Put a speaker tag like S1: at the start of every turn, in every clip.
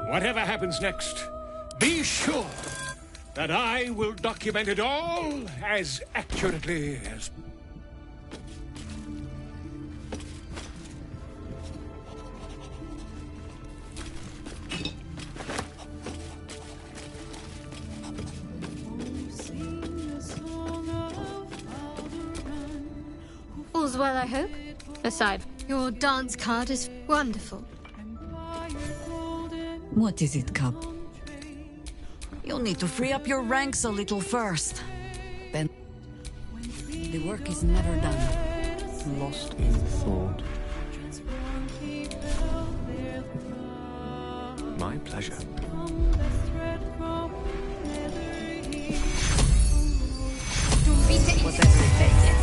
S1: Whatever happens next, be sure that I will document it all as accurately as...
S2: All's well, I hope. Aside, your dance card is wonderful.
S3: What is it, Cub? You'll need to free up your ranks a little first. Then the work is never done.
S4: Lost in thought. My pleasure.
S3: Whatever it takes.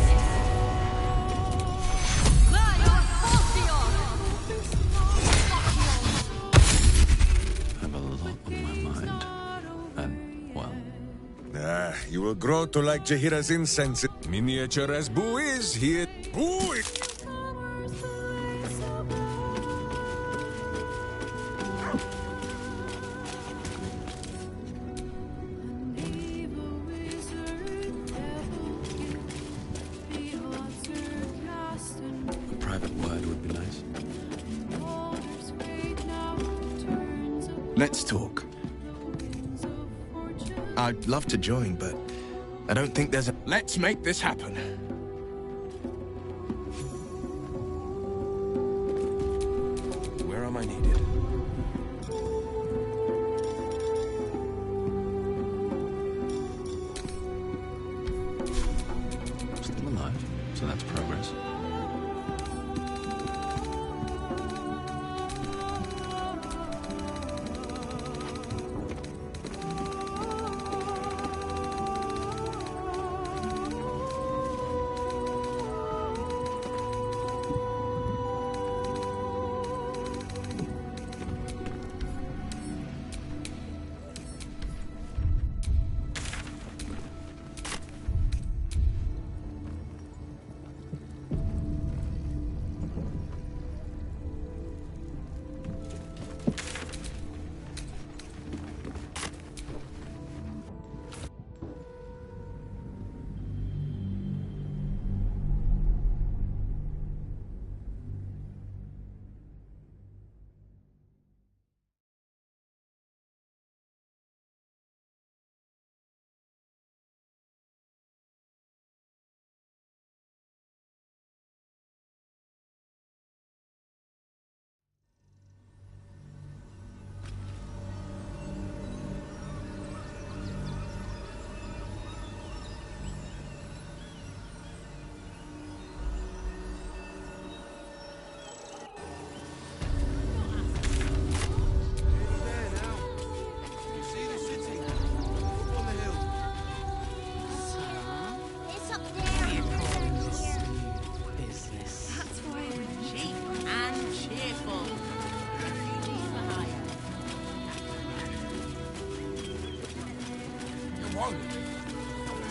S5: You will grow to like Jahira's incense.
S6: Miniature as Boo is here. Boo!
S4: A private word would be nice. Let's talk. I'd love to join, but I don't think there's a...
S6: Let's make this happen.
S4: Where am I needed? Still alive, so that's progress.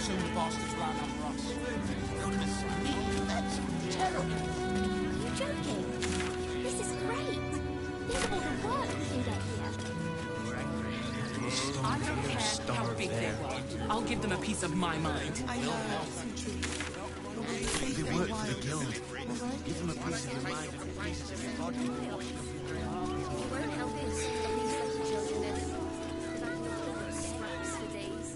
S7: Soon the bastards will outnumber us. Goodness me, that's terrible.
S8: Are you joking? This is great. Think of all the work we can get here.
S9: I don't care how big they want. I'll give them a piece of my mind.
S7: I know. They work for the guild. Give them a piece of your mind and a piece of your body.
S8: It won't help us. These little children is. Scraps for days.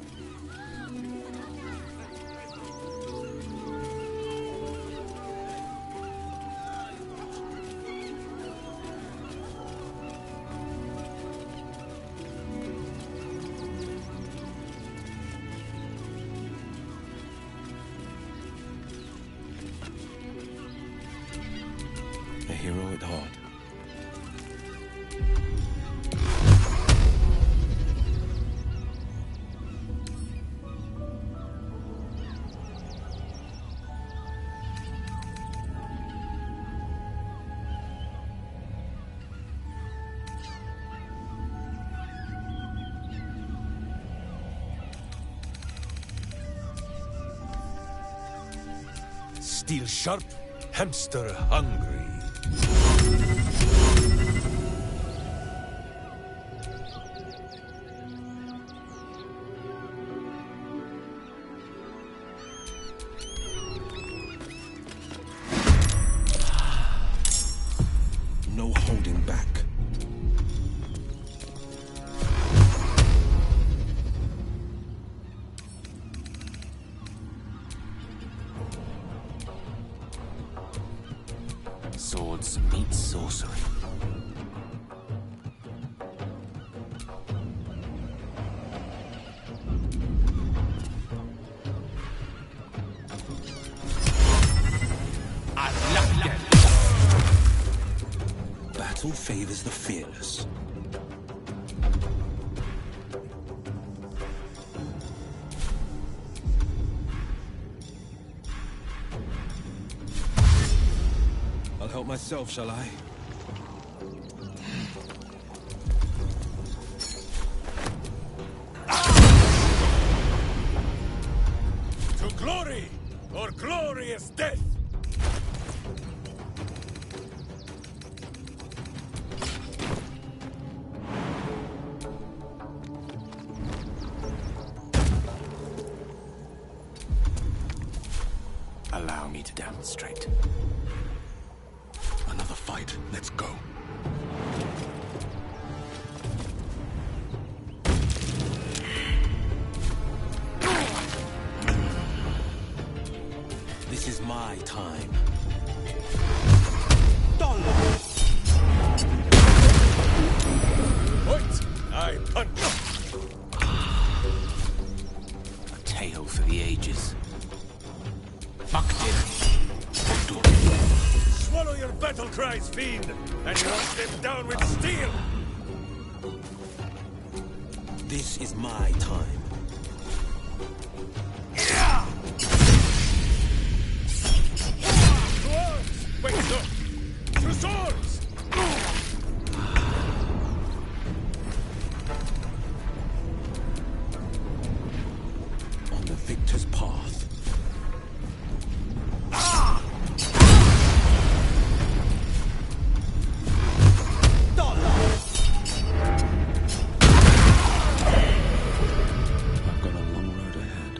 S4: A hero at heart.
S5: Steel sharp, hamster hungry.
S4: no holding back. Swords meet sorcery. Battle favors the fearless. I'll help myself, shall I?
S5: To glory, or glorious death!
S4: Allow me to demonstrate. Another fight. Let's go. This is my time.
S5: Point! I punch!
S4: A tale for the ages.
S5: Swallow your battle cries, fiend, and you'll step down with steel!
S4: This is my time.
S5: To arms! Wait, no! To swords!
S4: On the victor's path. I've got a long road ahead.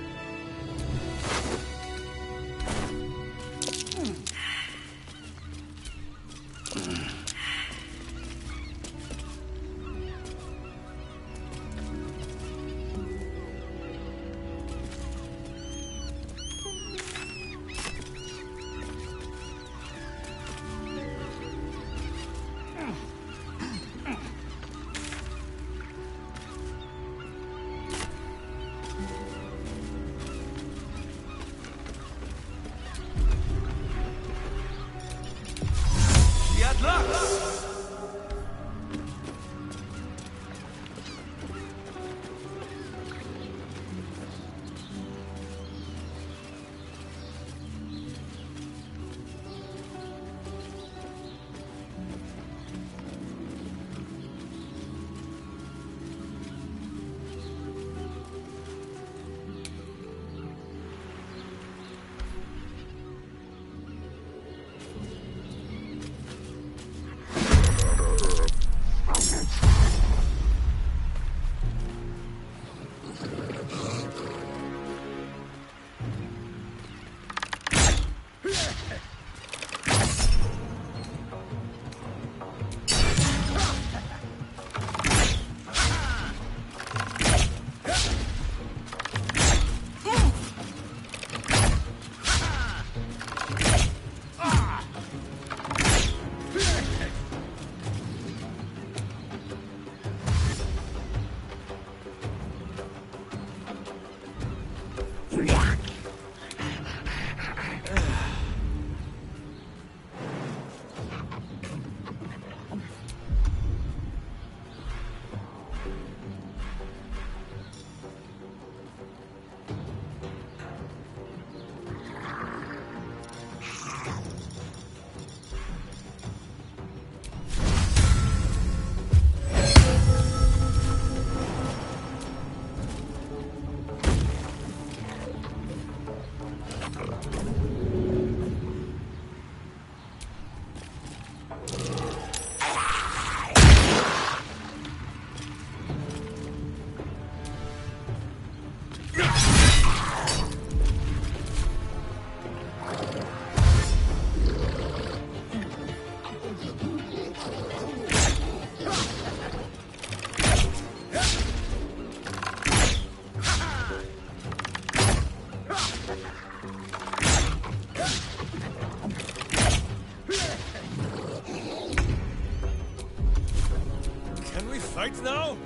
S5: fight now?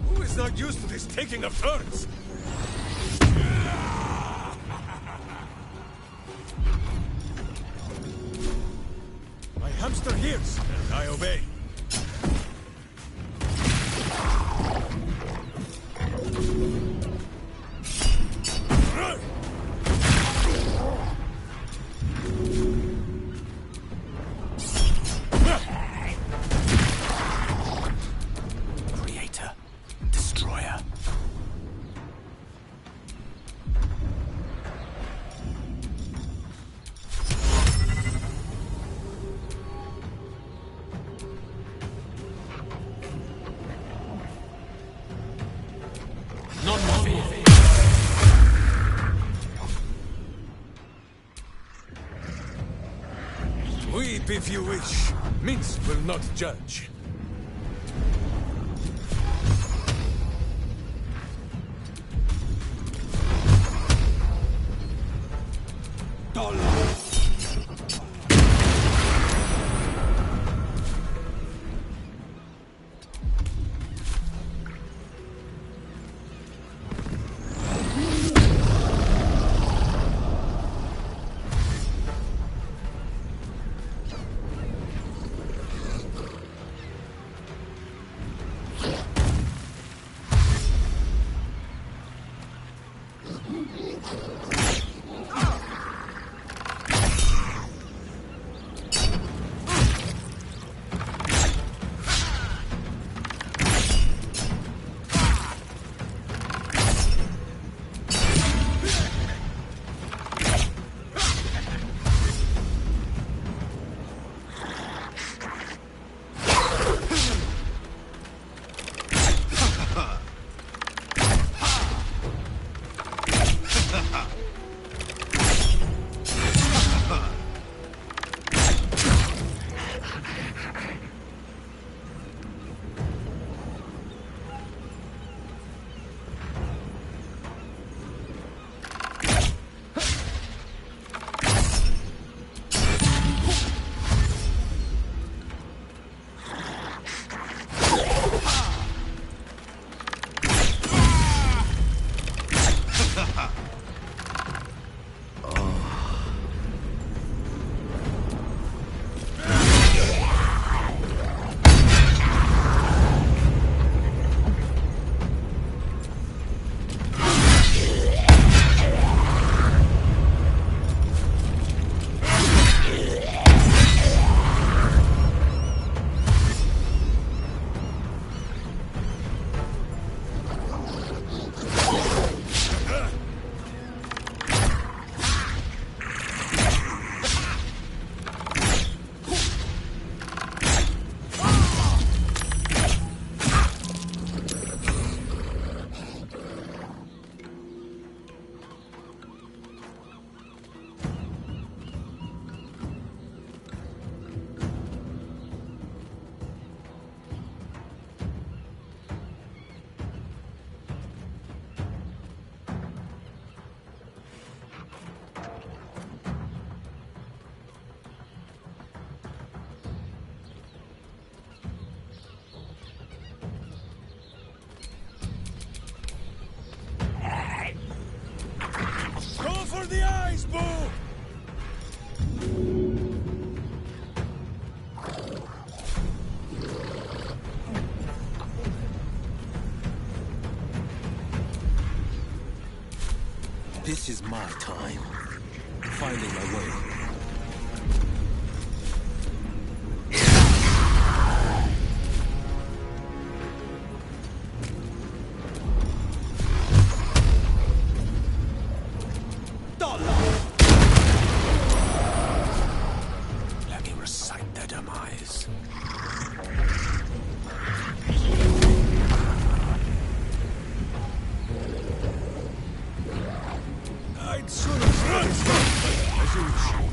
S5: Who is not used to this taking of turns? My hamster hears, and I obey.
S4: Creator. Destroyer.
S6: Weep if you wish. Mince will not judge.
S5: For the eyes, Boo!
S4: This is my time. Finding my way. Let me recite their demise.
S5: I'd sooner run as you wish.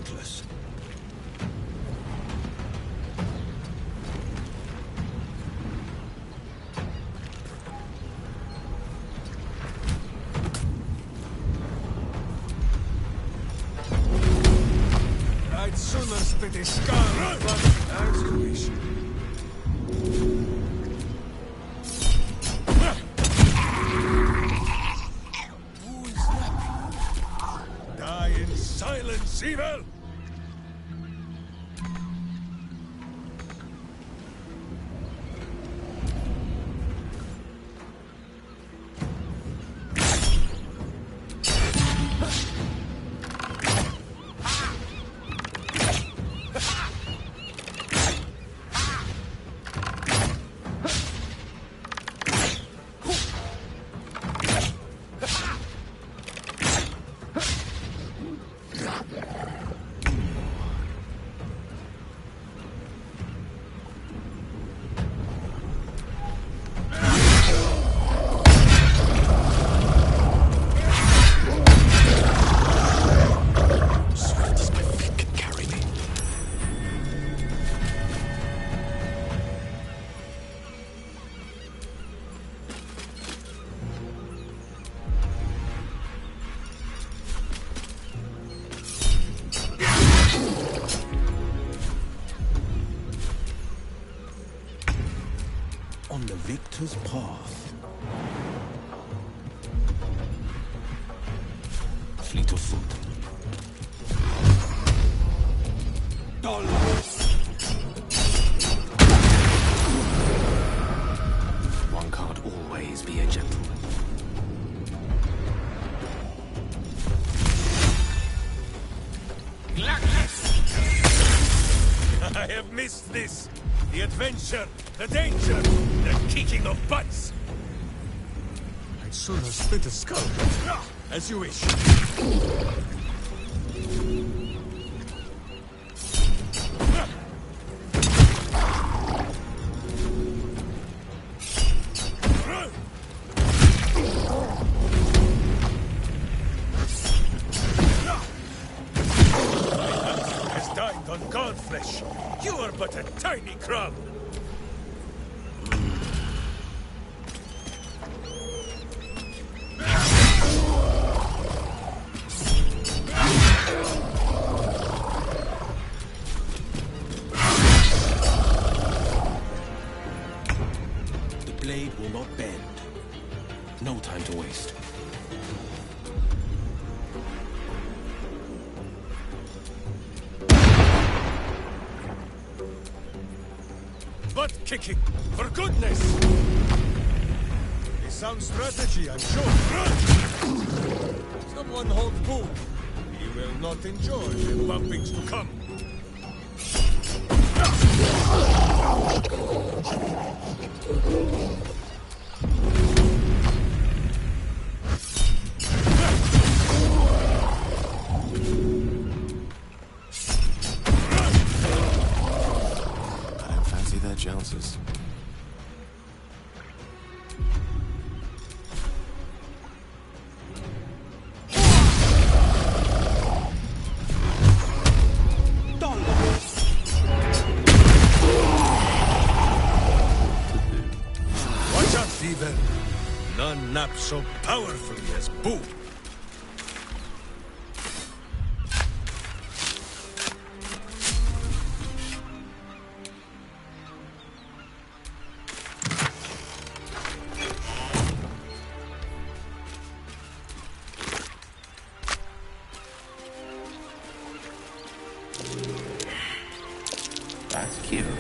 S4: pointless.
S6: I'd sooner spit a skull, but as you wish.
S5: Who is that? Die in silence, evil!
S4: On the victor's path. Fleet of foot. One can't always be a gentleman.
S5: I have missed this. The adventure, the danger, the kicking of butts.
S6: I'd sooner spit a skull, but as you wish.
S5: Has dined on gone flesh. You are but a tiny crumb.
S4: The blade will not bend. No time to waste.
S5: Butt kicking, for goodness!
S6: A sound strategy, I'm sure. Someone hold Boo. He will not enjoy the bumpings to come.
S4: I don't fancy their chances.
S5: Watch out, Fever. None nap so powerfully as Boo.
S4: That's curious.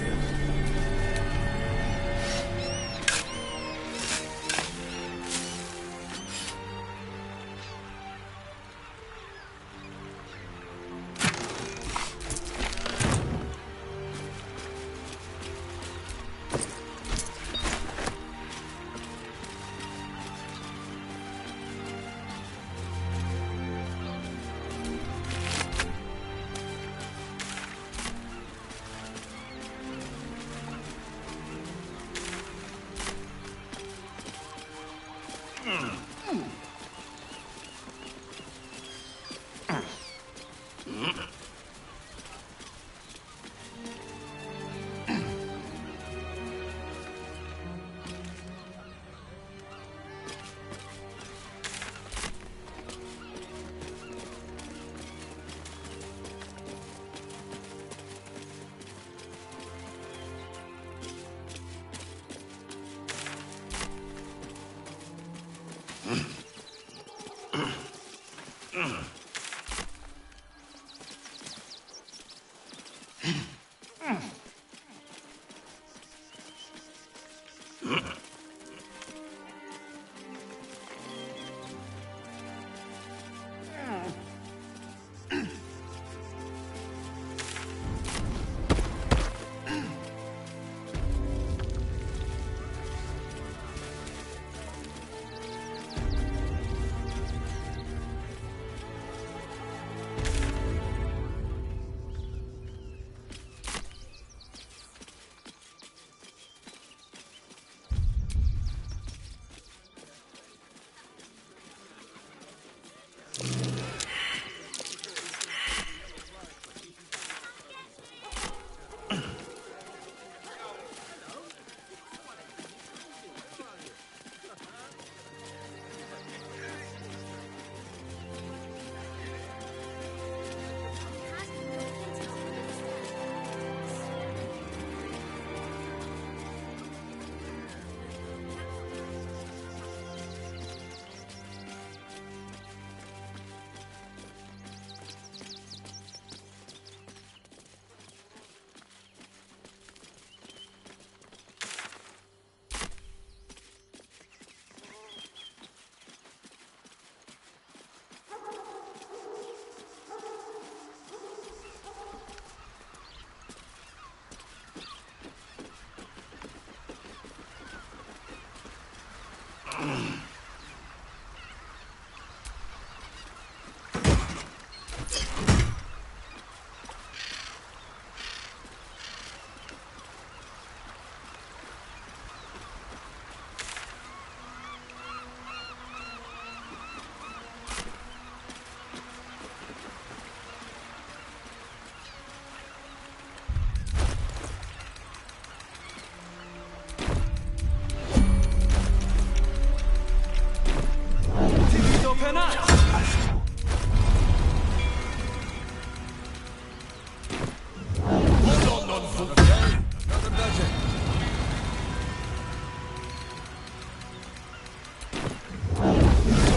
S6: Okay, another dozen.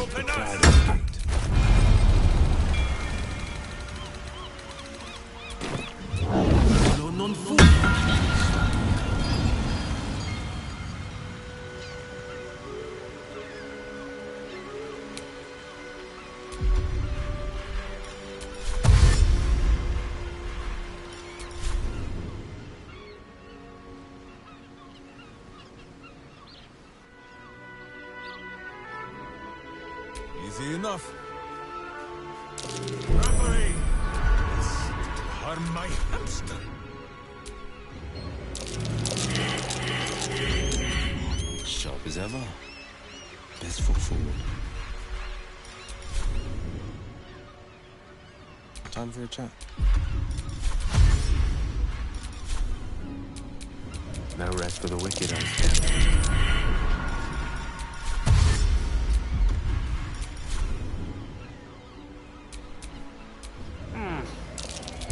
S5: Open up!
S4: Non fu.
S6: Easy enough.
S5: Robbery! Harm my hamster.
S4: Sharp as ever. Best foot forward. Time for a chat. No rest for the wicked, I swear.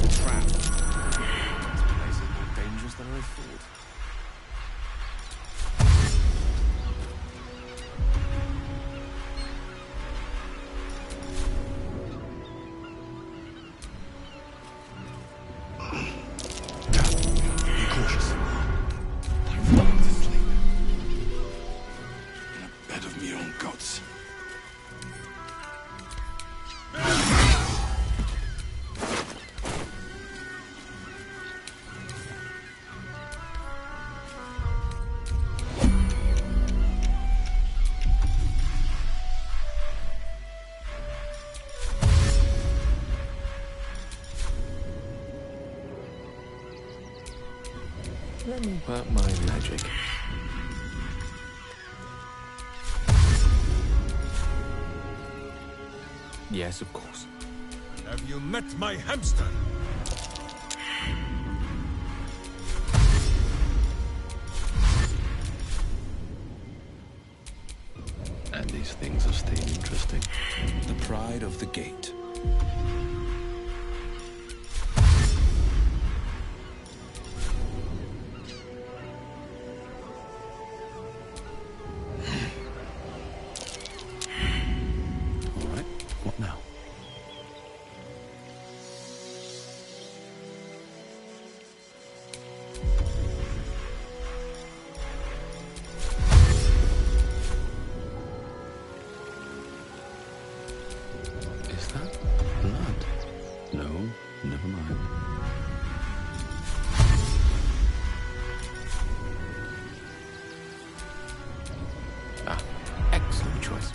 S4: Trap. This place is more dangerous than I thought. Be cautious. I'm falling asleep. In a bed of my own guts. Let me work my magic. Yes, of course.
S5: Have you met my hamster?
S4: And these things are staying interesting. The pride of the gate. All right, what now? Is that blood? No, never mind. Ah, excellent choice.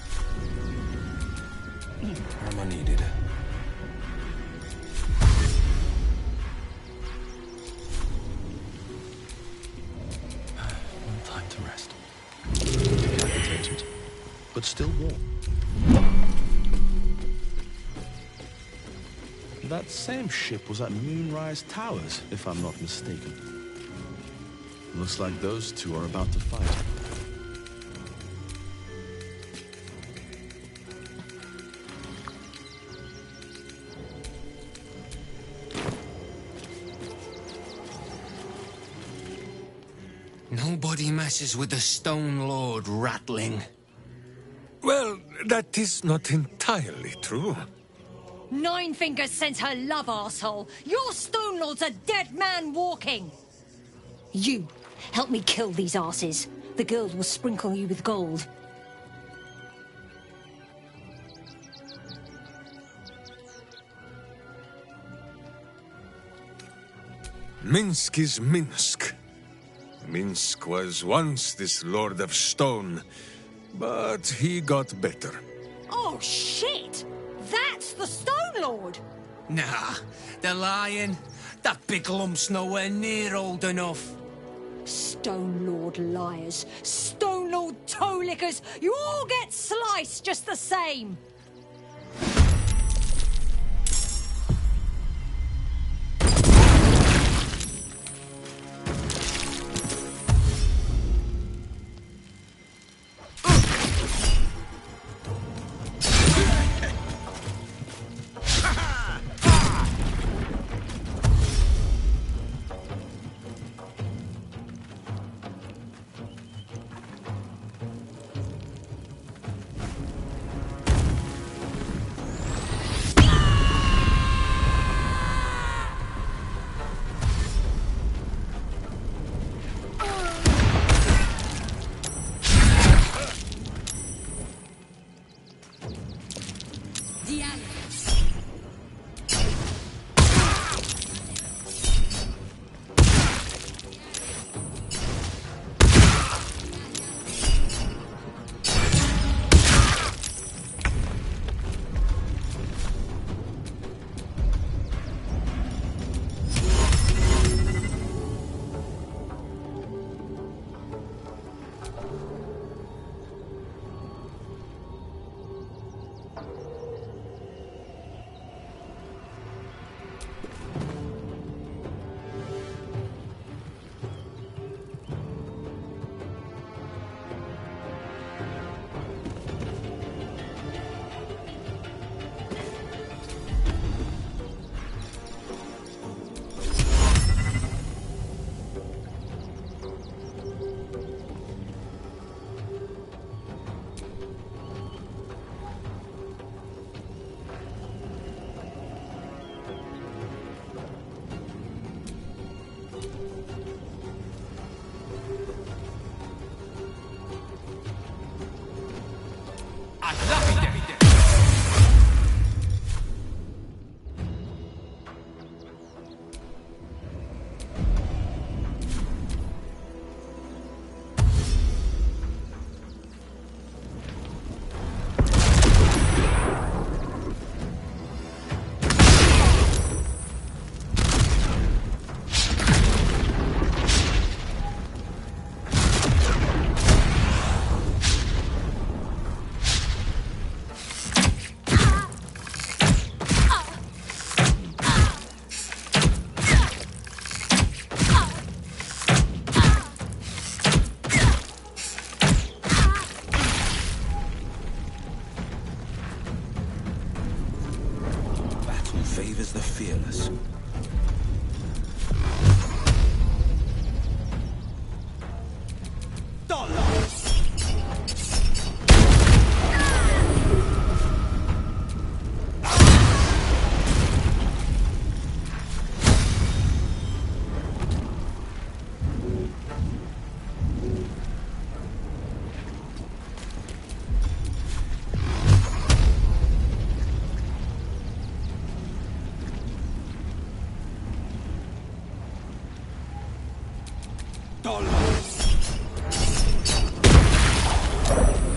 S4: Armor needed. No time to rest. Decapitated, but still warm.
S10: That same ship was at Moonrise Towers, if I'm not mistaken. Looks like those two are about to fight.
S11: Nobody messes with the Stone Lord, Ratling.
S1: Well, that is not entirely true.
S12: Nine Fingers sent her love, arsehole. Your Stone Lord's a dead man walking. You, help me kill these asses. The girls will sprinkle you with gold.
S1: Minsk is Minsk. Minsk was once this Lord of Stone, but he got better.
S12: Oh, shit! That's the Stone Lord!
S11: Nah, they're lying. That big lump's nowhere near old enough.
S12: Stone Lord liars. Stone Lord toe lickers. You all get sliced just the same.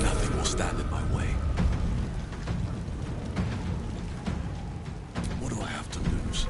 S4: Nothing will stand in my way. What do I have to lose?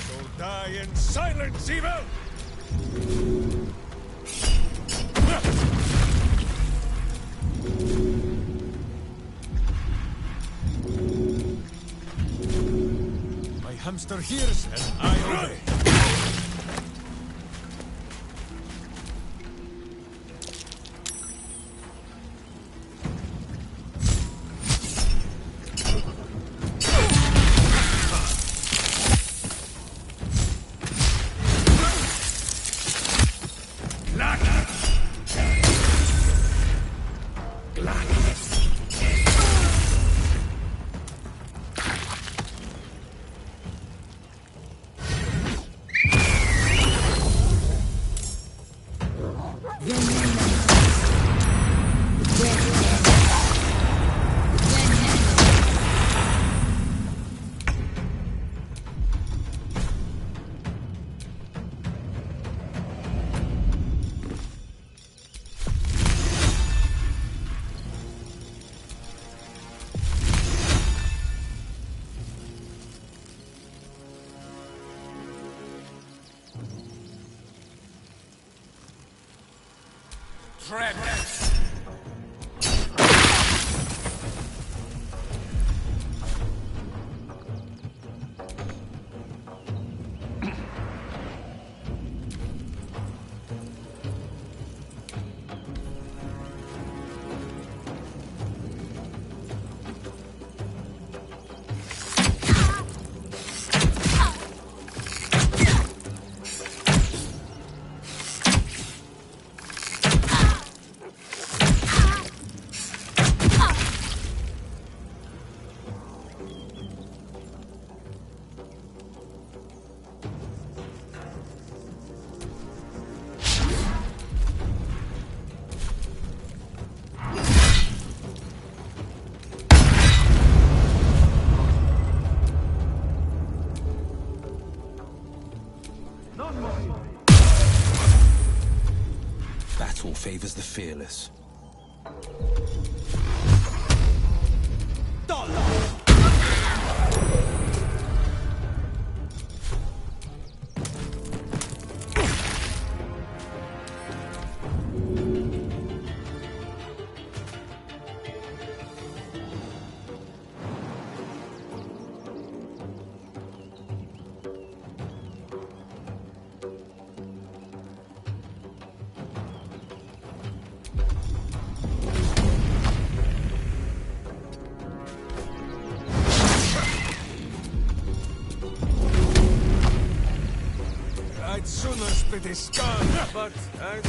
S5: So die in silence, evil!
S6: My hamster hears and I obey.
S4: Battle favors the fearless.
S6: I'd sooner split his skull, but I...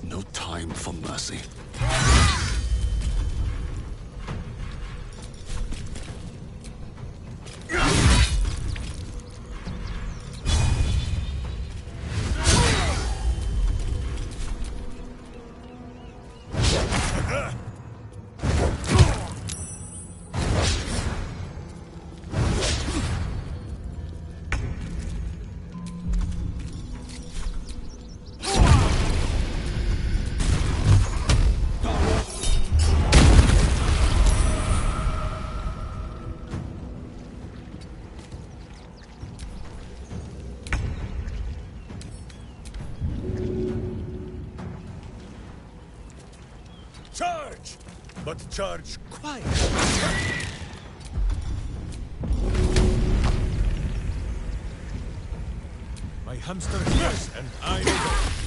S1: No time for mercy.
S5: Charge! But charge quiet.
S6: My hamster hears, and I obey.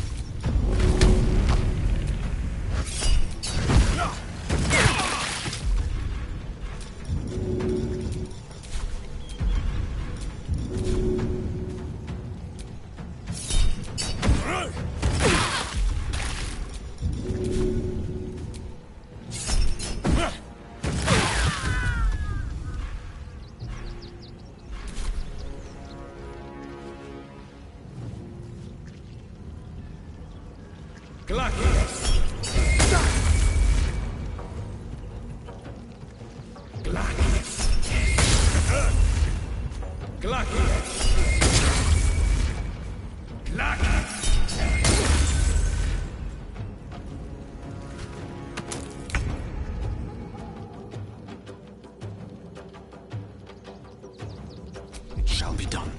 S1: It shall be done.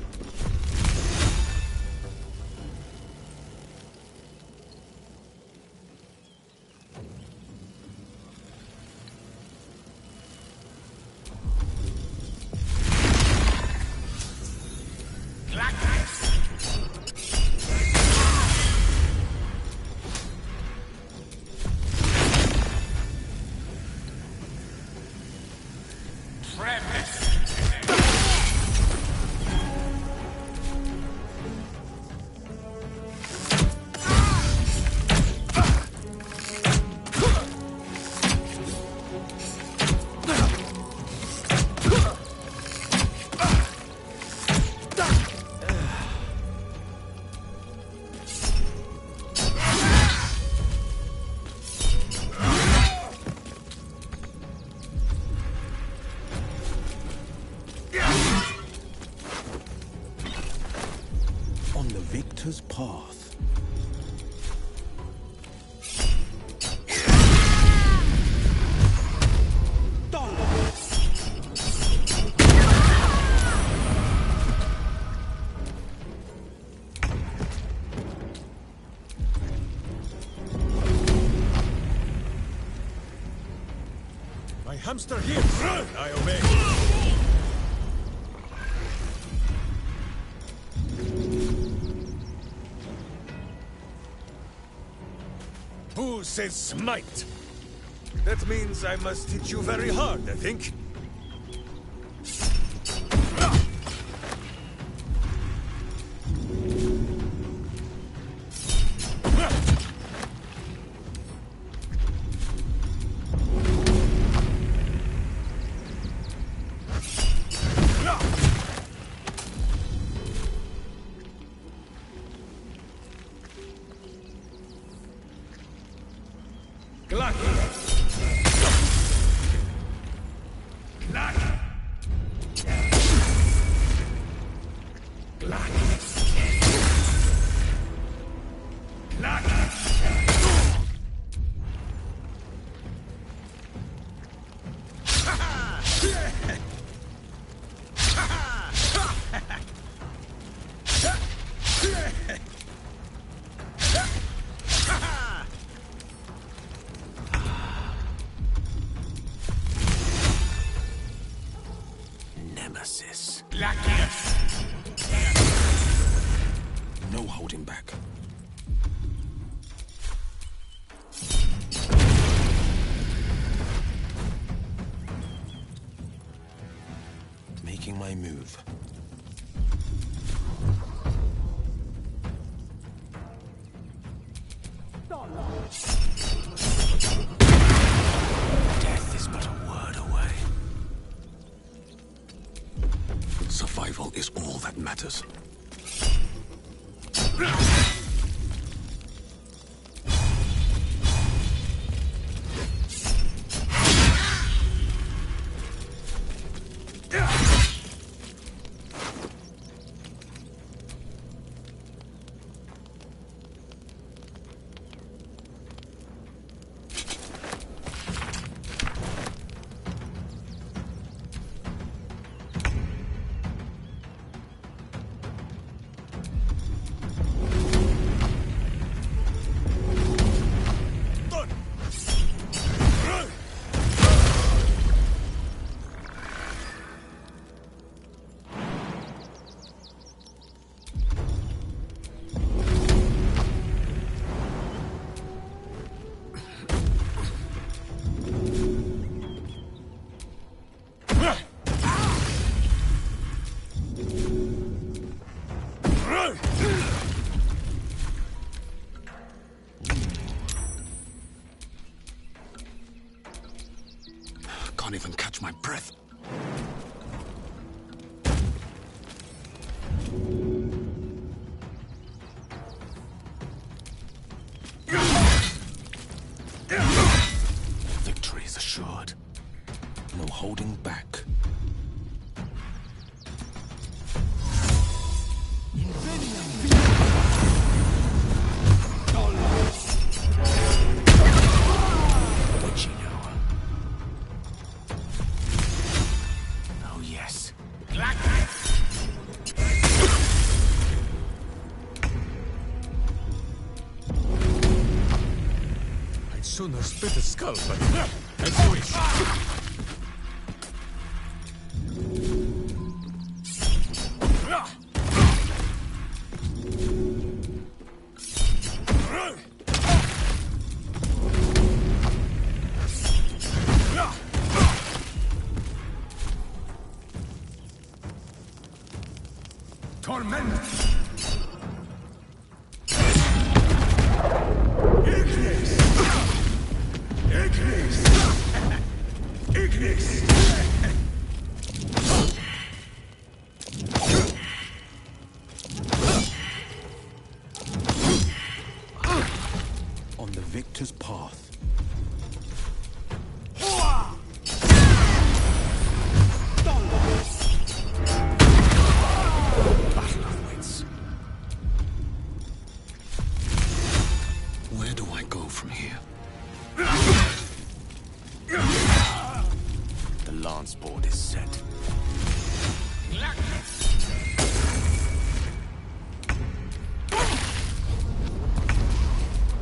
S4: victor's path.
S5: My hamster here! I obey! Who says smite? That means I must hit you very hard, I think.
S4: Nemesis. No holding back. Making my move. Death is but a word away. Survival is all that matters. Can't even catch my breath. Victory is assured. No holding back.
S6: Sooner split a skull, but as you wish.
S5: Torment!
S4: On the victor's path.
S5: Battle of wits.
S4: dance board is set.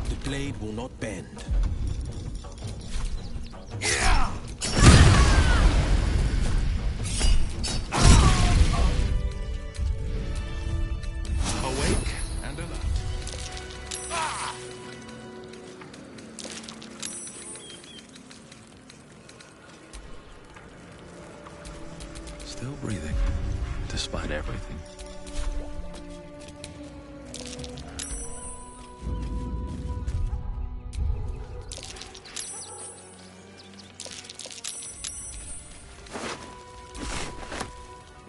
S4: The blade will not bend.
S6: Awake and alert.
S10: Still breathing, despite everything.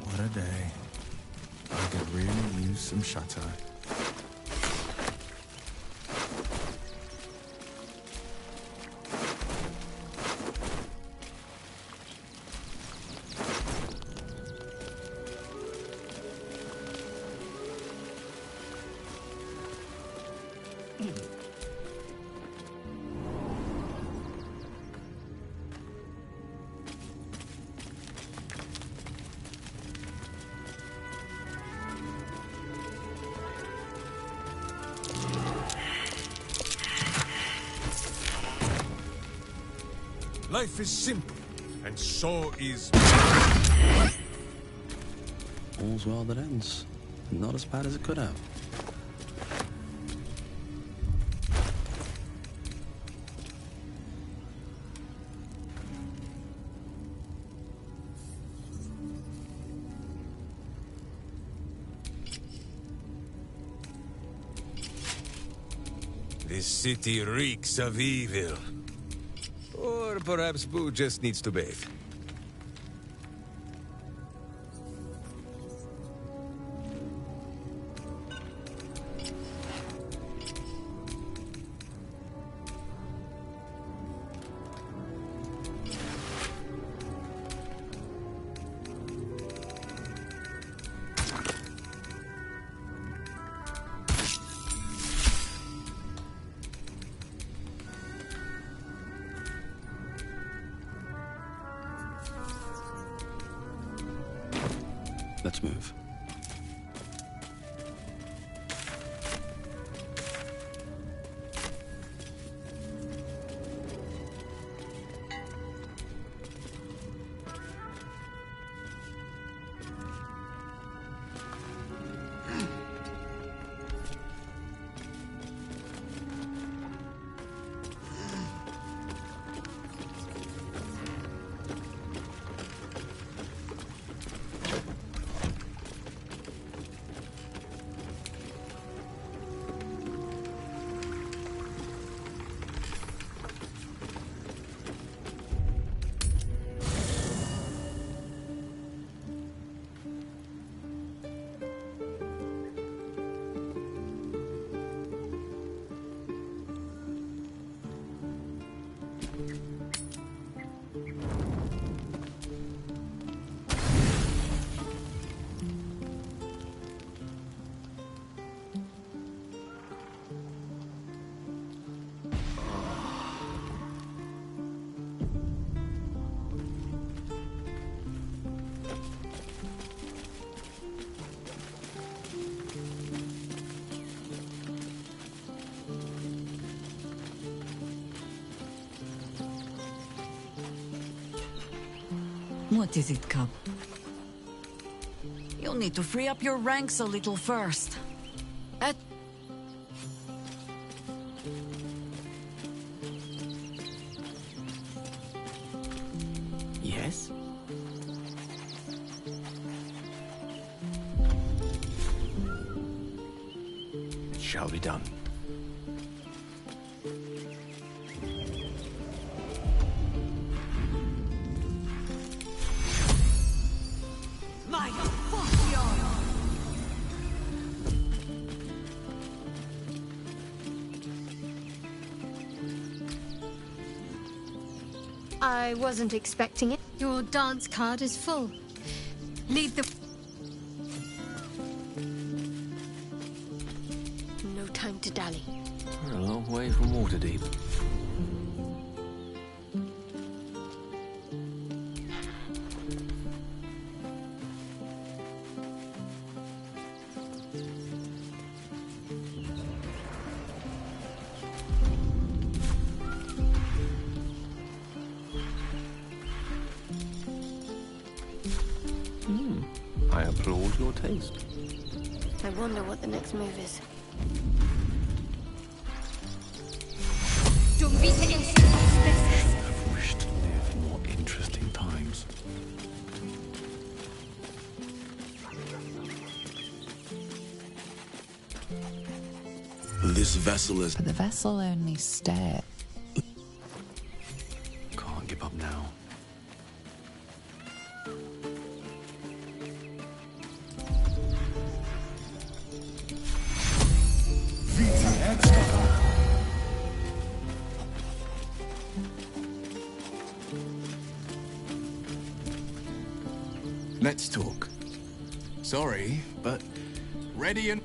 S6: What a day. I could really use some shut-eye.
S1: Life is simple, and so is...
S10: All's well that ends. Not as bad as it could have.
S1: This city reeks of evil. Or perhaps Boo just needs to bathe.
S10: Let's move.
S3: What is it, Cub? You'll need to free up your ranks a little first.
S4: Yes? It shall be done.
S2: I wasn't expecting it. Your dance card is full. Lead the... No time to dally.
S4: We're a long way from Waterdeep. I applaud your taste.
S8: I wonder what the next move is.
S12: Don't be instant.
S10: I've wished to live in more interesting times. This vessel is...
S3: But the vessel only stared.
S10: Can't give up now.
S6: Let's talk. Sorry, but ready and...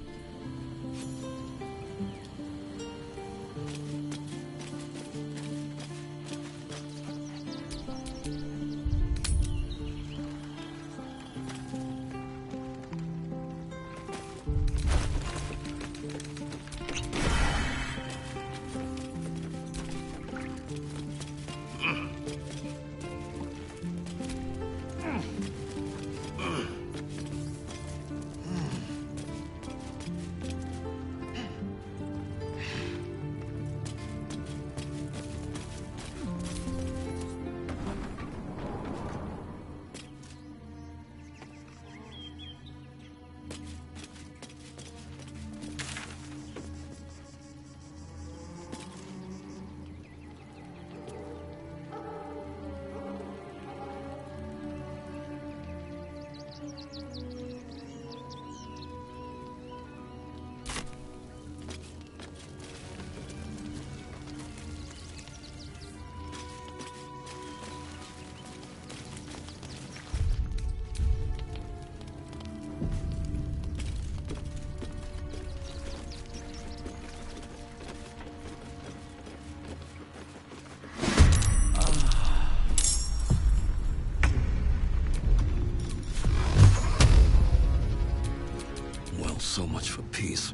S10: So much for peace.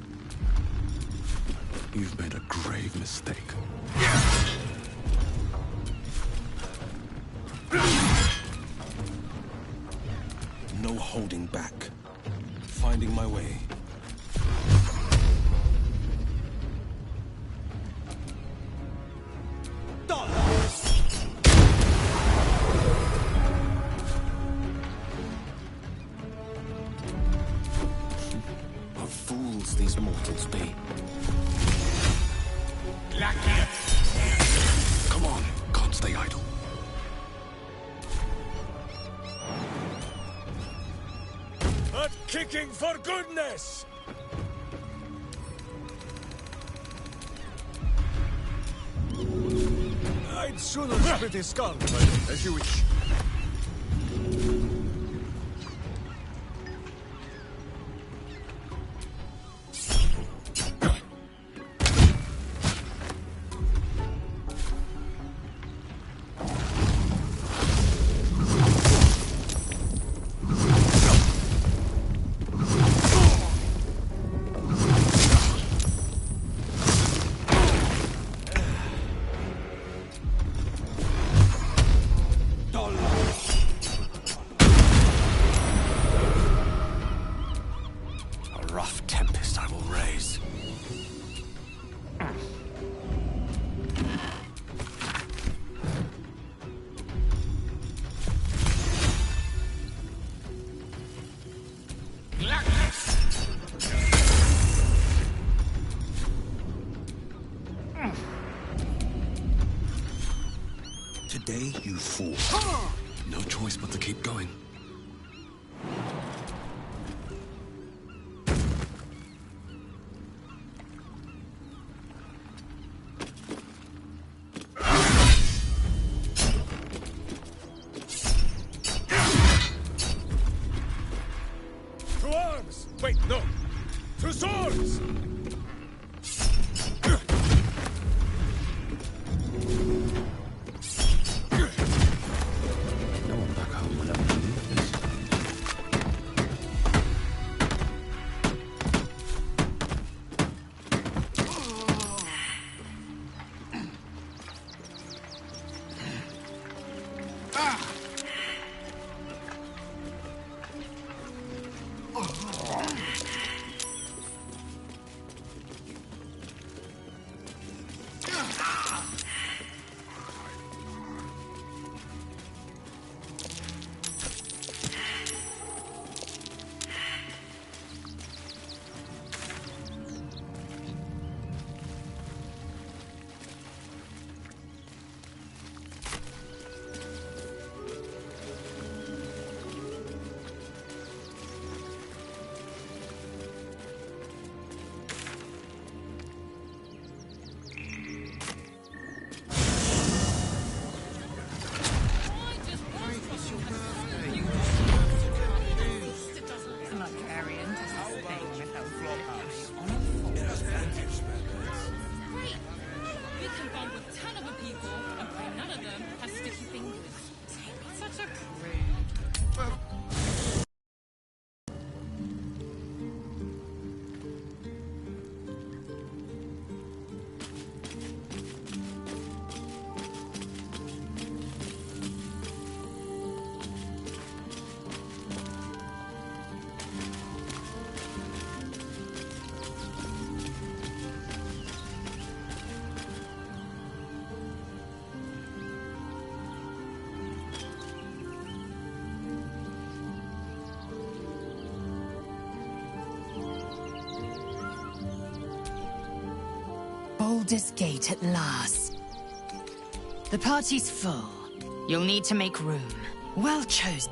S10: You've made a grave mistake.
S4: No holding back. Finding my way. These mortals be.
S10: Come on, can't stay idle.
S5: But kicking for goodness! I'd sooner split his skull, but as you wish.
S4: Today you fall.
S10: No choice but to keep going.
S5: To arms! Wait, no! To swords!
S10: No one back home will ever believe.
S13: Baldur's Gate at last. The party's full. You'll need to make room. Well chosen.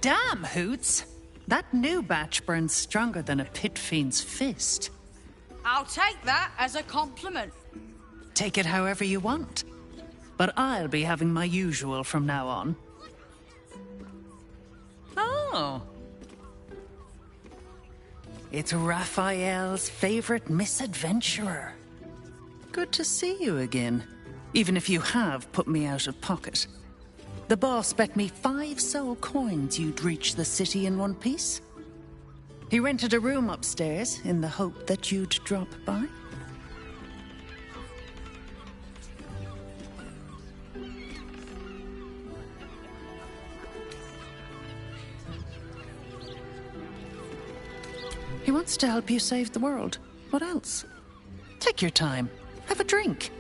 S14: Damn, Hoots! That new batch burns stronger than a pit fiend's fist.
S12: I'll take that as a compliment.
S14: Take it however you want. But I'll be having my usual from now on. Oh. It's Raphael's favorite misadventurer. Good to see you again, even if you have put me out of pocket. The boss bet me 5 soul coins you'd reach the city in one piece. He rented a room upstairs in the hope that you'd drop by. He wants to help you save the world. What else? Take your time. Have a drink.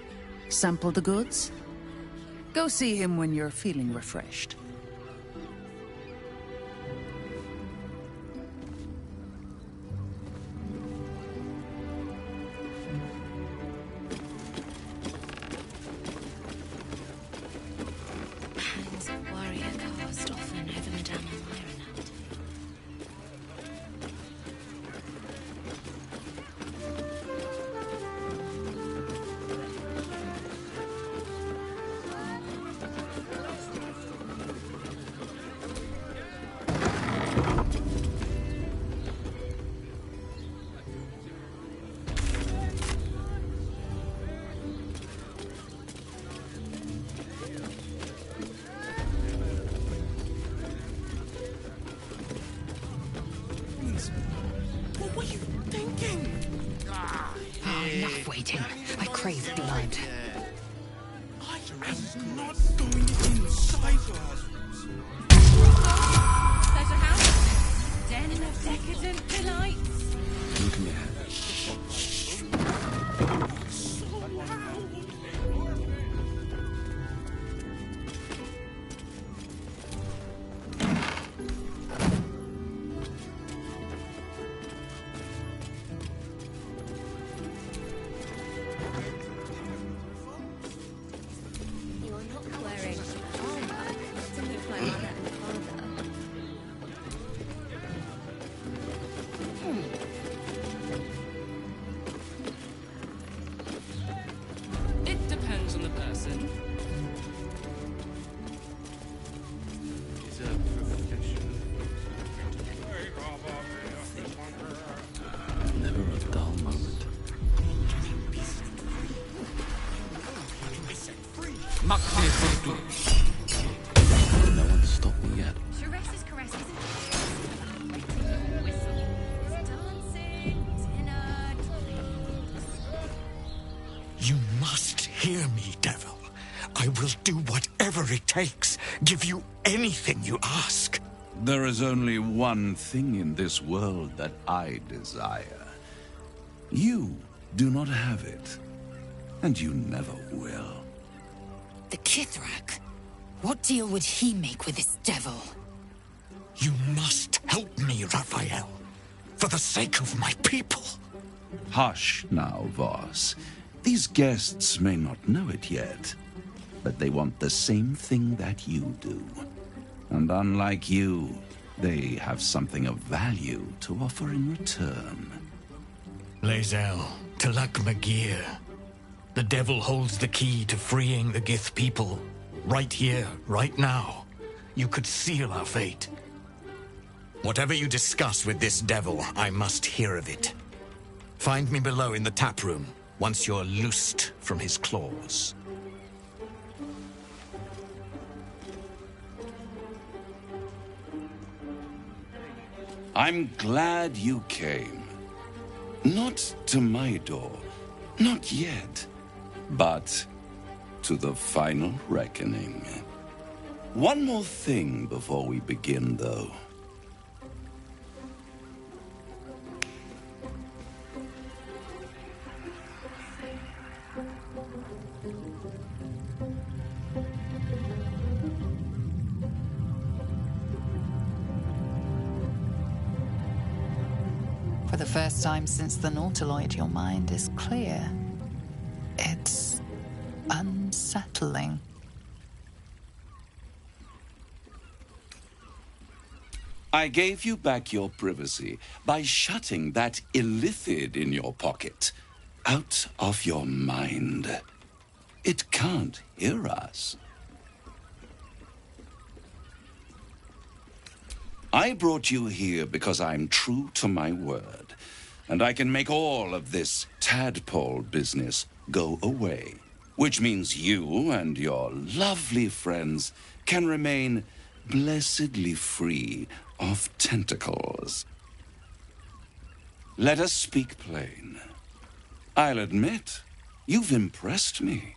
S14: Sample the goods. Go see him when you're feeling refreshed.
S8: Pangs of warrior cast often over Madame Ironheart.
S11: What were you thinking?
S13: Oh, enough waiting. I crave blood.
S11: I am not going inside yours.
S9: There's a house. Den of decadent delights.
S6: Look at me.
S8: You are not wearing armor to look like mother and father.
S9: It depends on the person.
S6: He's a professional. Never a dull moment.
S11: No
S6: one stopped me yet.
S8: Teresa's caress isn't whistle. It's dancing, dinner,
S11: You must hear me, devil. I will do whatever it takes. Give you anything you ask.
S15: There is only one thing in this world that I desire. You do not have it, and you never will.
S13: The Kithrak? What deal would he make with this devil?
S11: You must help me, Raphael. For the sake of my people.
S15: Hush now, Voss. These guests may not know it yet, but they want the same thing that you do. And unlike you, they have something of value to offer in return.
S11: Lae'zel, Talak Magir. The devil holds the key to freeing the Gith people. Right here, right now. You could seal our fate. Whatever you discuss with this devil, I must hear of it. Find me below in the tap room. once you're loosed from his claws.
S15: I'm glad you came. Not to my door, not yet, but to the final reckoning. One more thing before we begin, though.
S13: For the first time since the Nautiloid, your mind is clear. It's unsettling.
S15: I gave you back your privacy by shutting that illithid in your pocket out of your mind. It can't hear us. I brought you here because I'm true to my word, and I can make all of this tadpole business go away, which means you and your lovely friends can remain blessedly free of tentacles. Let us speak plain. I'll admit, you've impressed me.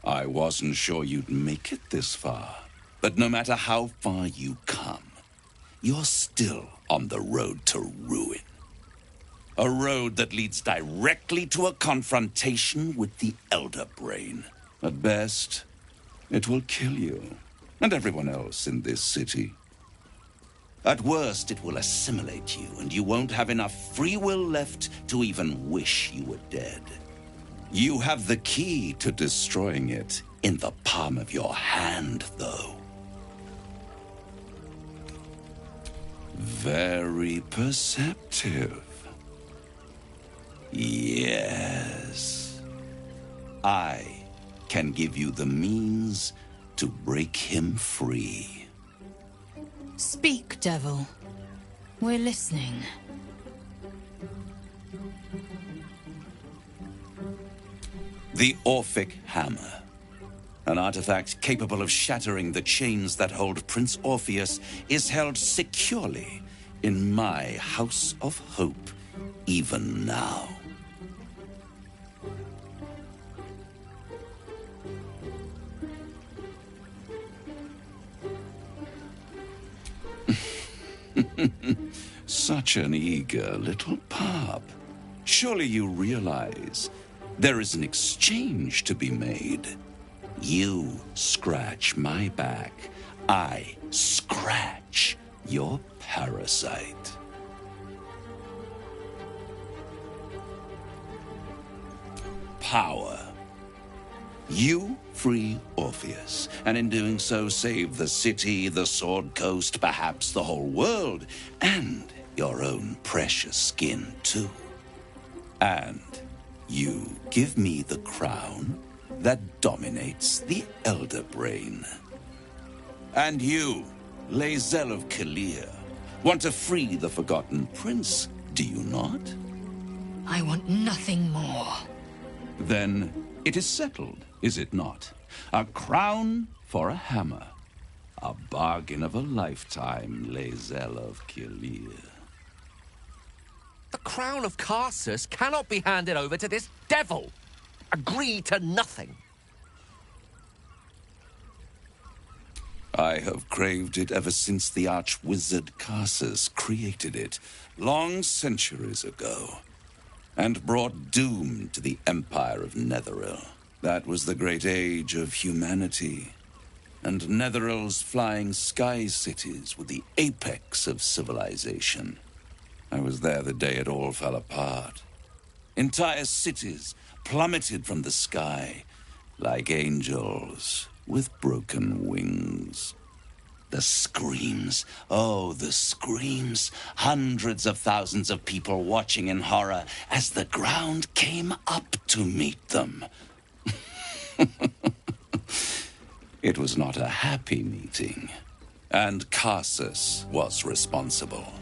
S15: I wasn't sure you'd make it this far, but no matter how far you come, you're still on the road to ruin. A road that leads directly to a confrontation with the Elder Brain. At best, it will kill you and everyone else in this city. At worst, it will assimilate you, and you won't have enough free will left to even wish you were dead. You have the key to destroying it in the palm of your hand, though. Very perceptive. Yes. I can give you the means to break him free.
S13: Speak, devil. We're listening.
S15: The Orphic Hammer. An artifact capable of shattering the chains that hold Prince Orpheus is held securely in my House of Hope, even now. Such an eager little pup. Surely you realize there is an exchange to be made. You scratch my back, I scratch your parasite. Power. You free Orpheus, and in doing so save the city, the Sword Coast, perhaps the whole world, and your own precious skin too. And you give me the crown that dominates the Elder Brain. And you, Lae'zel of Kalir, want to free the Forgotten Prince, do you not?
S13: I want nothing more.
S15: Then it is settled, is it not? A crown for a hammer. A bargain of a lifetime, Lae'zel of Kalir.
S16: The crown of Karsus cannot be handed over to this devil. Agree to nothing.
S15: I have craved it ever since the arch-wizard Karsus created it, long centuries ago, and brought doom to the Empire of Netheril. That was the great age of humanity, and Netheril's flying sky cities were the apex of civilization. I was there the day it all fell apart. Entire cities plummeted from the sky like angels with broken wings. The screams, oh, the screams. Hundreds of thousands of people watching in horror as the ground came up to meet them. It was not a happy meeting, and Karsus was responsible.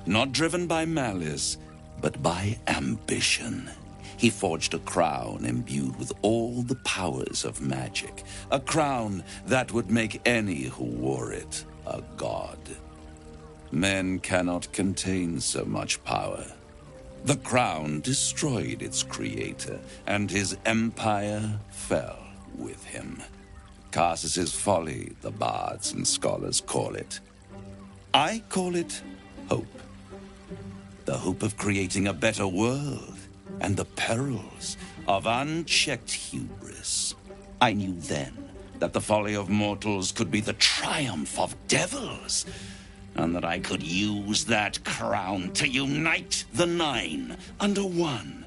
S15: Not driven by malice, but by ambition. he forged a crown imbued with all the powers of magic. A crown that would make any who wore it a god. Men cannot contain so much power. The crown destroyed its creator, and his empire fell with him. Karsus's folly, the bards and scholars call it. I call it hope. The hope of creating a better world, and the perils of unchecked hubris. I knew then that the folly of mortals could be the triumph of devils, and that I could use that crown to unite the Nine under one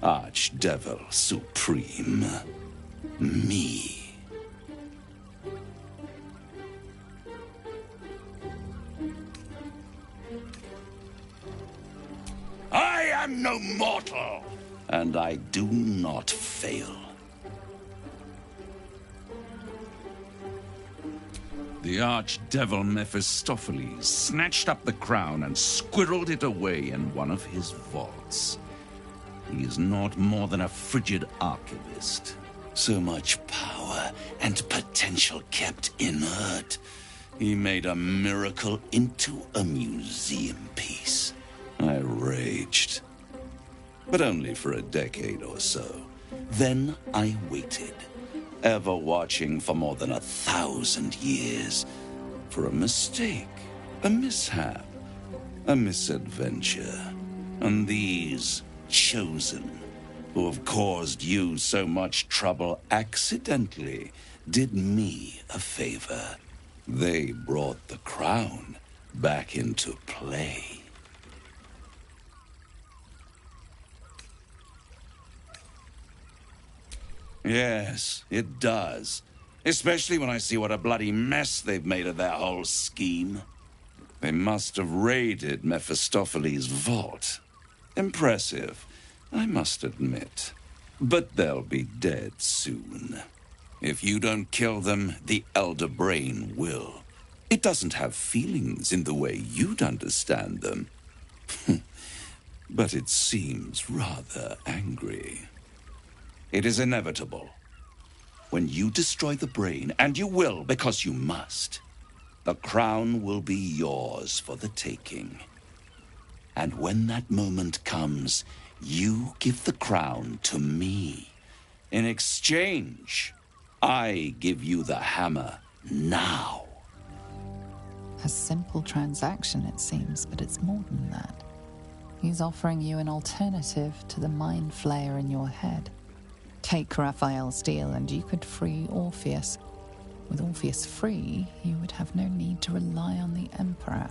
S15: Archdevil Supreme. Me. I am no mortal, and I do not fail. The archdevil Mephistopheles snatched up the crown and squirreled it away in one of his vaults. He is not more than a frigid archivist. So much power and potential kept inert. He made a miracle into a museum piece. I raged. But only for a decade or so. Then I waited, ever watching for more than 1,000 years, for a mistake, a mishap, a misadventure. And these chosen, who have caused you so much trouble accidentally, did me a favor. They brought the crown back into play. Yes, it does. Especially when I see what a bloody mess they've made of their whole scheme. They must have raided Mephistopheles' vault. Impressive, I must admit. But they'll be dead soon. If you don't kill them, the Elder Brain will. It doesn't have feelings in the way you'd understand them. But it seems rather angry. It is inevitable. When you destroy the brain, and you will because you must, the crown will be yours for the taking. And when that moment comes, you give the crown to me. In exchange, I give you the hammer now.
S13: A simple transaction, it seems, but it's more than that. He's offering you an alternative to the mind flayer in your head. Take Raphael's deal and you could free Orpheus. With Orpheus free, you would have no need to rely on the Emperor.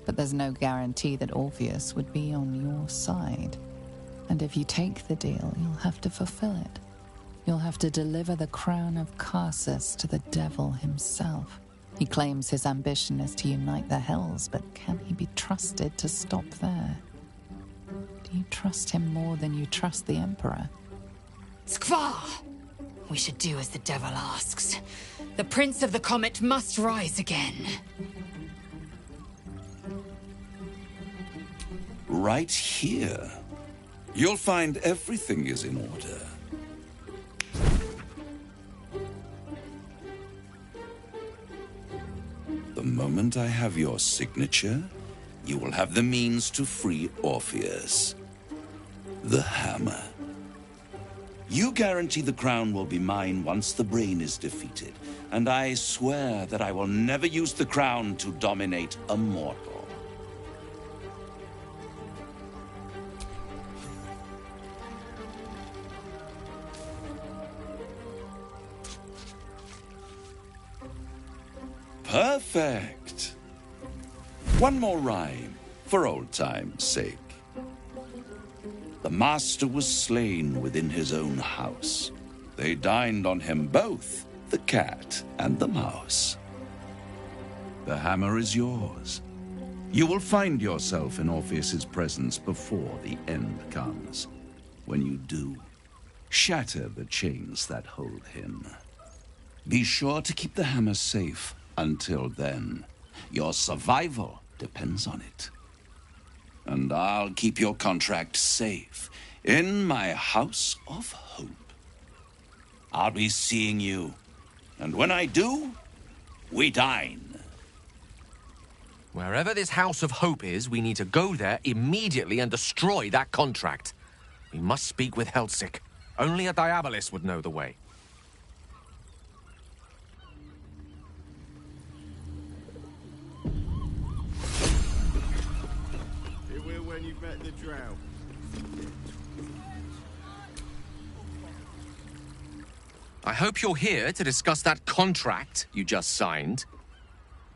S13: But there's no guarantee that Orpheus would be on your side. And if you take the deal, you'll have to fulfill it. You'll have to deliver the crown of Karsus to the devil himself. He claims his ambition is to unite the Hells, but can he be trusted to stop there? Do you trust him more than you trust the Emperor?
S9: Skvar! We should do as the devil asks. The Prince of the Comet must rise again.
S15: Right here. You'll find everything is in order. The moment I have your signature, you will have the means to free Orpheus. The hammer. You guarantee the crown will be mine once the brain is defeated, and I swear that I will never use the crown to dominate a mortal. Perfect. One more rhyme, for old time's sake. The master was slain within his own house. They dined on him both, the cat and the mouse. The hammer is yours. You will find yourself in Orpheus's presence before the end comes. When you do, shatter the chains that hold him. Be sure to keep the hammer safe until then. Your survival depends on it. And I'll keep your contract safe In my house of hope. I'll be seeing you. And when I do, we dine.
S16: Wherever this House of Hope is, we need to go there immediately and destroy that contract. We must speak with Helsik. Only a Diabolist would know the way.
S17: It will when you've met the drow.
S16: I hope you're here to discuss that contract you just signed.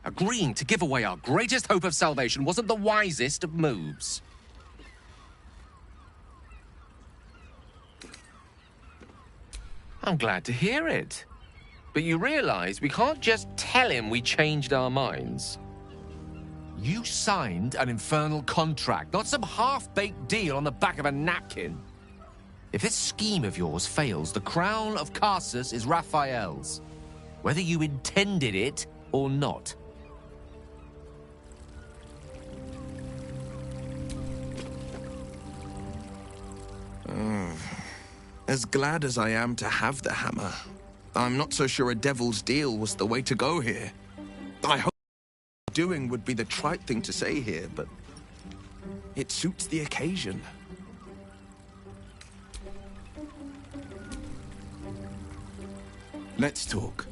S16: Agreeing to give away our greatest hope of salvation wasn't the wisest of moves. I'm glad to hear it. But you realize we can't just tell him we changed our minds. You signed an infernal contract, not some half-baked deal on the back of a napkin. If this scheme of yours fails, the crown of Karsus is Raphael's, whether you intended it or not.
S18: As glad as I am to have the hammer, I'm not so sure a devil's deal was the way to go here. I hope doing would be the trite thing to say here, but it suits the occasion. Let's talk.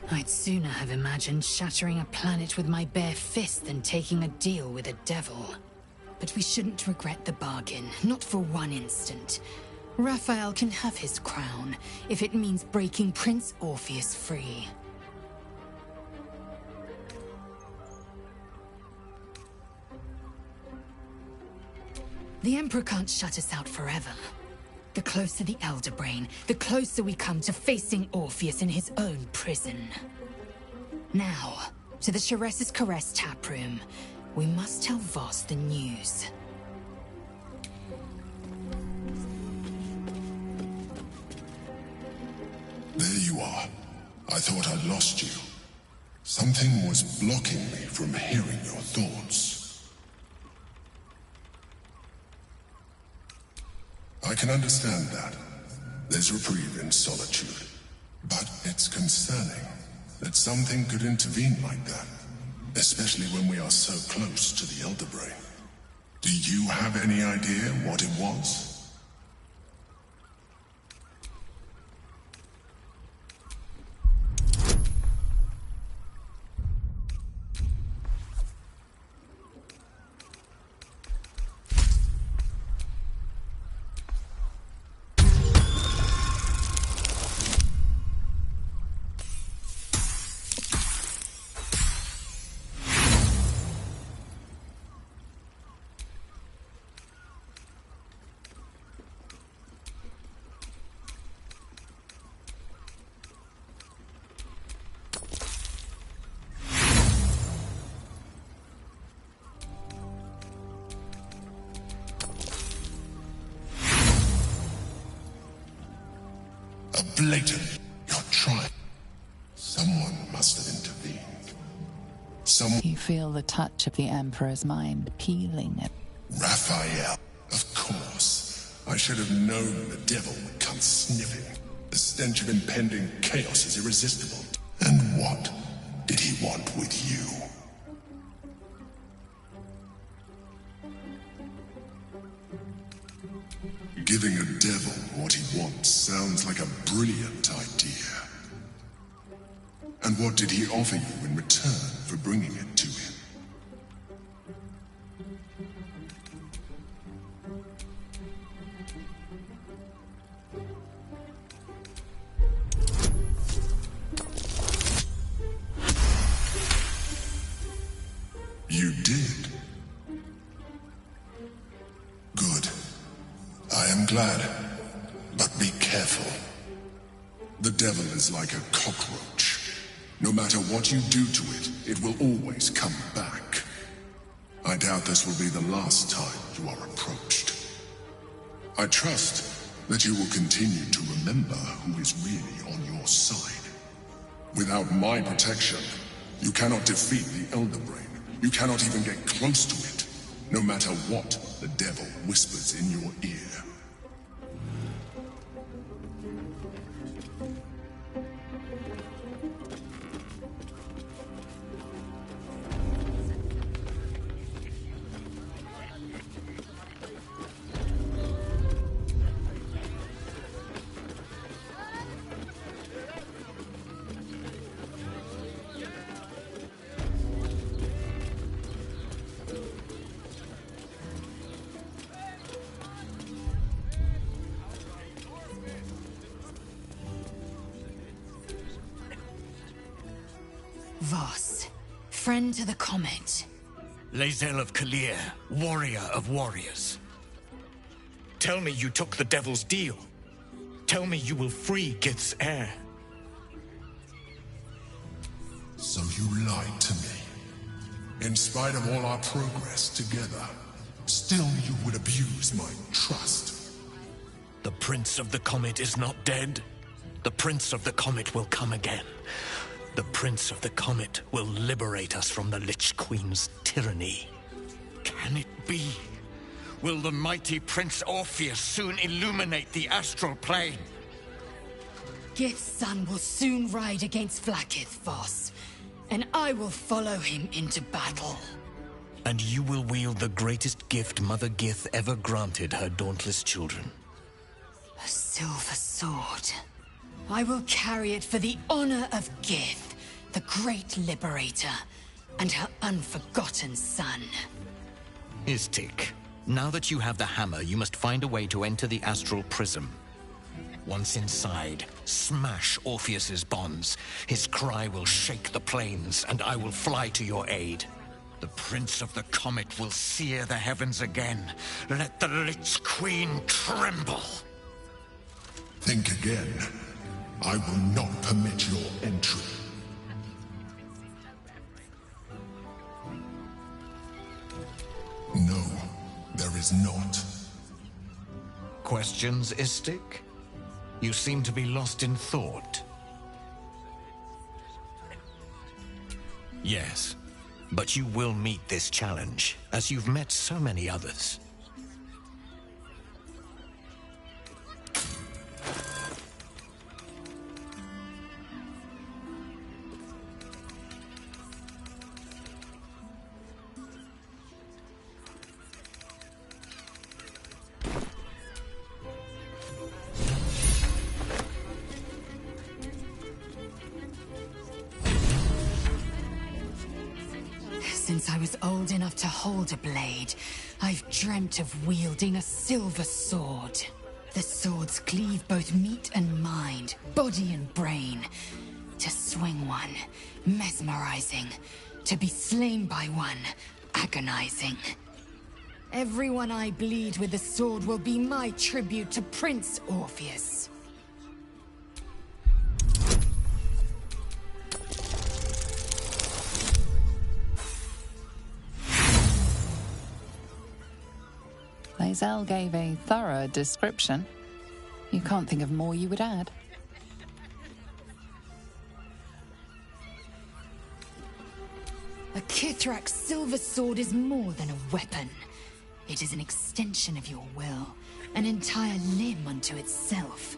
S9: I'd sooner have imagined shattering a planet with my bare fist than taking a deal with a devil. But we shouldn't regret the bargain, not for one instant. Raphael can have his crown, if it means breaking Prince Orpheus free. The Emperor can't shut us out forever. The closer the Elder Brain, the closer we come to facing Orpheus in his own prison. Now, to the Shares's Caress taproom. We must tell Voss the news.
S19: There you are. I thought I'd lost you. Something was blocking me from hearing your thoughts. I can understand that. There's reprieve in solitude. But it's concerning that something could intervene like that, especially when we are so close to the Elder Brain. Do you have any idea what it was? Blatant. You're trying. Someone must have intervened.
S13: You feel the touch of the Emperor's mind peeling at...
S19: Raphael. Of course. I should have known the devil would come sniffing. The stench of impending chaos is irresistible. And what did he want with you? Giving a devil what he wants sounds like a brilliant idea. And what did he offer you in return for bringing it to him? You did. Good. I am glad, but be careful. The devil is like a cockroach. No matter what you do to it, it will always come back. I doubt this will be the last time you are approached. I trust that you will continue to remember who is really on your side. Without my protection, you cannot defeat the Elder Brain. You cannot even get close to it, no matter what the devil whispers in your ear.
S9: Voss, friend to the Comet.
S11: Lae'zel of Kalir, warrior of warriors. Tell me you took the Devil's deal. Tell me you will free Gith's heir.
S19: So you lied to me. In spite of all our progress together, still you would abuse my trust.
S11: The Prince of the Comet is not dead. The Prince of the Comet will come again. The Prince of the Comet will liberate us from the Lich Queen's tyranny. Can it be? Will the mighty Prince Orpheus soon illuminate the astral plane?
S9: Gith's son will soon ride against Vlaakith, Voss, and I will follow him into battle.
S11: And you will wield the greatest gift Mother Gith ever granted her dauntless children.
S9: A silver sword. I will carry it for the honor of Gith, the great liberator, and her unforgotten son.
S11: Istik, now that you have the hammer, you must find a way to enter the astral prism. Once inside, smash Orpheus's bonds. His cry will shake the plains, and I will fly to your aid. The Prince of the Comet will sear the heavens again. Let the Lich Queen tremble.
S19: Think again. I will not permit your entry. No, there is not.
S11: Questions, Istik? You seem to be lost in thought. Yes, but you will meet this challenge, as you've met so many others.
S9: Since I was old enough to hold a blade, I've dreamt of wielding a silver sword. The swords cleave both meat and mind, body and brain. To swing one, mesmerizing. To be slain by one, agonizing. Everyone I bleed with the sword will be my tribute to Prince Orpheus.
S13: Lae'zel gave a thorough description. You can't think of more you would add.
S9: A Kithrak's silver sword is more than a weapon. It is an extension of your will, an entire limb unto itself.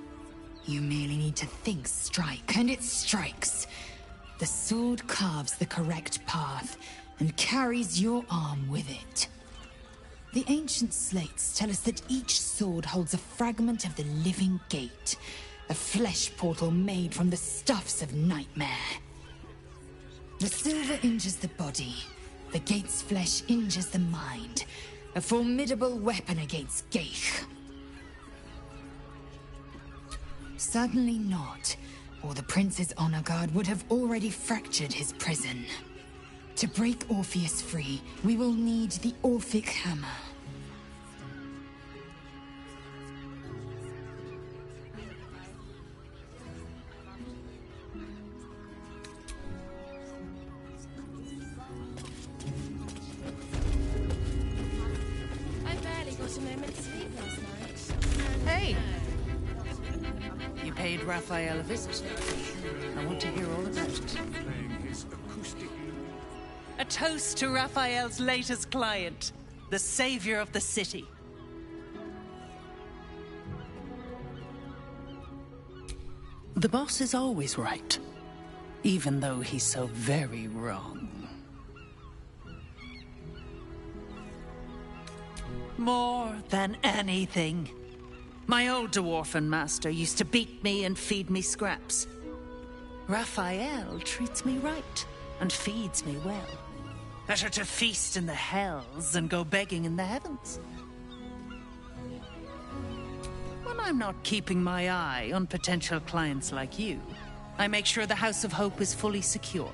S9: You merely need to think strike, and it strikes. The sword carves the correct path, and carries your arm with it. The ancient slates tell us that each sword holds a fragment of the living gate, a flesh portal made from the stuffs of nightmare. The silver injures the body, the gate's flesh injures the mind, a formidable weapon against Geich. Certainly not, or the Prince's honor guard would have already fractured his prison. To break Orpheus free, we will need the Orphic Hammer.
S8: moment's sleep last night.
S14: Hey! You paid Raphael a visit. I want to hear all about it. A toast to Raphael's latest client, the savior of the city. The boss is always right, even though he's so very wrong. More than anything, my old dwarfen master used to beat me and feed me scraps. Raphael treats me right and feeds me well. Better to feast in the hells than go begging in the heavens. When I'm not keeping my eye on potential clients like you, I make sure the House of Hope is fully secure.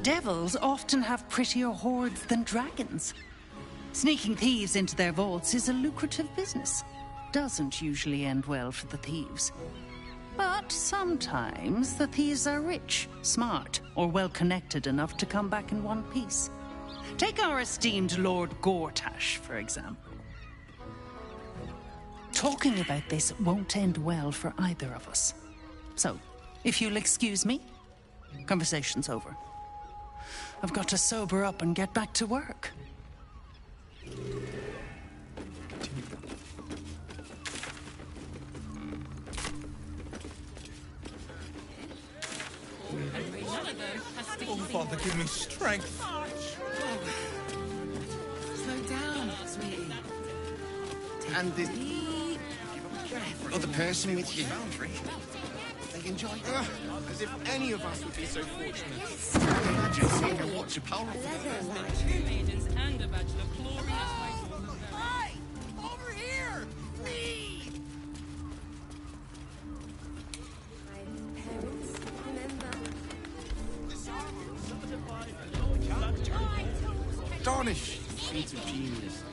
S14: Devils often have prettier hordes than dragons. Sneaking thieves into their vaults is a lucrative business. Doesn't usually end well for the thieves. But sometimes the thieves are rich, smart, or well-connected enough to come back in one piece. Take our esteemed Lord Gortash, for example. Talking about this won't end well for either of us. So, if you'll excuse me, conversation's over. I've got to sober up and get back to work.
S6: Oh, Father, give me strength.
S20: Slow down, sweetie.
S21: And the other person with you. They enjoy it. As if any of us would be so fortunate. Imagine seeing and watch a powerful
S20: Two maidens and a bachelor glorious.
S21: Hi! Over here! Me! Darnish! Feats of genius.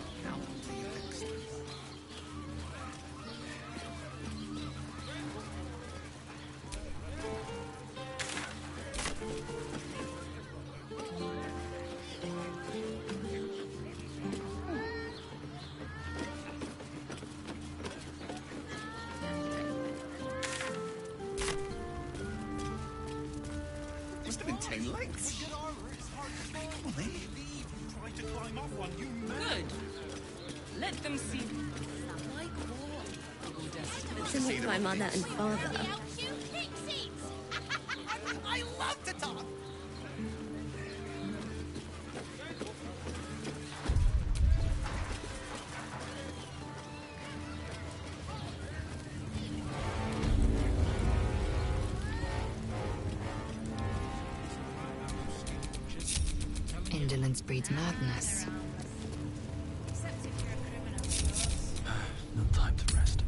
S21: Must have been 10 lengths. Come on, then.
S20: Good. Let them see.
S8: To meet my mother and father.
S21: I love to talk.
S9: Indolence breeds madness.
S6: No time to rest.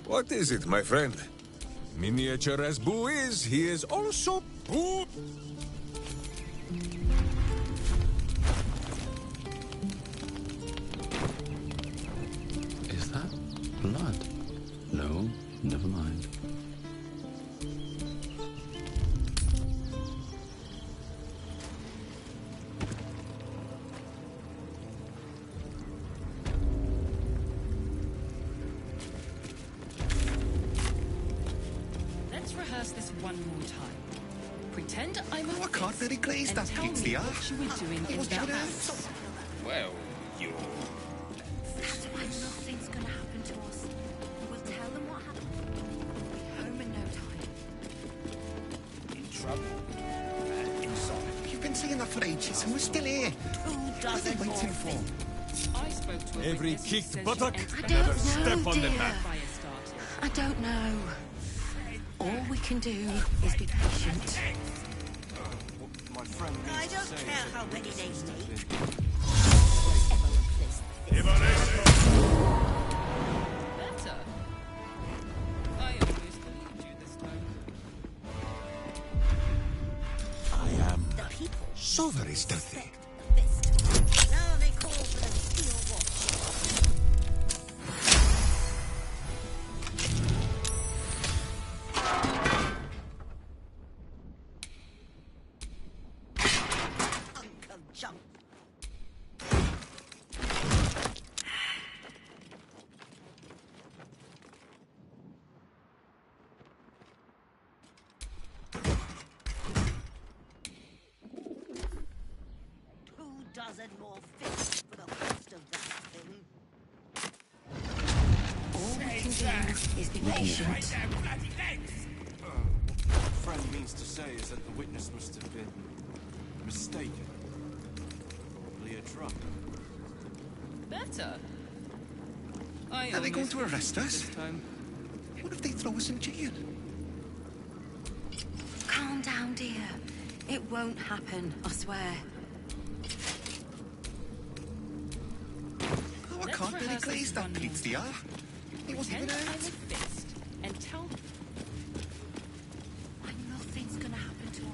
S1: What is it, my friend? Miniature as Boo is, he is also Boo.
S10: Is that blood? No, never mind.
S20: Let's rehearse this one more time. Pretend I'm
S21: I can't really glaze that pizza.
S20: What you were doing in the house.
S16: Well, you...
S8: That's why nothing's gonna happen to us. We'll tell them what happened. We'll be home in no time.
S21: In trouble. Inside. You've been saying that for ages, and we're still here. What are they waiting for?
S20: I spoke to a
S1: Every
S20: witness who
S1: kicked
S20: says
S1: buttock,
S20: she entered
S1: another
S20: the house
S1: step on the
S20: dear.
S1: map.
S20: Fire started.
S8: I don't know. All we can do is be patient.
S21: My friend.
S22: I don't care how many they make.
S20: Better. I almost believed you this time.
S1: I am so very stealthy.
S22: Now they call for the steel watch. 1,000 more fists for the cost of that thing.
S3: All we can do is be patient.
S4: What friend means to say is that the witness must have been mistaken. Probably a drunk.
S20: Better.
S21: Are they going to arrest us? What if they throw us in jail?
S3: Calm down, dear. It won't happen, I swear.
S21: Oh, I can't really glaze that pizza. He wasn't even
S20: Pretend I'm a
S21: hurt.
S20: fist and tell me.
S3: Nothing's gonna happen to us.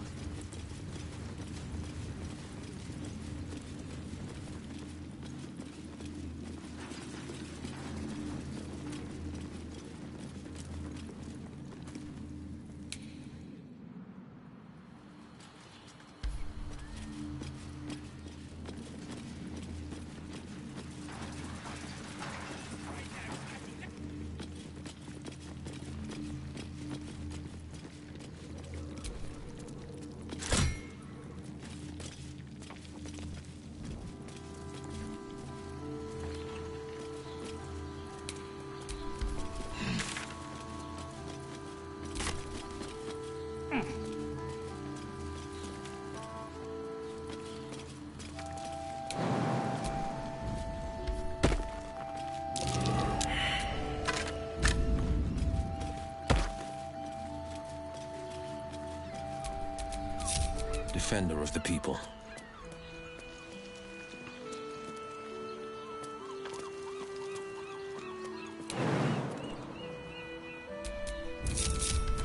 S4: Defender of the people.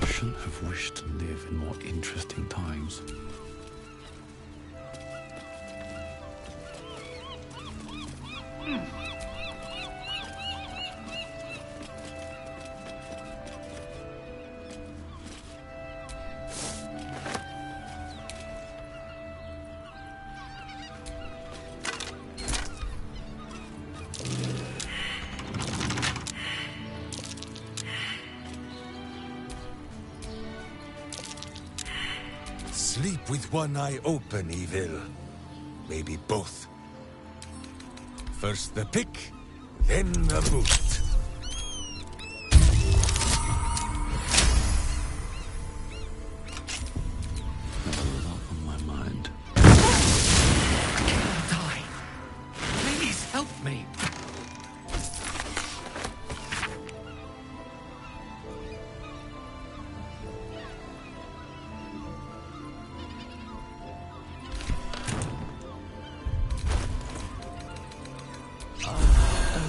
S6: I shouldn't have wished to live in more interesting times.
S1: Sleep with one eye open, evil. Maybe both. First the pick, then the boot.
S6: There's a lot on my mind.
S11: I can't die. Please help me.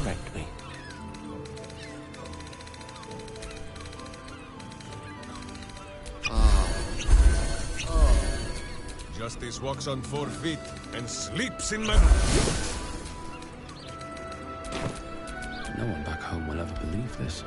S4: Direct me.
S1: Justice walks on 4 feet and sleeps in my...
S6: No one back home will ever believe this.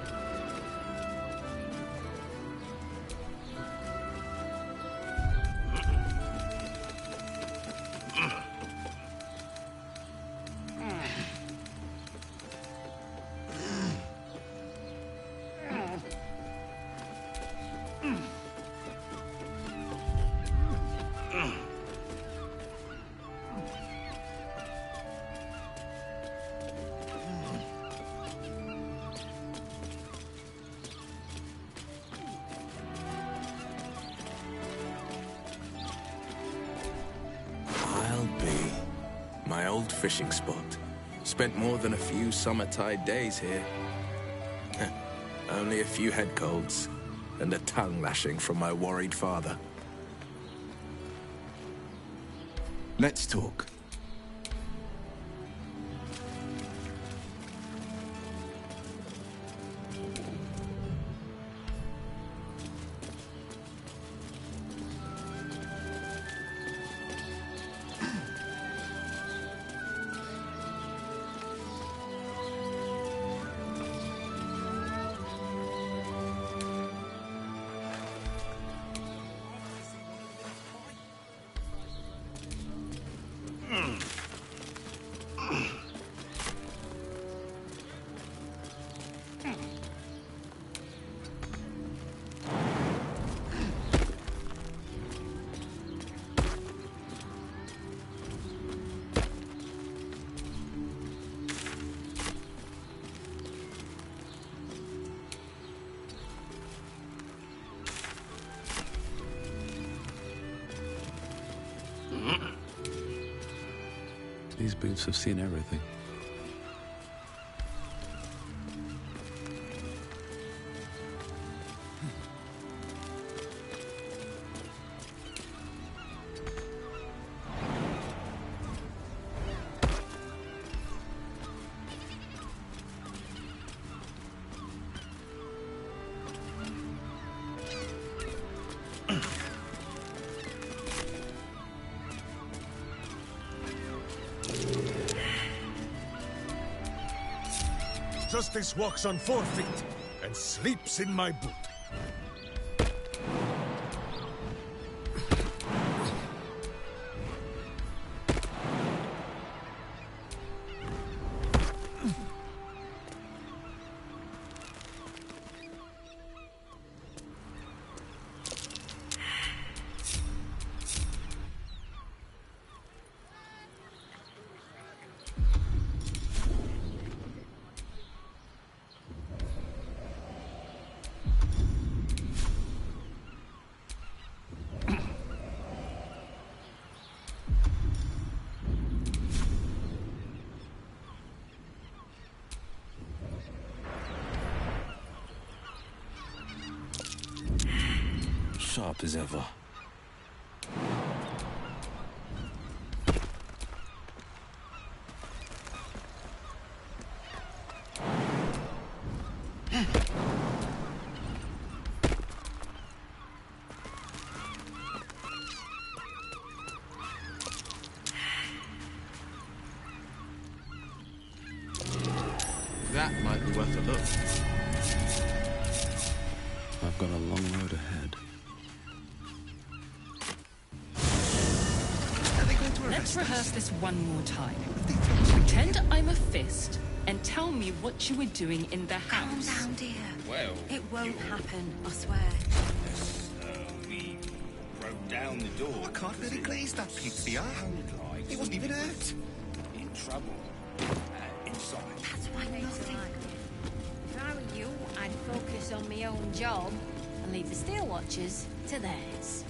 S18: My old fishing spot. Spent more than a few summer-tide days here. Only a few head colds and a tongue lashing from my worried father. Let's talk.
S6: These boots have seen everything.
S5: Justice walks on 4 feet and sleeps in my boot.
S6: Sharp as ever.
S18: That might be worth a look.
S6: I've got a long road ahead.
S20: Let's rehearse this one more time. Pretend I'm a fist and tell me what you were doing in the house.
S3: Calm down, dear.
S2: Well,
S3: It won't happen, I swear.
S2: we broke down the door.
S21: I can't really glaze that pizza. He wasn't even hurt.
S2: In trouble. Inside.
S3: That's why nothing.
S12: If I were you, I'd focus on my own job and leave the Steel Watchers to theirs.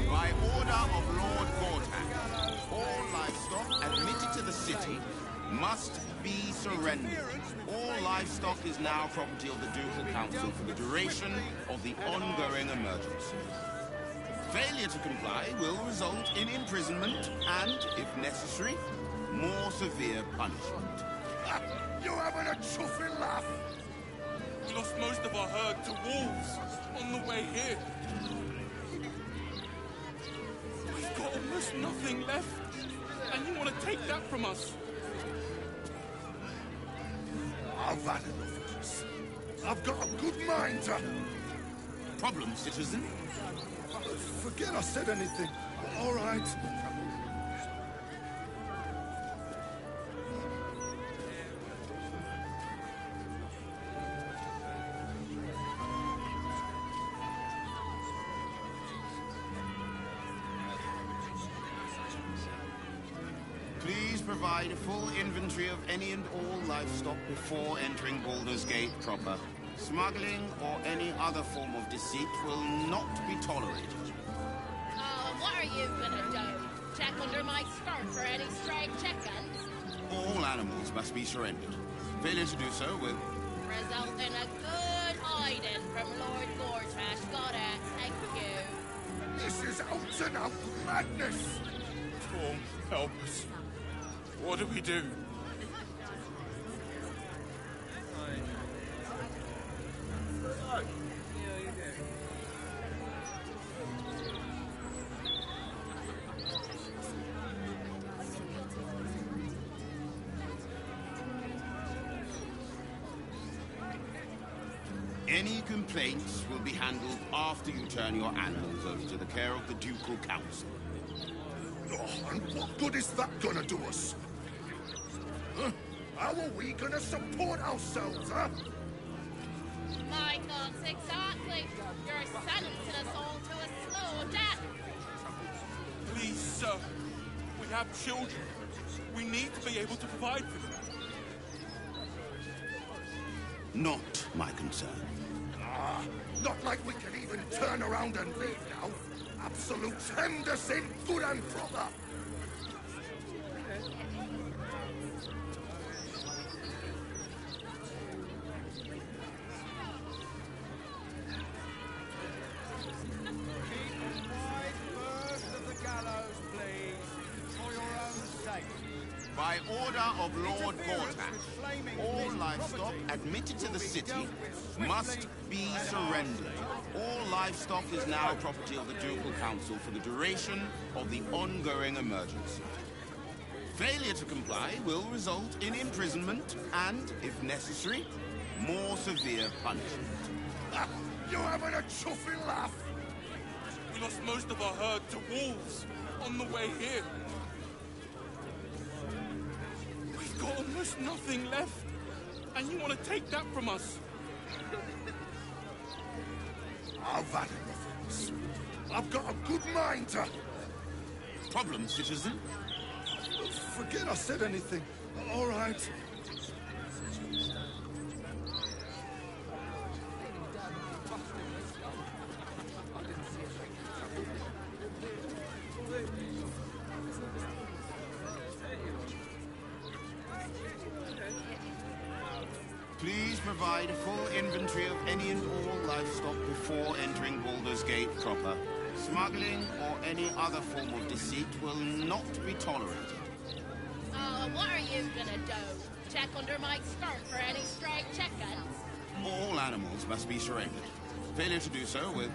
S21: By order of Lord Vortak, all livestock admitted to the city must be surrendered. All livestock is now property of the Ducal Council for the duration of the ongoing emergency. Failure to comply will result in imprisonment and, if necessary, more severe punishment.
S5: You having a chuffing laugh?
S4: We lost most of our herd to wolves on the way here. We've got almost nothing left, and you want to take that from us?
S5: I've had enough of this. I've got a good mind to...
S21: Problem, citizen?
S5: Forget I said anything. All right.
S21: Please provide a full inventory of any and all livestock before entering Baldur's Gate proper. Smuggling or any other form of deceit will not be tolerated.
S12: What
S21: animals must be surrendered. Failure to do so will
S8: Result in a good hiding from Lord Gortash. Got it. Thank you.
S5: This is out and out madness!
S4: Storm, help us. What do we do?
S21: Any complaints will be handled after you turn your animals over to the care of the Ducal Council.
S5: Oh, and what good is that gonna do us? Huh? How are we gonna support ourselves, huh?
S8: My thoughts exactly. You're sentencing us all to a slow death.
S4: Please, sir. We have children. We need to be able to provide for them.
S21: Not my concern.
S5: Ah, not like we can even turn around and leave now. Absolutes hemmed us in good and proper.
S21: By order of Lord Gortash, all livestock admitted to the city must be surrendered. All livestock is now property of the Ducal Council for the duration of the ongoing emergency. Failure to comply will result in imprisonment and, if necessary, more severe punishment.
S5: Ah, you having a chuffing laugh?
S4: We lost most of our herd to wolves on the way here. We've got almost nothing left, and you want to take that from us?
S5: I've had enough of this. I've got a good mind to...
S21: Problem, citizen?
S5: Forget I said anything. All right.
S21: Please provide a full inventory of any and all livestock before entering Baldur's Gate proper. Smuggling or any other form of deceit will not be tolerated.
S8: Oh, what are you gonna do? Check under my skirt for any stray chickens?
S21: All animals must be surrendered. Failure to do so will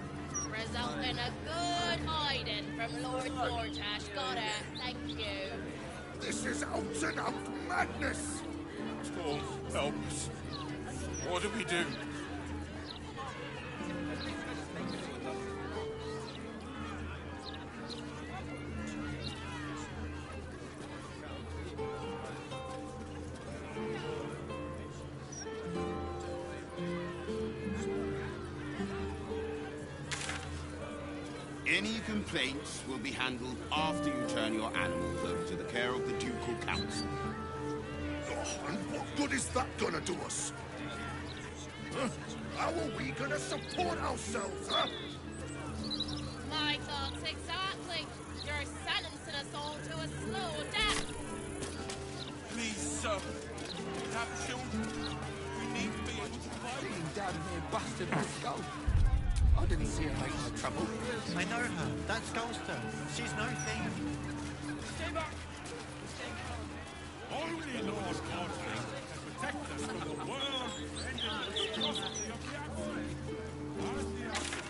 S8: Result in a good hiding from Lord Gortash. Got it. Thank you.
S5: This is out and out madness!
S4: Storm, help us. What do we do?
S21: Any complaints will be handled after you turn your animals over to the care of the Ducal Council.
S5: Oh, and what good is that gonna do us? Huh? How are we gonna support ourselves, huh?
S8: My thoughts exactly. You're sentencing us all to a slow death.
S4: Please, sir. We have children. We need to be able to provide them.
S2: Down here busted her skull. I didn't see her make no trouble.
S7: I know her. That's Gulster. She's no thief.
S4: Stay back!
S5: Only Lord Godfrey can protect us from the world-ending monstrosity of the Axis. As the Axis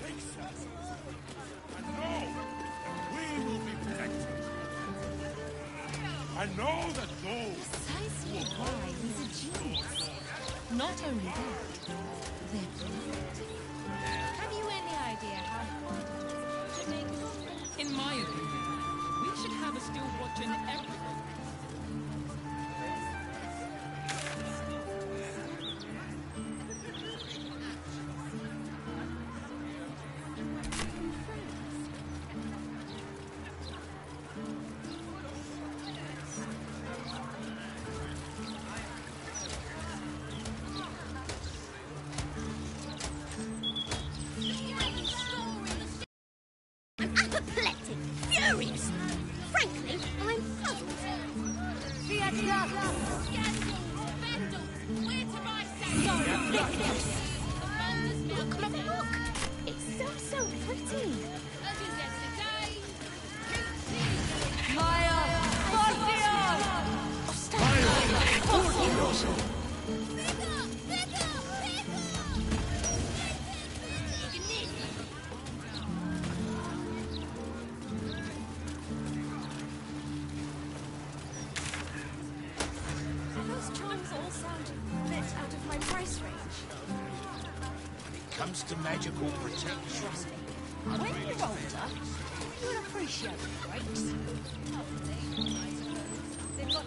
S5: takes us, and know that we will be protected. I know that those
S15: Precisely why he's a genius. Not only that, they're brilliant. Have you any idea how hard it is to make one?
S20: In my opinion, we should have a still watching everything.
S21: comes to magical protection.
S15: When you're older, you'll appreciate the breaks. They've got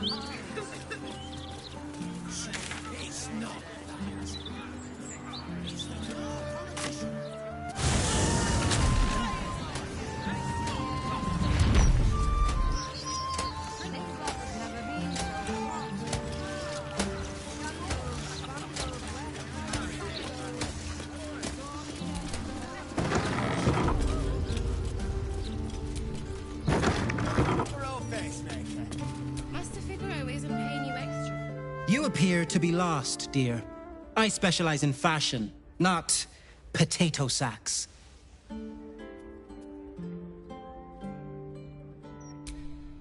S21: It's not that. It's
S15: Master Figaro isn't paying you extra.
S17: You appear to be lost, dear. I specialize in fashion, not potato sacks.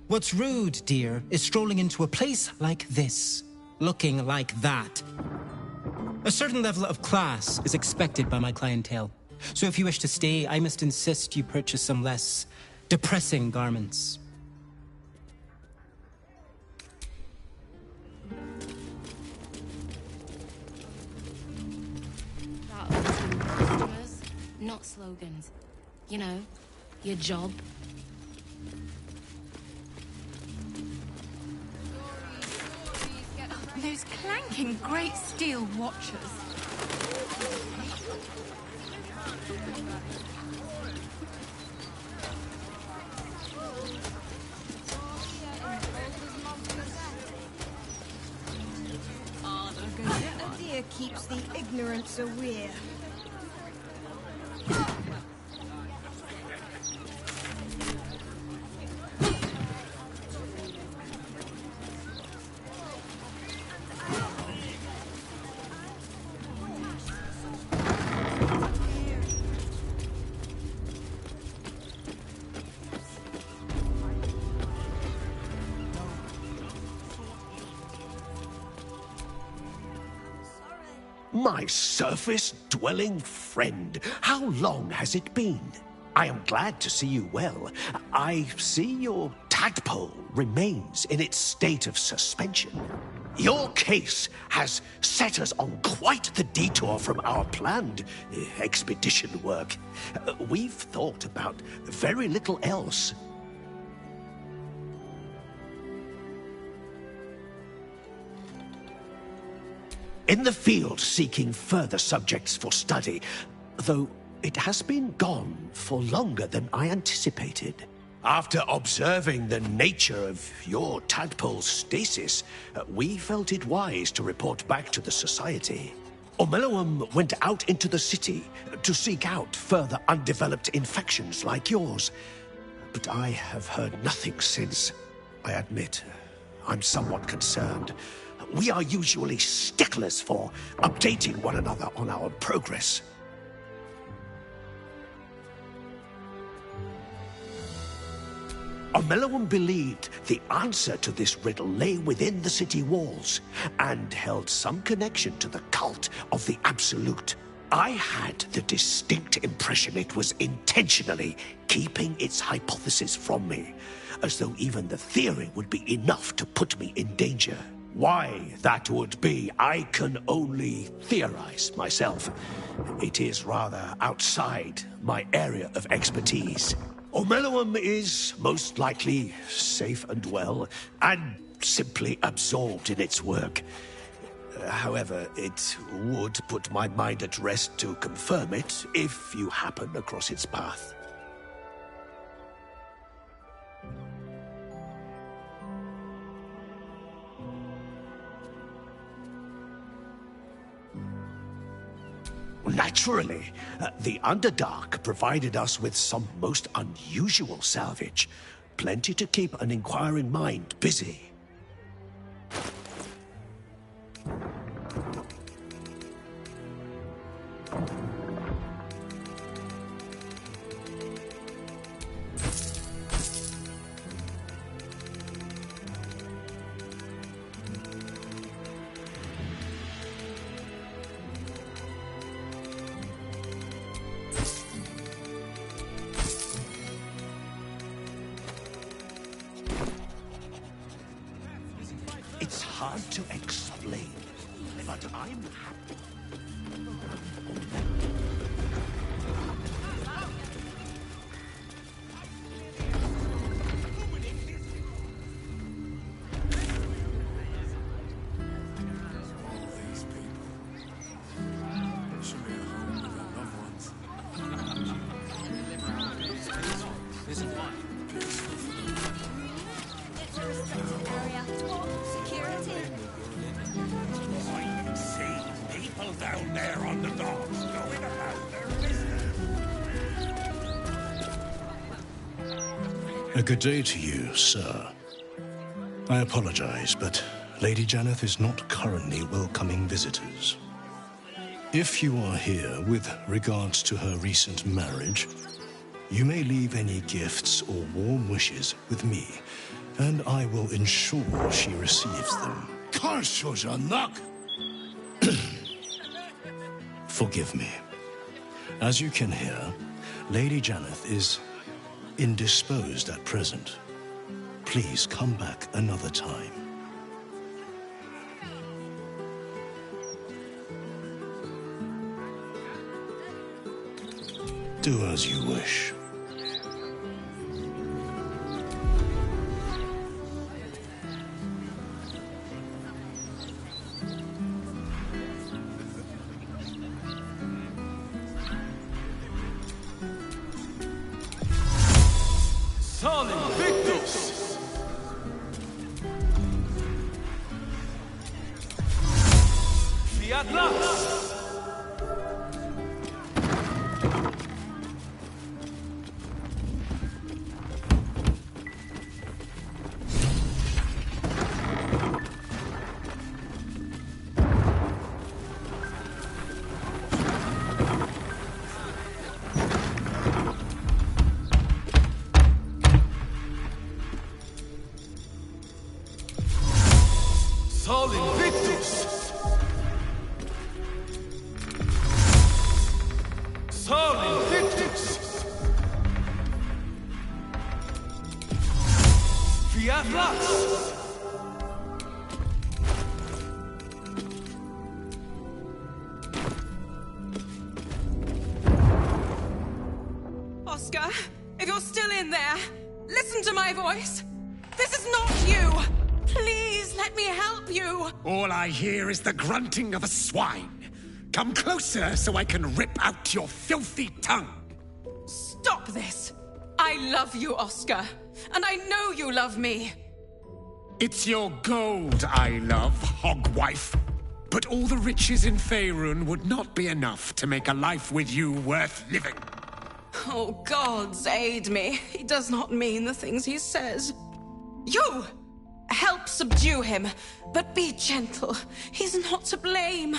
S17: What's rude, dear, is strolling into a place like this, looking like that. A certain level of class is expected by my clientele. So if you wish to stay, I must insist you purchase some less depressing garments.
S15: Customers, not slogans. You know, your job.
S19: Those clanking great steel watches.
S23: A deer keeps the ignorance aware.
S24: My surface-dwelling friend, how long has it been? I am glad to see you well. I see your tadpole remains in its state of suspension. Your case has set us on quite the detour from our planned expedition work. We've thought about very little else. In the field seeking further subjects for study, though it has been gone for longer than I anticipated. After observing the nature of your tadpole's stasis, we felt it wise to report back to the Society. Omeloum went out into the city to seek out further undeveloped infections like yours. But I have heard nothing since. I admit, I'm somewhat concerned. We are usually sticklers for updating one another on our progress. Omeloum believed the answer to this riddle lay within the city walls, and held some connection to the cult of the Absolute. I had the distinct impression it was intentionally keeping its hypothesis from me, as though even the theory would be enough to put me in danger. Why that would be, I can only theorize myself. It is rather outside my area of expertise. Omeloum is most likely safe and well, and simply absorbed in its work. However, it would put my mind at rest to confirm it if you happen across its path. Naturally, the Underdark provided us with some most unusual salvage. Plenty to keep an inquiring mind busy. It's hard to explain, but I'm happy.
S5: down there on the docks, going about their business.
S9: A good day to you, sir. I apologize, but Lady Janeth is not currently welcoming visitors. If you are here with regards to her recent marriage, you may leave any gifts or warm wishes with me, and I will ensure she receives them. Forgive me. As you can hear, Lady Janeth is indisposed at present. Please come back another time. Do as you wish.
S5: Solid victors! Fiat Lux! Sol Invictus! Sol Invictus! Fiat Lux!
S19: Oscar, if you're still in there, listen to my voice. This is not you. Please let me help you.
S24: All I hear is the grunting of a swine. Come closer so I can rip out your filthy tongue.
S19: Stop this. I love you, Oscar. And I know you love me.
S24: It's your gold I love, hogwife. But all the riches in Faerun would not be enough to make a life with you worth living.
S19: Oh, gods aid me. He does not mean the things he says. You! Help subdue him, but be gentle. He's not to blame.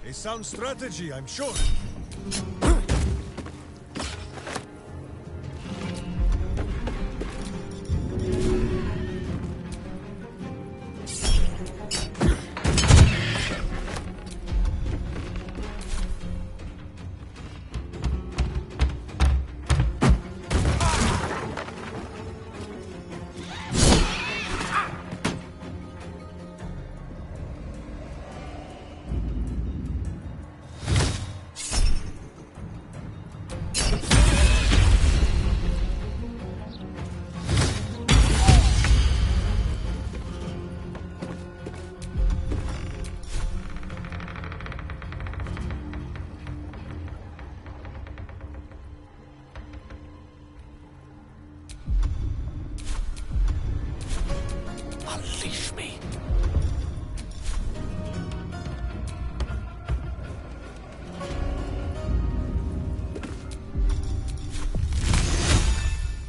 S1: A sound strategy, I'm sure.
S24: Unleash me.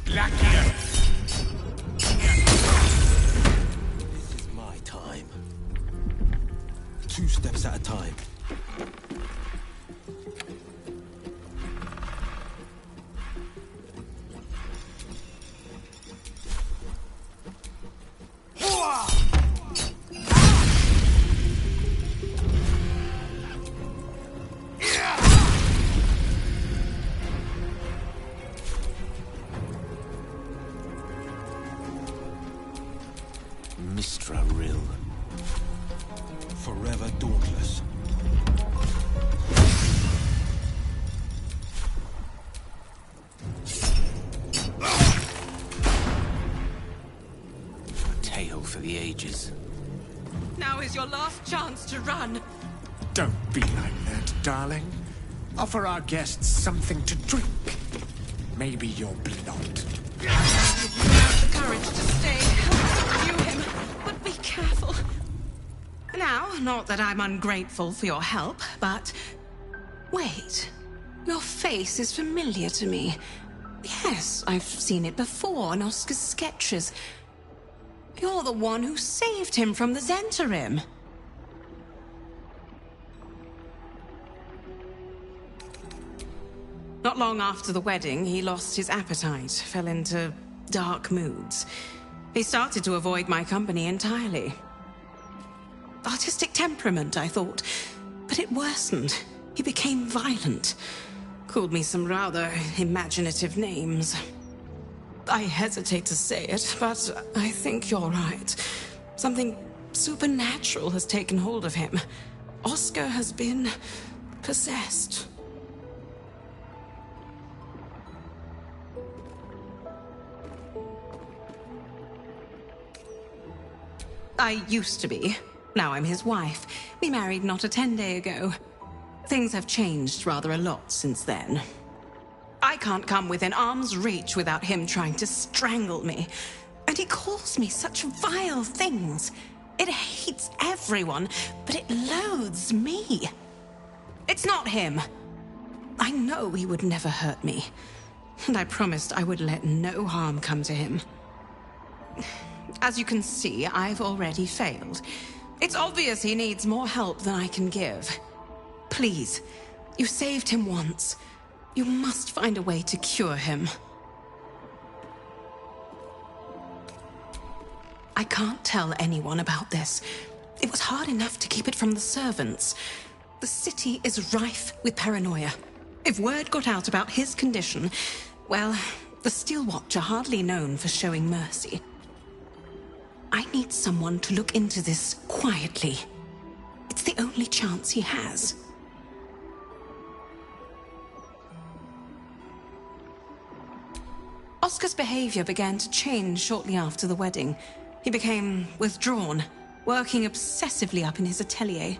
S5: Blackbeard!
S10: This is my time. 2 steps at a time. Mistra Rill. Forever dauntless. please.
S19: Now is your last chance to run.
S24: Don't be like that, darling. Offer our guests something to drink. Maybe your blood.
S19: You have the courage to stay. Help him, but be careful. Now, not that I'm ungrateful for your help, but... Wait. Your face is familiar to me. Yes, I've seen it before in Oscar's sketches. You're the one who saved him from the Zentarim. Not long after the wedding, he lost his appetite, fell into dark moods. He started to avoid my company entirely. Artistic temperament, I thought, but it worsened. He became violent. Called me some rather imaginative names. I hesitate to say it, but I think you're right. Something supernatural has taken hold of him. Oscar has been possessed. I used to be. Now I'm his wife. We married not a 10-day ago. Things have changed rather a lot since then. I can't come within arm's reach without him trying to strangle me. And he calls me such vile things. It hates everyone, but it loathes me. It's not him. I know he would never hurt me. And I promised I would let no harm come to him. As you can see, I've already failed. It's obvious he needs more help than I can give. Please, you saved him once. You must find a way to cure him. I can't tell anyone about this. It was hard enough to keep it from the servants. The city is rife with paranoia. If word got out about his condition, well, the Steel Watch are hardly known for showing mercy. I need someone to look into this quietly. It's the only chance he has. Oscar's behavior began to change shortly after the wedding. He became withdrawn, working obsessively up in his atelier.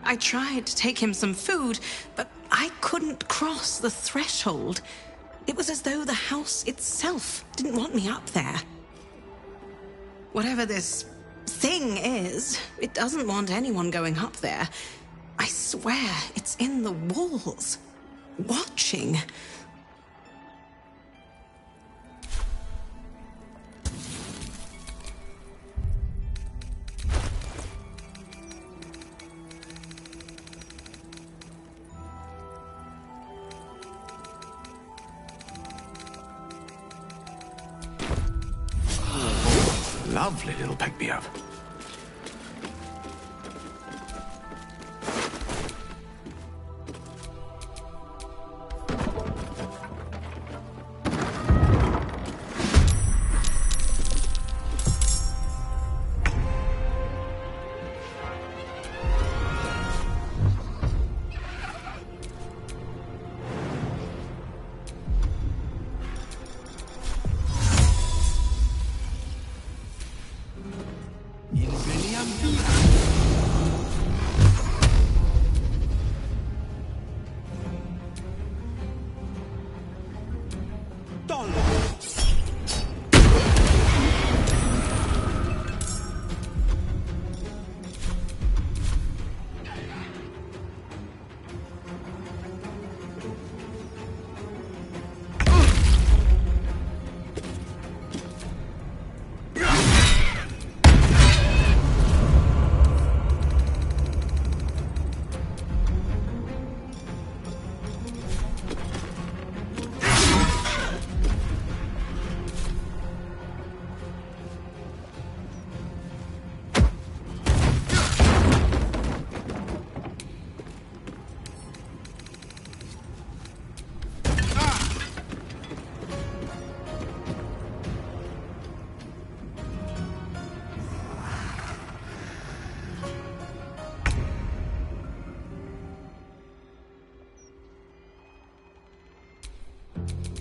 S19: I tried to take him some food, but I couldn't cross the threshold. It was as though the house itself didn't want me up there. Whatever this thing is, it doesn't want anyone going up there. I swear it's in the walls, watching.
S24: Lovely little pick-me-up.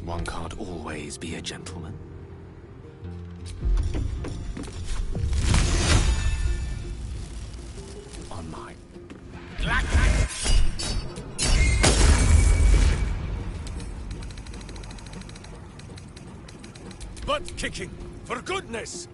S10: One can't always be a gentleman.
S1: kicking, for goodness!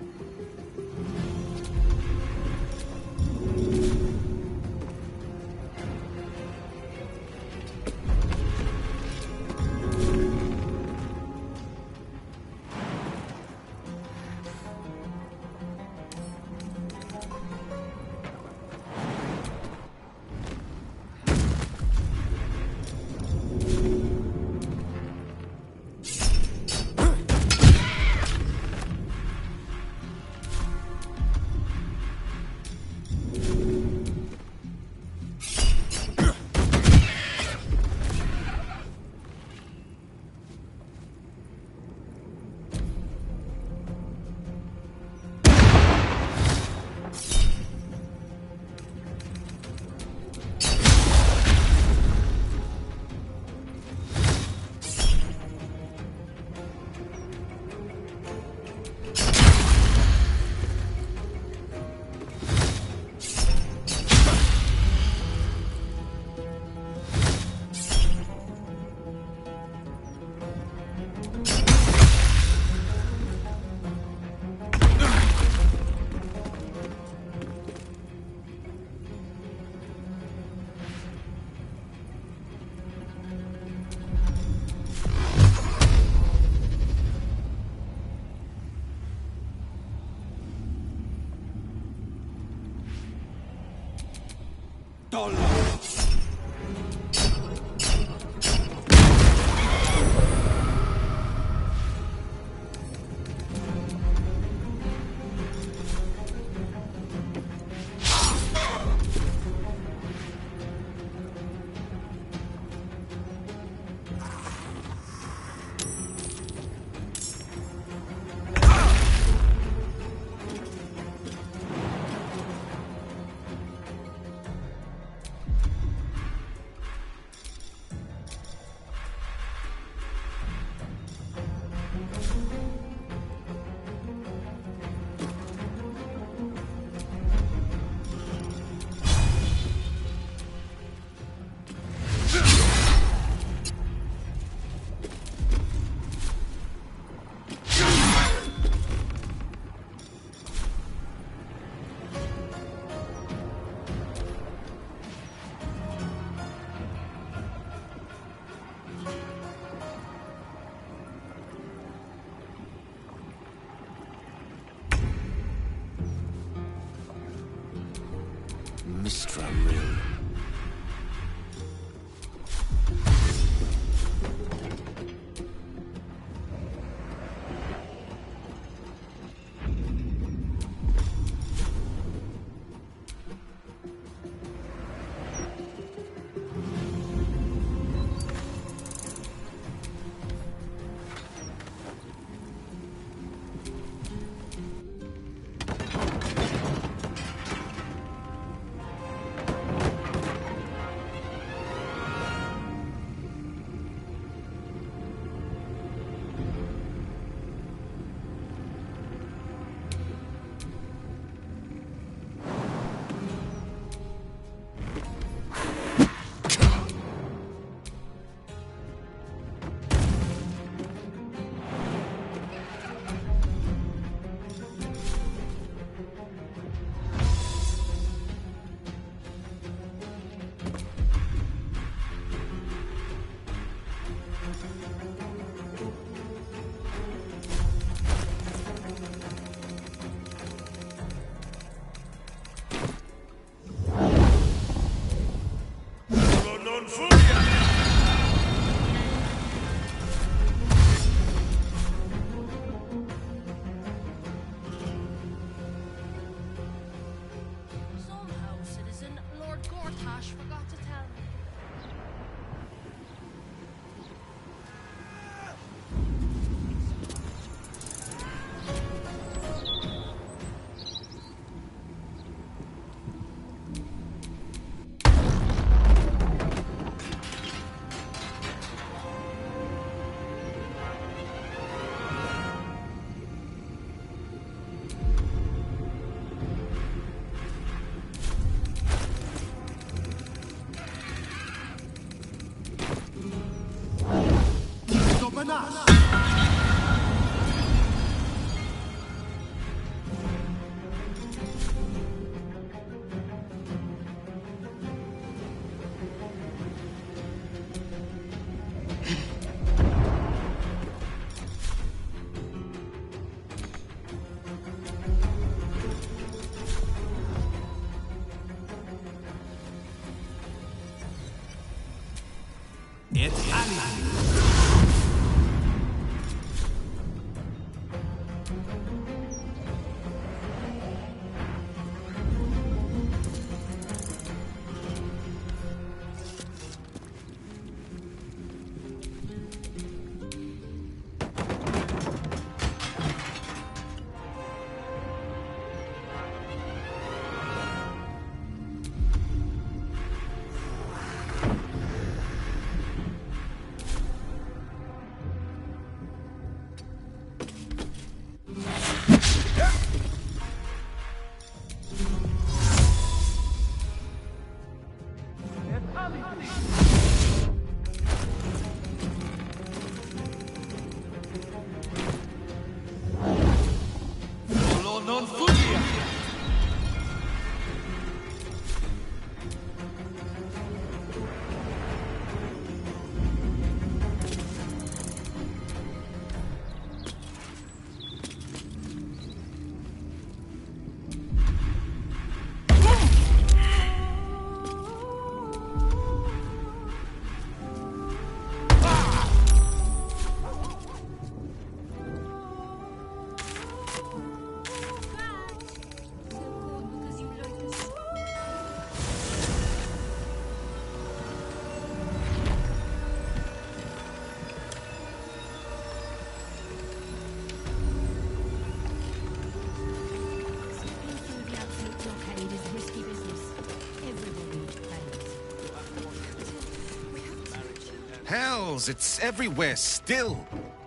S13: Hells, it's everywhere still.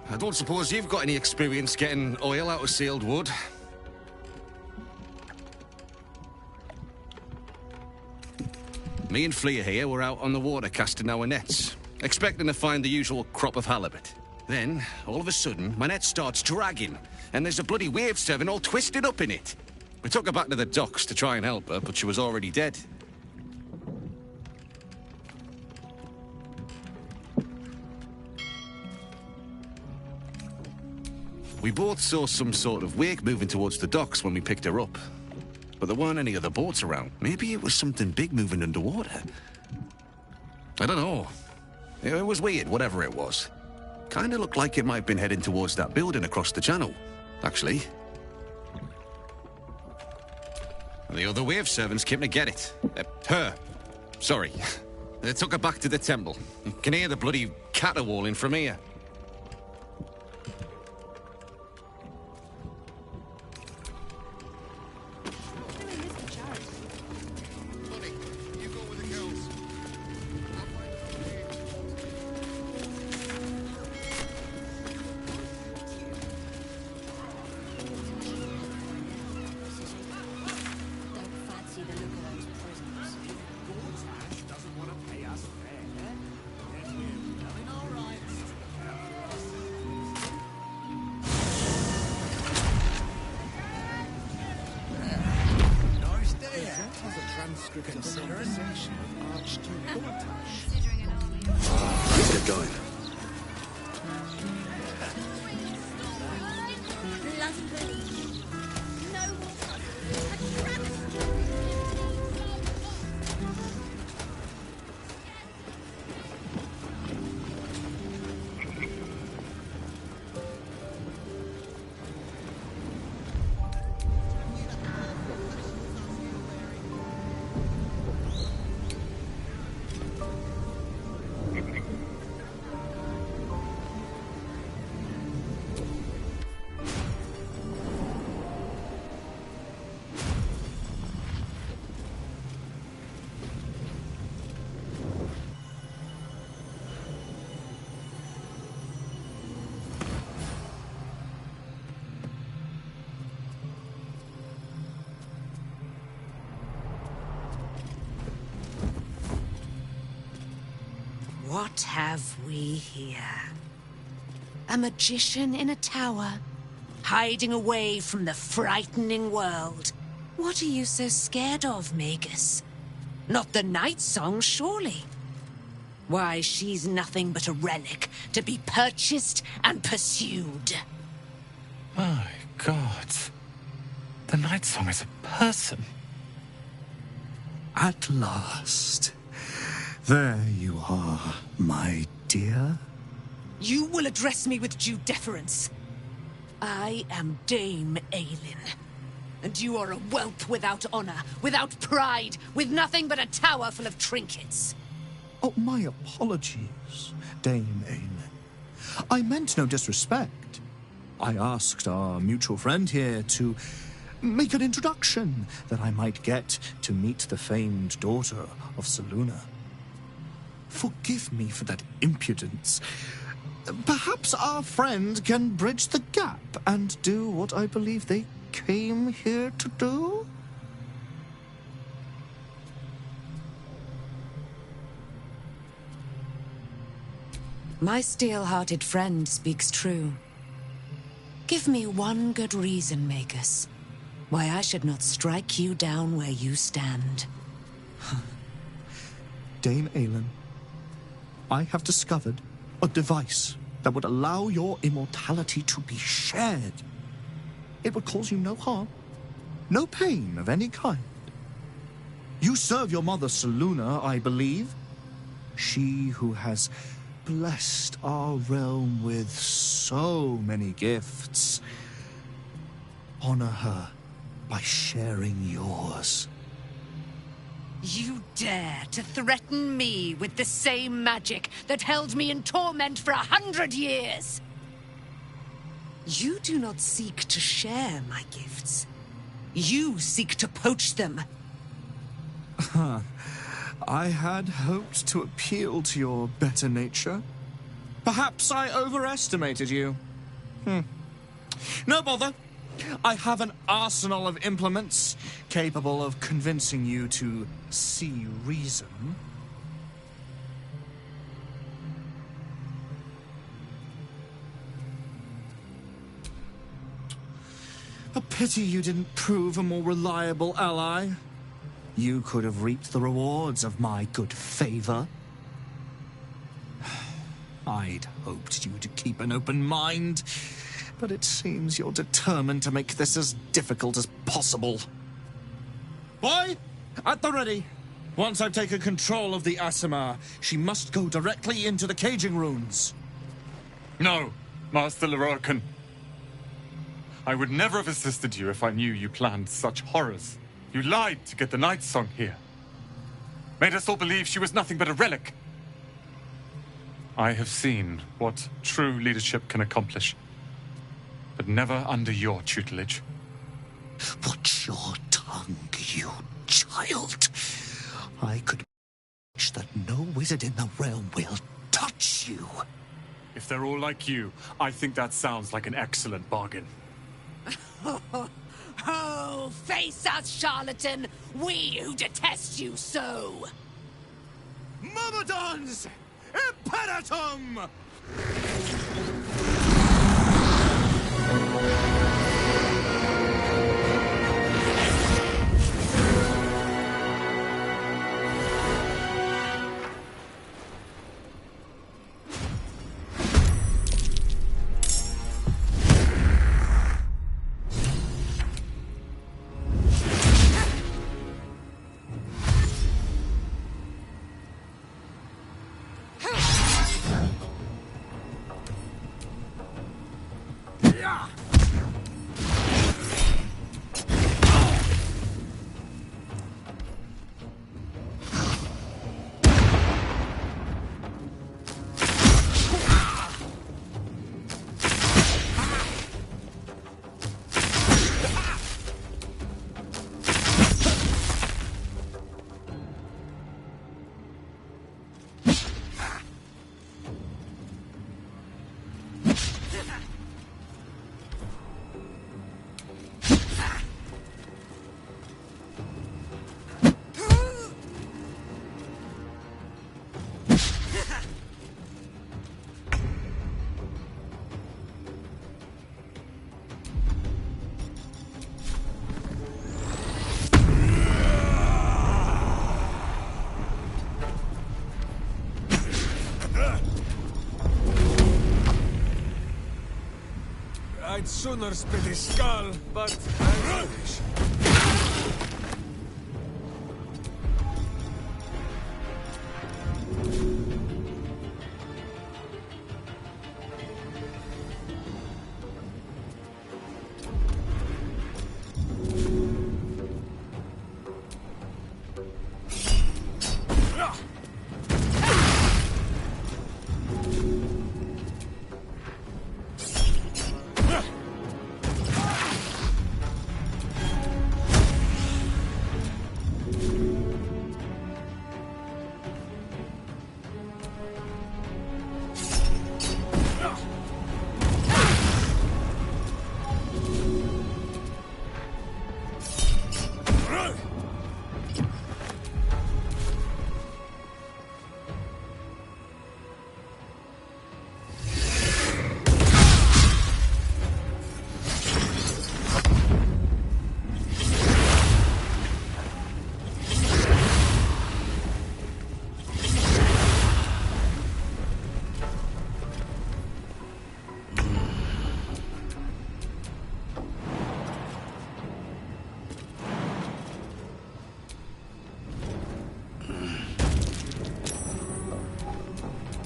S13: I don't suppose you've got any experience getting oil out of sealed wood. Me and Flea here were out on the water casting our nets, expecting to find the usual crop of halibut. Then, all of a sudden, my net starts dragging, and there's a bloody wave seven all twisted up in it. We took her back to the docks to try and help her, but she was already dead. We both saw some sort of wake moving towards the docks when we picked her up. But there weren't any other boats around. Maybe it was something big moving underwater. I don't know. It was weird, whatever it was. Kinda looked like it might have been heading towards that building across the channel, actually. The other wave servants came to get it. Her. Sorry. They took her back to the temple. You can hear the bloody caterwauling from here.
S1: Let's get going.
S3: What have we here? A magician in a tower, hiding away from the frightening world. What are you so scared of, Magus? Not the night song, surely? Why, she's nothing but a relic to be purchased and pursued.
S6: My God. The night song is a person.
S24: At last. There you are, my dear?
S3: You will address me with due deference. I am Dame Aelin. And you are a whelp without honor, without pride, with nothing but a tower full of trinkets.
S24: Oh, my apologies, Dame Aelin. I meant no disrespect. I asked our mutual friend here to make an introduction that I might get to meet the famed daughter of Selûne. Forgive me for that impudence. Perhaps our friend can bridge the gap and do what I believe they came here to do?
S3: My steel-hearted friend speaks true. Give me one good reason, Magus, why I should not strike you down where you stand.
S24: Dame Aelin, I have discovered a device that would allow your immortality to be shared. It would cause you no harm, no pain of any kind. You serve your mother Selûne, I believe. She who has blessed our realm with so many gifts. Honor her by sharing yours.
S3: You dare to threaten me with the same magic that held me in torment for 100 years? You do not seek to share my gifts. You seek to poach them.
S24: I had hoped to appeal to your better nature. Perhaps I overestimated you. No bother. I have an arsenal of implements capable of convincing you to see reason. A pity you didn't prove a more reliable ally. You could have reaped the rewards of my good favor. I'd hoped you to keep an open mind, but it seems you're determined to make this as difficult as possible. Boy, at the ready. Once I've taken control of the Aasimar, she must go directly into the caging runes.
S11: No, Master Lorcan. I would never have assisted you if I knew you planned such horrors. You lied to get the Night Song here. Made us all believe she was nothing but a relic. I have seen what true leadership can accomplish, but never under your tutelage.
S24: Watch your tongue, you child. I could wish that no wizard in the realm will touch you.
S11: If they're all like you, I think that sounds like an excellent bargain.
S3: Oh, face us, charlatan! We who detest you so!
S24: Myrmidons! Imperatum!
S1: I'd sooner spit his skull, but I'm foolish.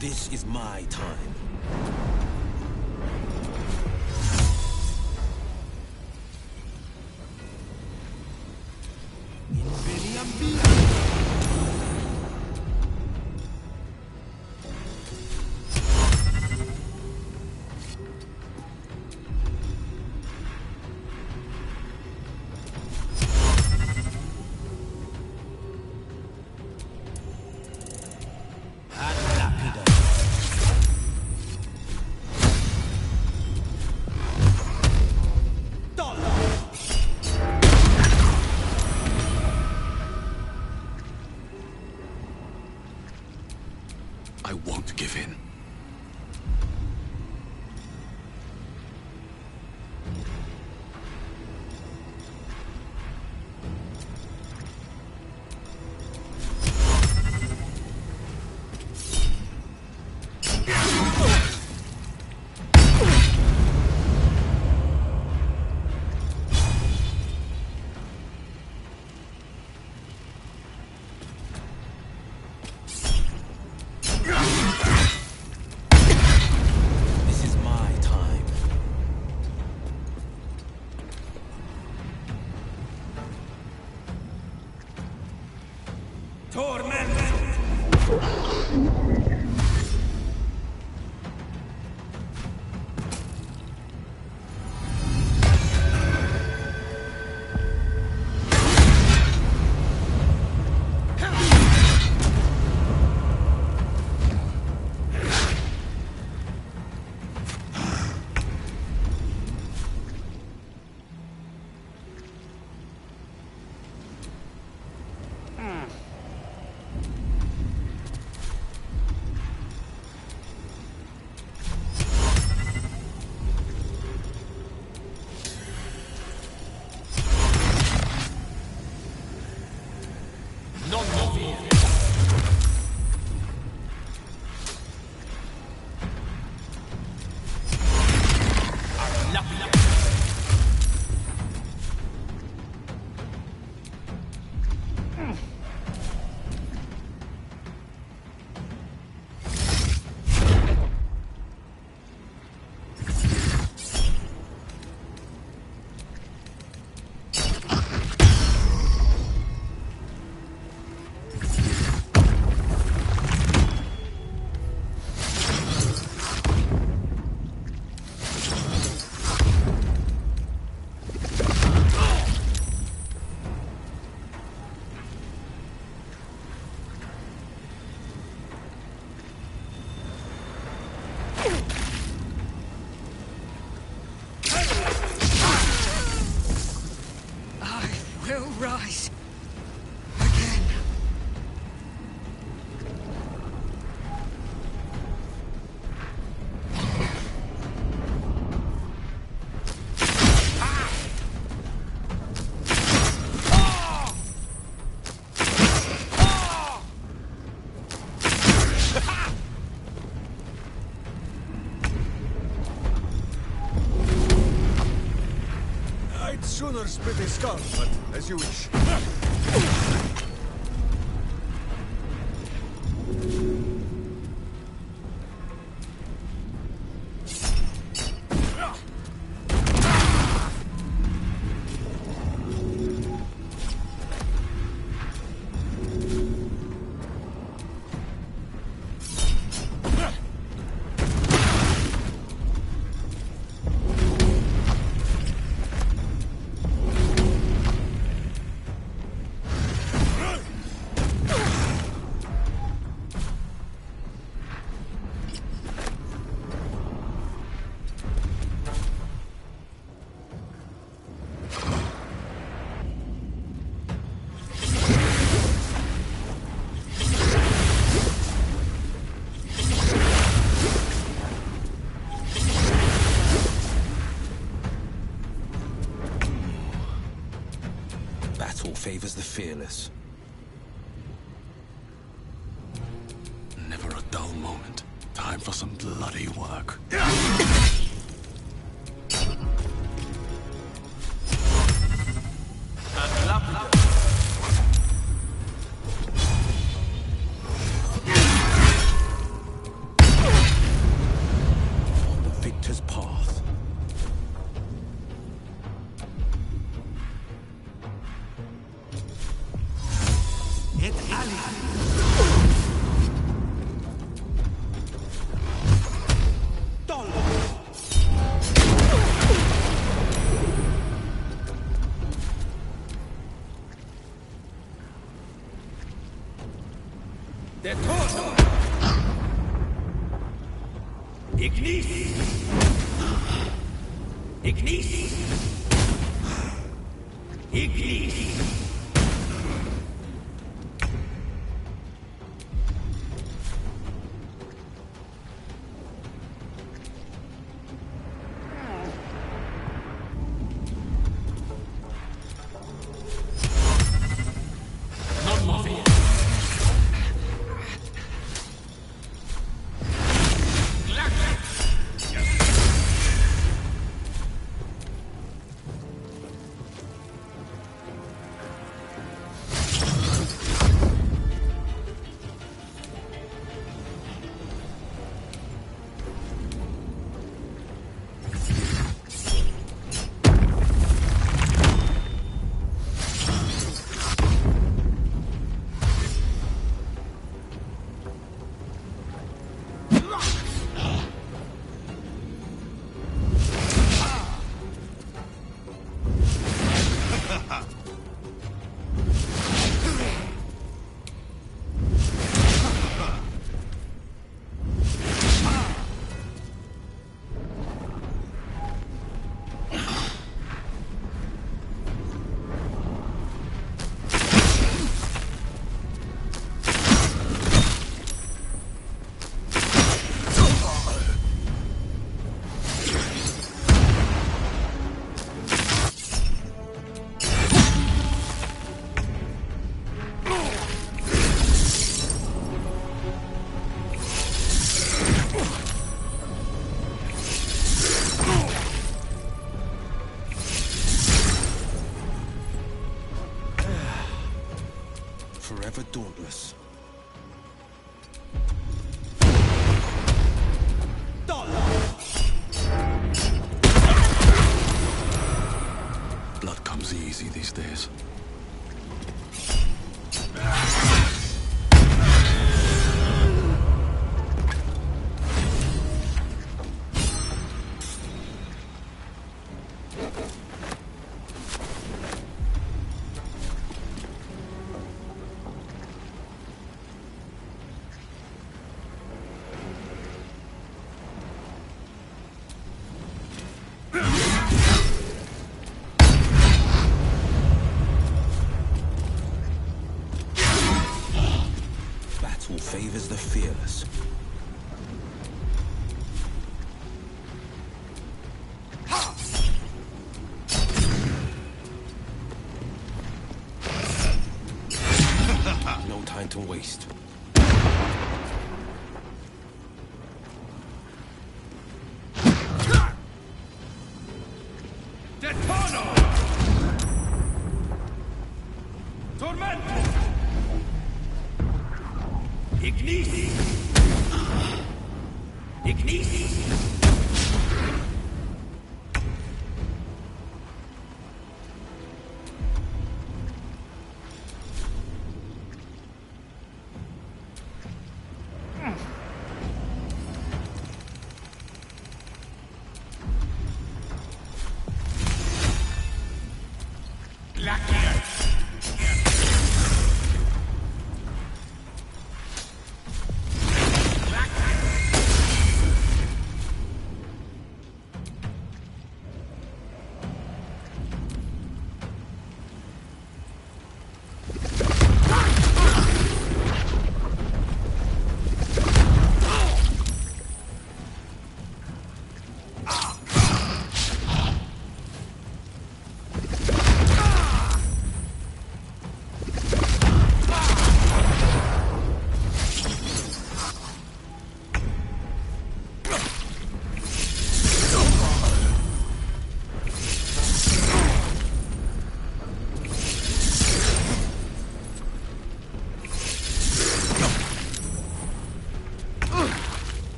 S10: This is my time.
S13: I won't give in.
S2: Rise.
S1: I'd sooner split a skull, but as you wish.
S10: Battle favors the fearless.
S6: Never a dull moment. Time for some bloody work.
S14: Ignis! Ignis! Ignis!
S10: Forever dauntless.
S6: Blood comes easy these days.
S10: Favors the fearless. No time to waste.
S14: Detono! Tormento! Ignis! Ignis!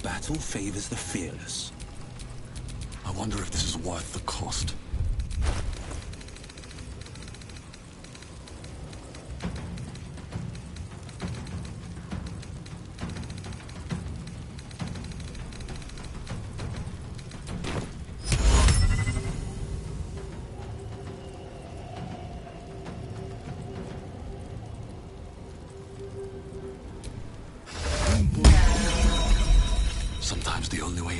S10: Battle favors the fearless.
S6: I wonder if this is worth the cost.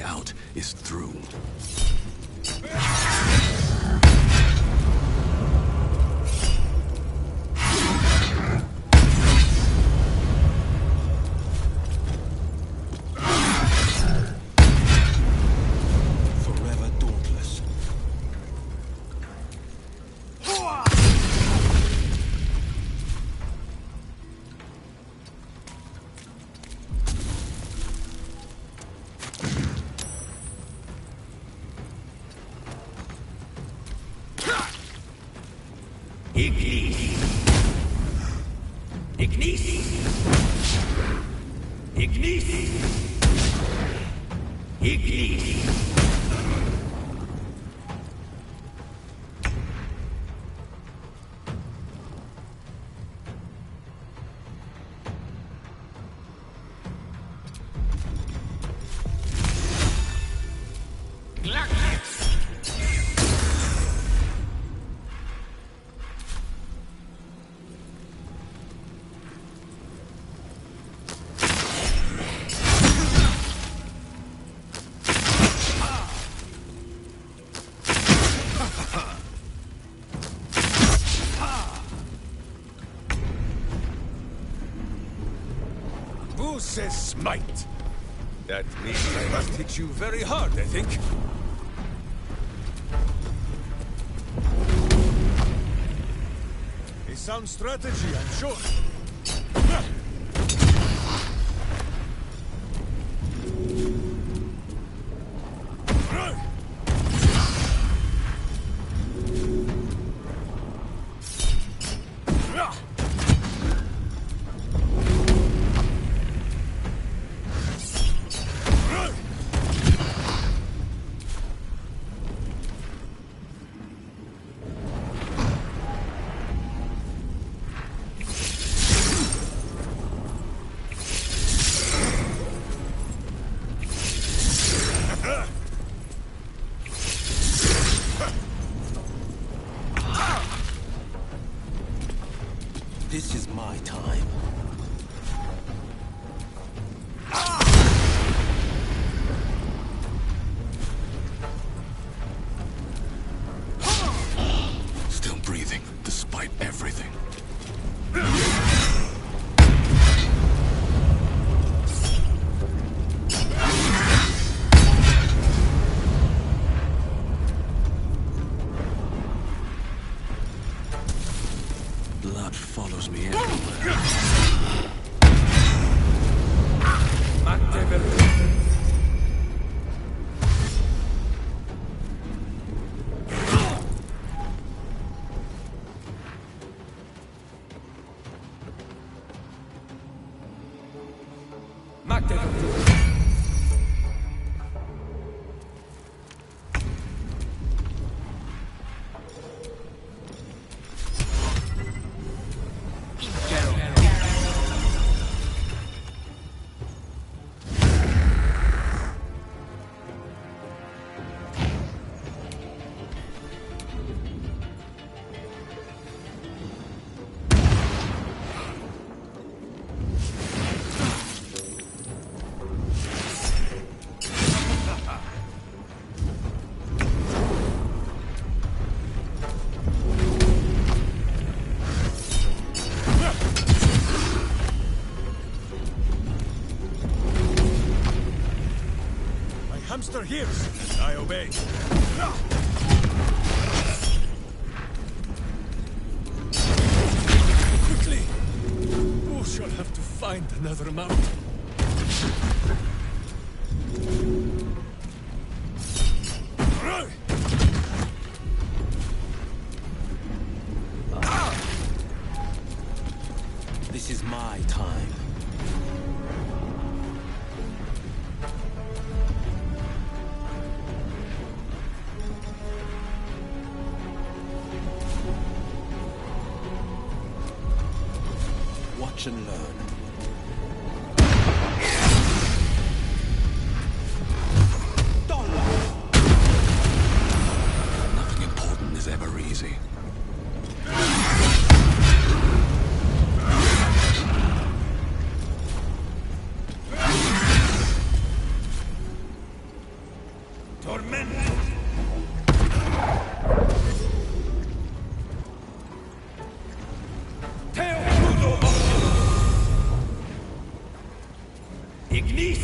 S6: out is through.
S10: Forever dauntless.
S1: Who says smite? That means I must hit you very hard, I think. A sound strategy, I'm sure.
S10: This is my time.
S6: Still breathing, despite everything. Blood follows me everywhere.
S1: Hamster hears, and I obey. Quickly! We shall have to find another mountain.
S10: This is my time. Watch and learn.
S6: Nothing important is ever easy.
S14: Ignis!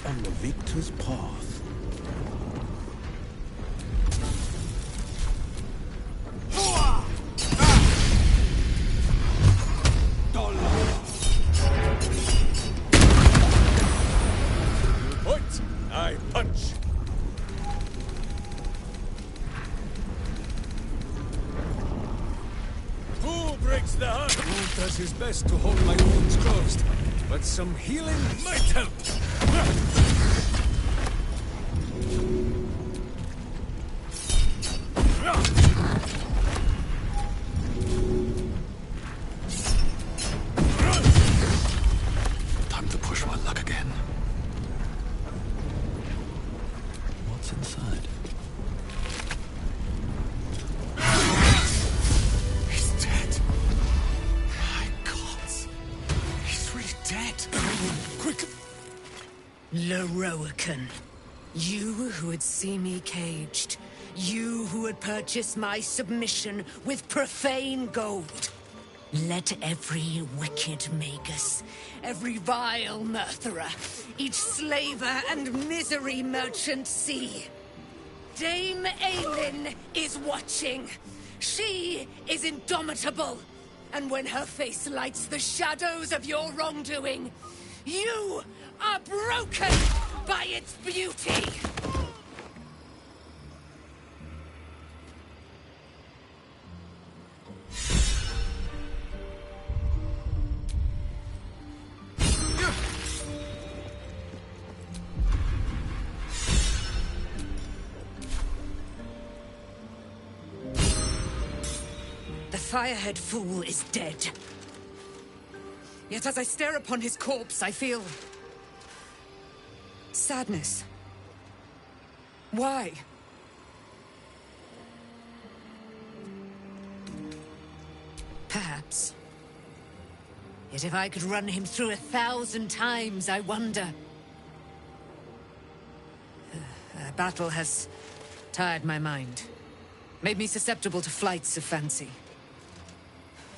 S6: On the victor's path.
S1: Point! I punch! Who breaks the heart? Who does his best to hold my wounds closed? But some healing might help.
S6: Time to push my luck again. What's inside?
S11: He's dead. My God. He's really dead.
S1: Quick!
S3: Lorroakan, you who would see me caged, you who would purchase my submission with profane gold. Let every wicked magus, every vile murtherer, each slaver and misery merchant see. Dame Aelin is watching. She is indomitable. And when her face lights the shadows of your wrongdoing, you are broken by its beauty. The Firehead Fool is dead. Yet as I stare upon his corpse, I feel sadness. Why? Perhaps. Yet if I could run him through 1,000 times, I wonder. Battle has tired my mind, made me susceptible to flights of fancy.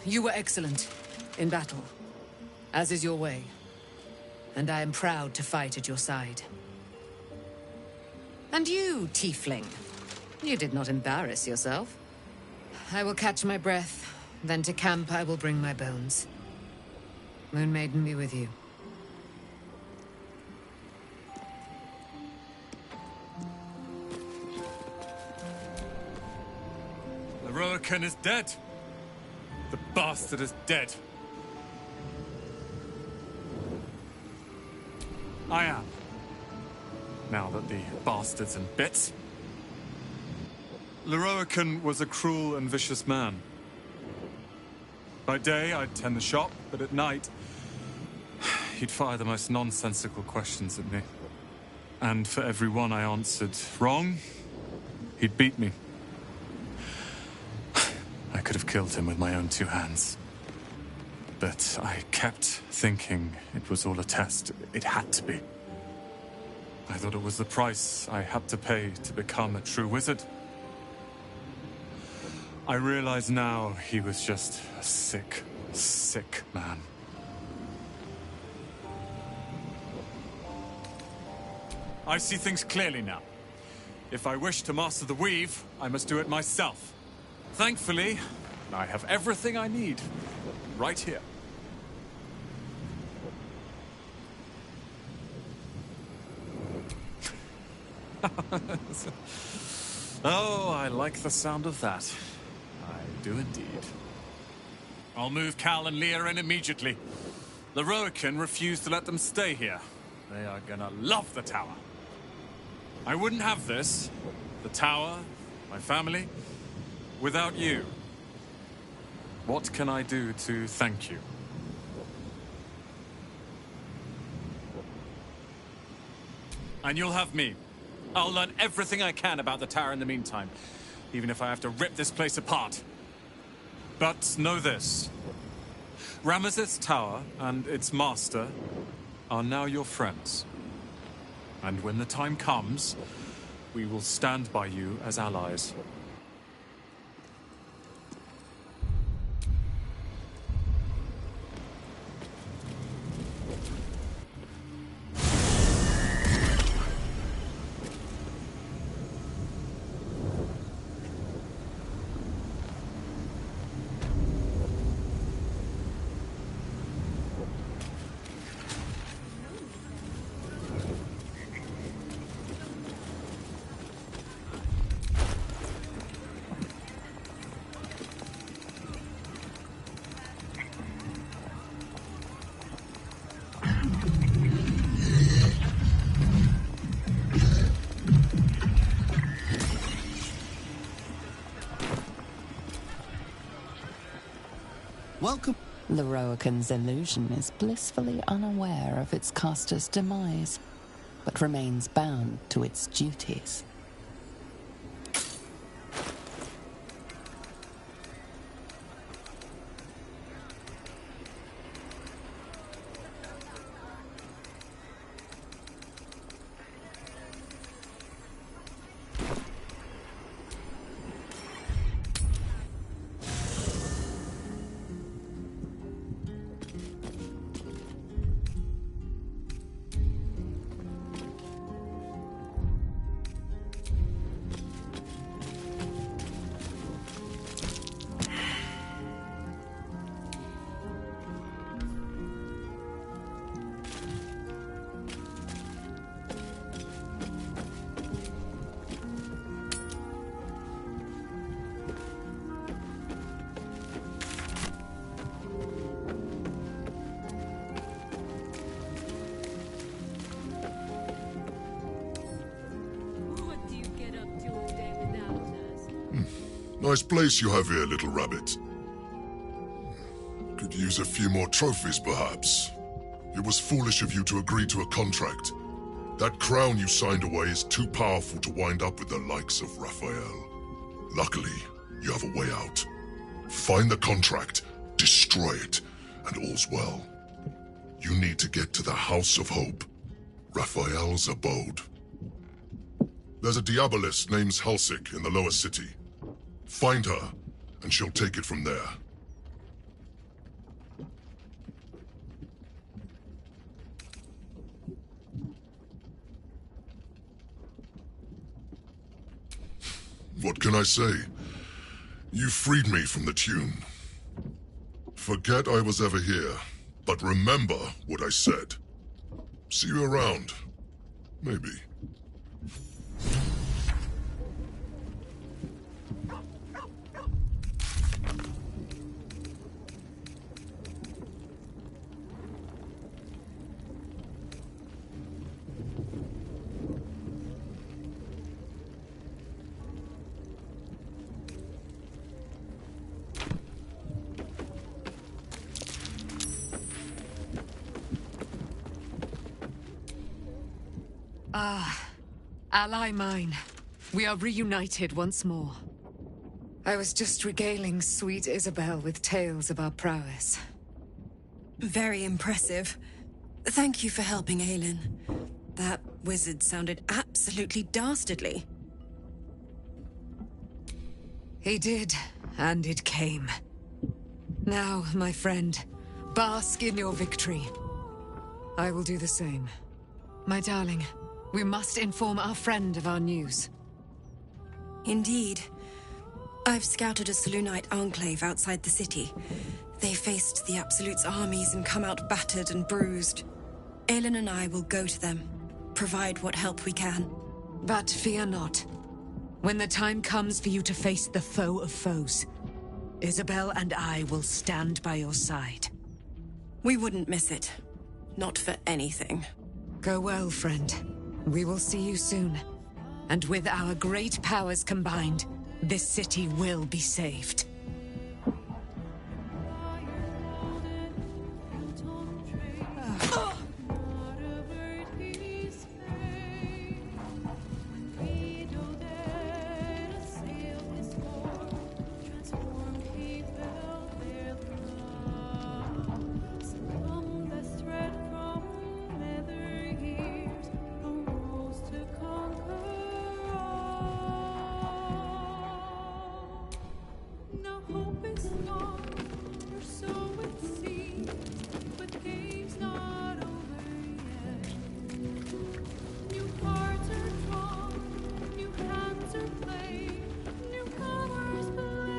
S3: You were excellent in battle, as is your way, and I am proud to fight at your side. And you, tiefling, you did not embarrass yourself. I will catch my breath, then to camp I will bring my bones. Moon Maiden be with you.
S11: Lorroakan is dead. The bastard is dead. I am. Now that the bastard's in bits. Lorroakan was a cruel and vicious man. By day, I'd tend the shop, but at night, he'd fire the most nonsensical questions at me. And for every one I answered wrong, he'd beat me. I could have killed him with my own 2 hands. But I kept thinking it was all a test. It had to be. I thought it was the price I had to pay to become a true wizard. I realize now he was just a sick, sick man. I see things clearly now. If I wish to master the weave, I must do it myself. Thankfully, I have everything I need right here. Oh, I like the sound of that. I do indeed. I'll move Cal and Leah in immediately. Lorroakan refused to let them stay here. They are gonna love the tower. I wouldn't have this, the tower, my family, without you. What can I do to thank you? And you'll have me. I'll learn everything I can about the tower in the meantime, even if I have to rip this place apart. But know this. Ramesses Tower and its master are now your friends. And when the time comes, we will stand by you as allies.
S12: Welcome.
S16: The Roakan's illusion is blissfully unaware of its caster's demise, but remains bound to its duties.
S18: Nice place you have here, little rabbit. Could use a few more trophies, perhaps. It was foolish of you to agree to a contract. That crown you signed away is too powerful to wind up with the likes of Raphael. Luckily, you have a way out. Find the contract, destroy it, and all's well. You need to get to the House of Hope, Raphael's abode. There's a Diabolist named Halsik in the lower city. Find her, and she'll take it from there. What can I say? You freed me from the tune. Forget I was ever here, but remember what I said. See you around. Maybe.
S3: Ally mine, we are reunited once more. I was just regaling sweet Isabel with tales of our prowess.
S22: Very impressive. Thank you for helping Aelin. That wizard sounded absolutely dastardly.
S3: He did, and it came. Now, my friend, bask in your victory. I will do the same. My darling, we must inform our friend of our news.
S22: Indeed. I've scouted a Selûnite enclave outside the city. They faced the Absolute's armies and come out battered and bruised. Aelin and I will go to them, provide what help we can.
S3: But fear not. When the time comes for you to face the foe of foes, Isabel and I will stand by your side.
S22: We wouldn't miss it. Not for anything.
S3: Go well, friend. We will see you soon. And with our great powers combined, this city will be saved.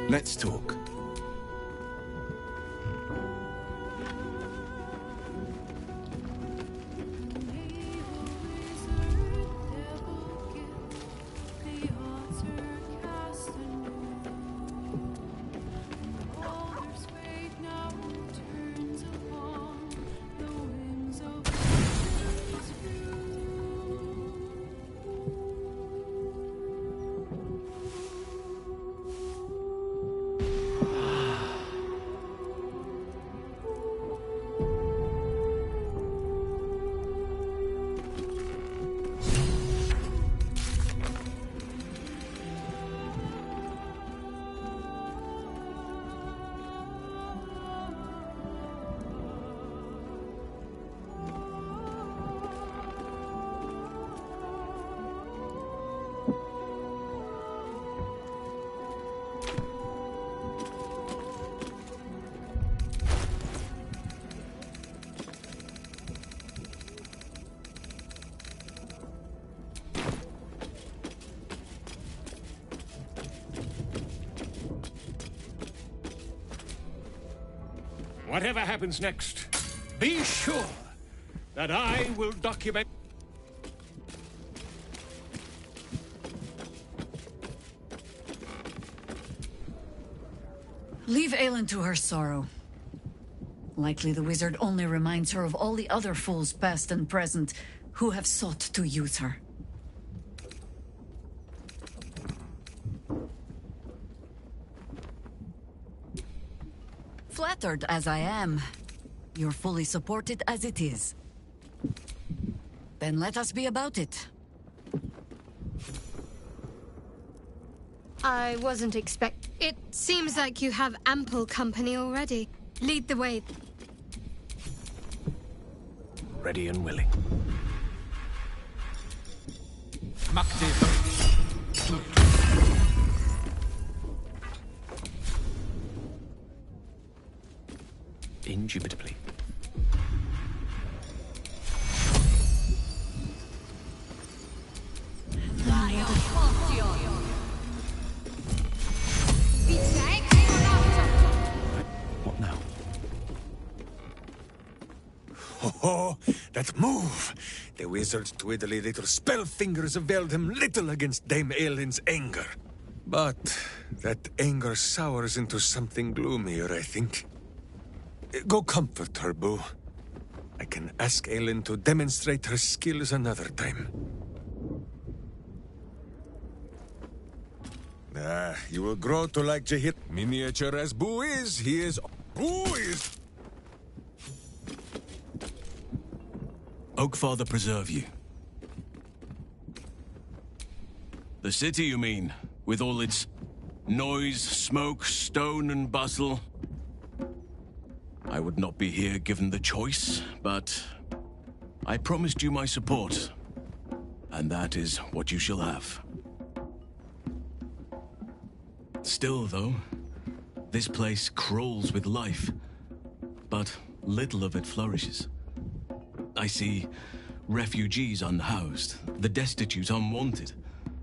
S10: Let's talk.
S4: Whatever happens next, be sure that I will document.
S7: Leave Aelin to her sorrow. Likely the wizard only reminds her of all the other fools past and present who have sought to use her. Flattered as I am, you're fully supported as it is. Then let us be about it.
S23: I wasn't expect. It seems like you have ample company already. Lead the way.
S4: Ready and willing. Indubitably.
S1: What now? Oh, that move! The wizard's twiddly little spell fingers availed him little against Dame Aelin's anger. But that anger sours into something gloomier, I think. Go comfort her, Boo. I can ask Aelin to demonstrate her skills another time. You will grow to like Jahir. Miniature as Boo is, he is... Boo is...
S8: Oakfather preserve you. The city, you mean? With all its noise, smoke, stone, and bustle? I would not be here given the choice, but I promised you my support, and that is what you shall have. Still, though, this place crawls with life, but little of it flourishes. I see refugees unhoused, the destitute unwanted,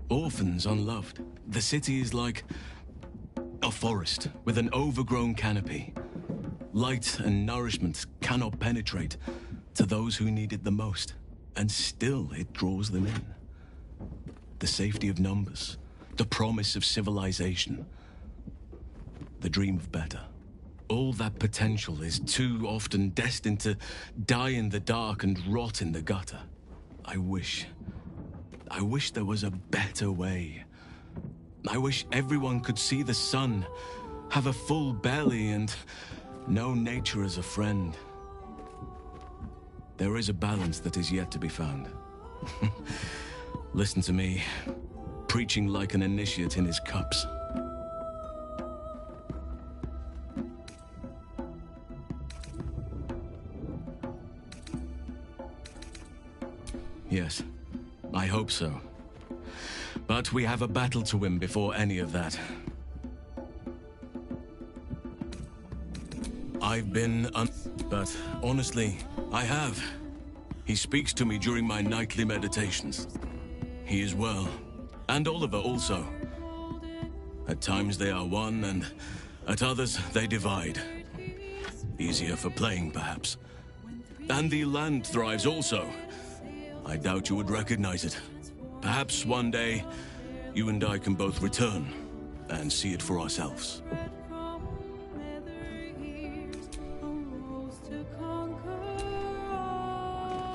S8: orphans unloved. The city is like a forest with an overgrown canopy. Light and nourishment cannot penetrate to those who need it the most, and still it draws them in. The safety of numbers, the promise of civilization, the dream of better. All that potential is too often destined to die in the dark and rot in the gutter. I wish there was a better way. I wish everyone could see the sun, have a full belly, and know nature as a friend. There is a balance that is yet to be found. Listen to me, preaching like an initiate in his cups. Yes, I hope so. But we have a battle to win before any of that. I've been but honestly, I have. He speaks to me during my nightly meditations. He is well. And Oliver also. At times they are one, and at others they divide. Easier for playing, perhaps. And the land thrives also. I doubt you would recognize it. Perhaps one day, you and I can both return and see it for ourselves.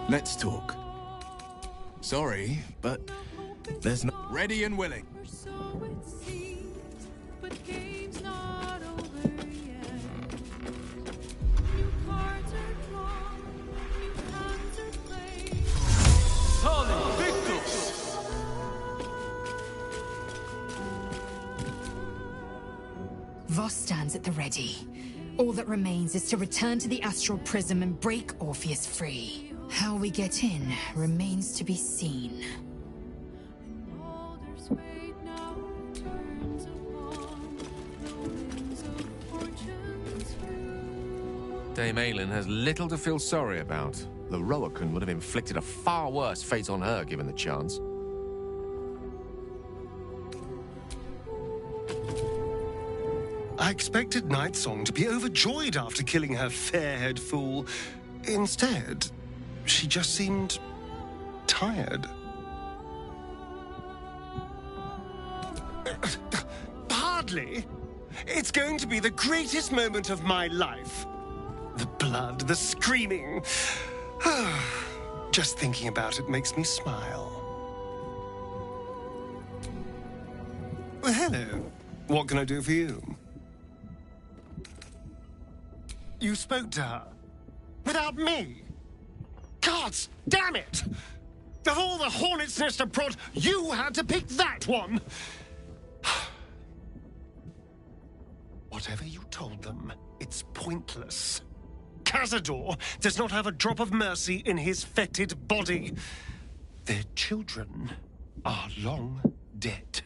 S6: Let's talk. Sorry, but there's no... Ready and willing.
S15: Voss stands at the ready. All that remains is to return to the astral prism and break Orpheus free. How we get in remains to be seen.
S17: Dame Aylin has little to feel sorry about. The Rivington would have inflicted a far worse fate on her given the chance.
S20: I expected Nightsong to be overjoyed after killing her fair-haired fool. Instead, she just seemed tired. Hardly. It's going to be the greatest moment of my life. The blood, the screaming. Just thinking about it makes me smile. Well, hello. What can I do for you? You spoke to her? Without me? Gods damn it! Of all the hornet's nest of prod, you had to pick that one! Whatever you told them, it's pointless. Cazador does not have a drop of mercy in his fetid body. Their children are long dead.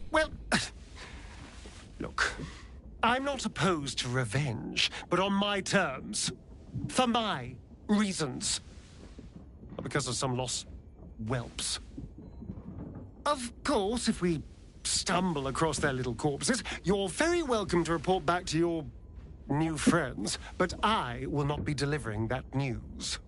S20: Well, look, I'm not opposed to revenge, but on my terms. For my reasons. Not because of some lost whelps. Of course, if we stumble across their little corpses, you're very welcome to report back to your new friends, but I will not be delivering that news.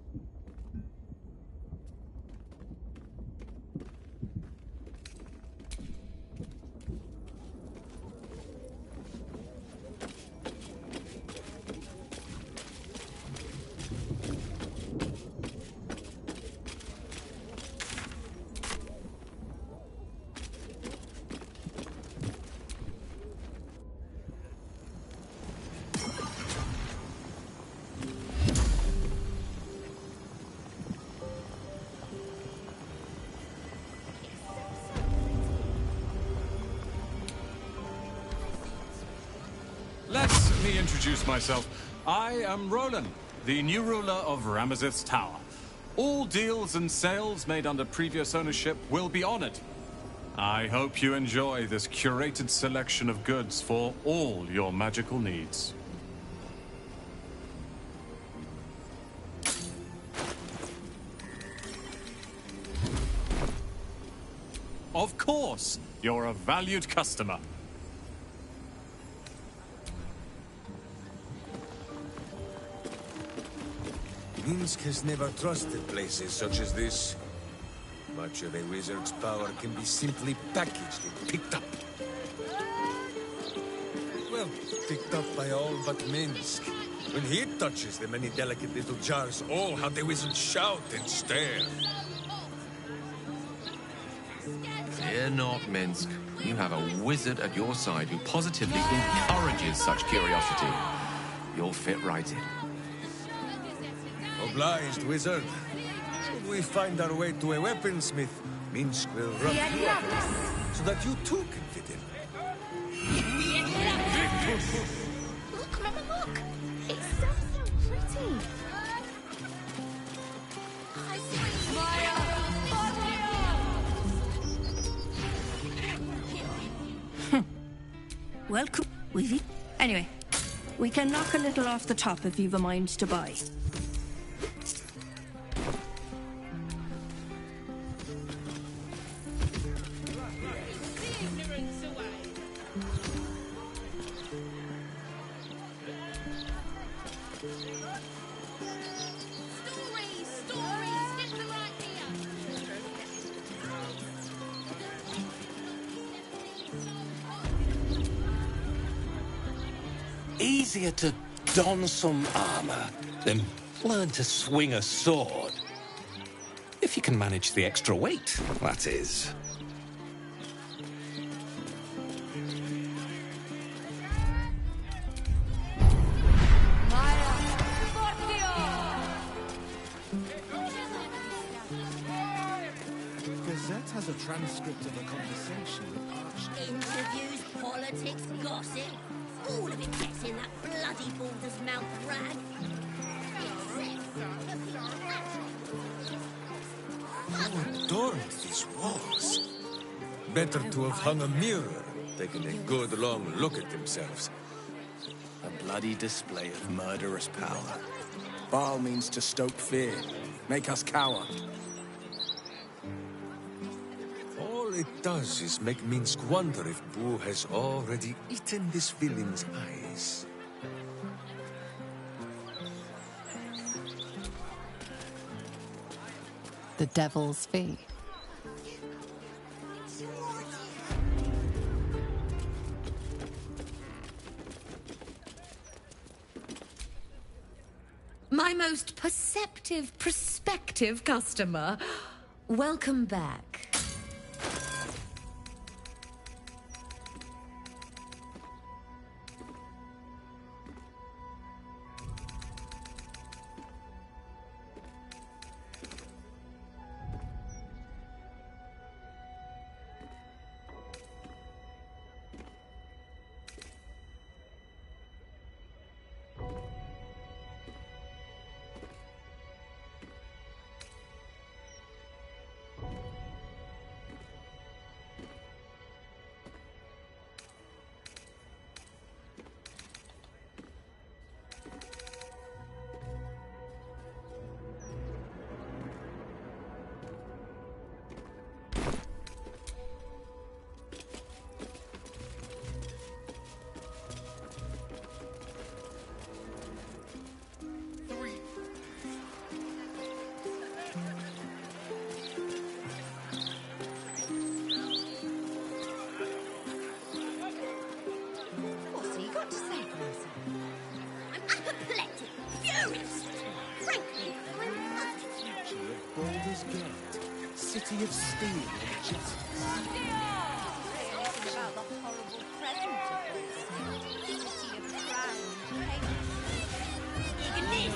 S11: Introduce myself. I am Roland, the new ruler of Ramazith's Tower. All deals and sales made under previous ownership will be honored. I hope you enjoy this curated selection of goods for all your magical needs. Of course, you're a valued customer.
S1: Minsk has never trusted places such as this. Much of a wizard's power can be simply packaged and picked up. Well, picked up by all but Minsk. When he touches the many delicate little jars, oh, how the wizards shout and stare.
S17: Fear not, Minsk. You have a wizard at your side who positively encourages such curiosity. You'll fit right in.
S1: Obliged, wizard. Should we find our way to a weaponsmith, Minsk will rub you up so that you too can fit in.
S21: Look, Mama, look! It's so pretty!
S25: Welcome. Anyway, we can knock a little off the top if you've a mind to buy.
S10: Easier to don some armor than learn to swing a sword. If you can manage the extra weight, that is.
S6: Gazette has a transcript of a conversation with Archie.
S5: Interviews, politics, gossip. All of it gets in that bloody Balder's mouth rag.
S1: How adorned this was. Better to have hung a mirror, taken a good long look at themselves.
S9: A bloody display of murderous power. Baal means to stoke fear, make us cower.
S1: All it does is make Minsk wonder if Boo has already eaten this villain's eyes.
S16: The Devil's Fee.
S3: My most perceptive, prospective customer. Welcome back.
S5: What's he got to say for himself? I'm apoplectic, furious. Frankly, I'm not.
S6: Future of Baldur's Gate, City of Steel and Justice.
S5: Talking about the horrible present of this city of crown and chaos.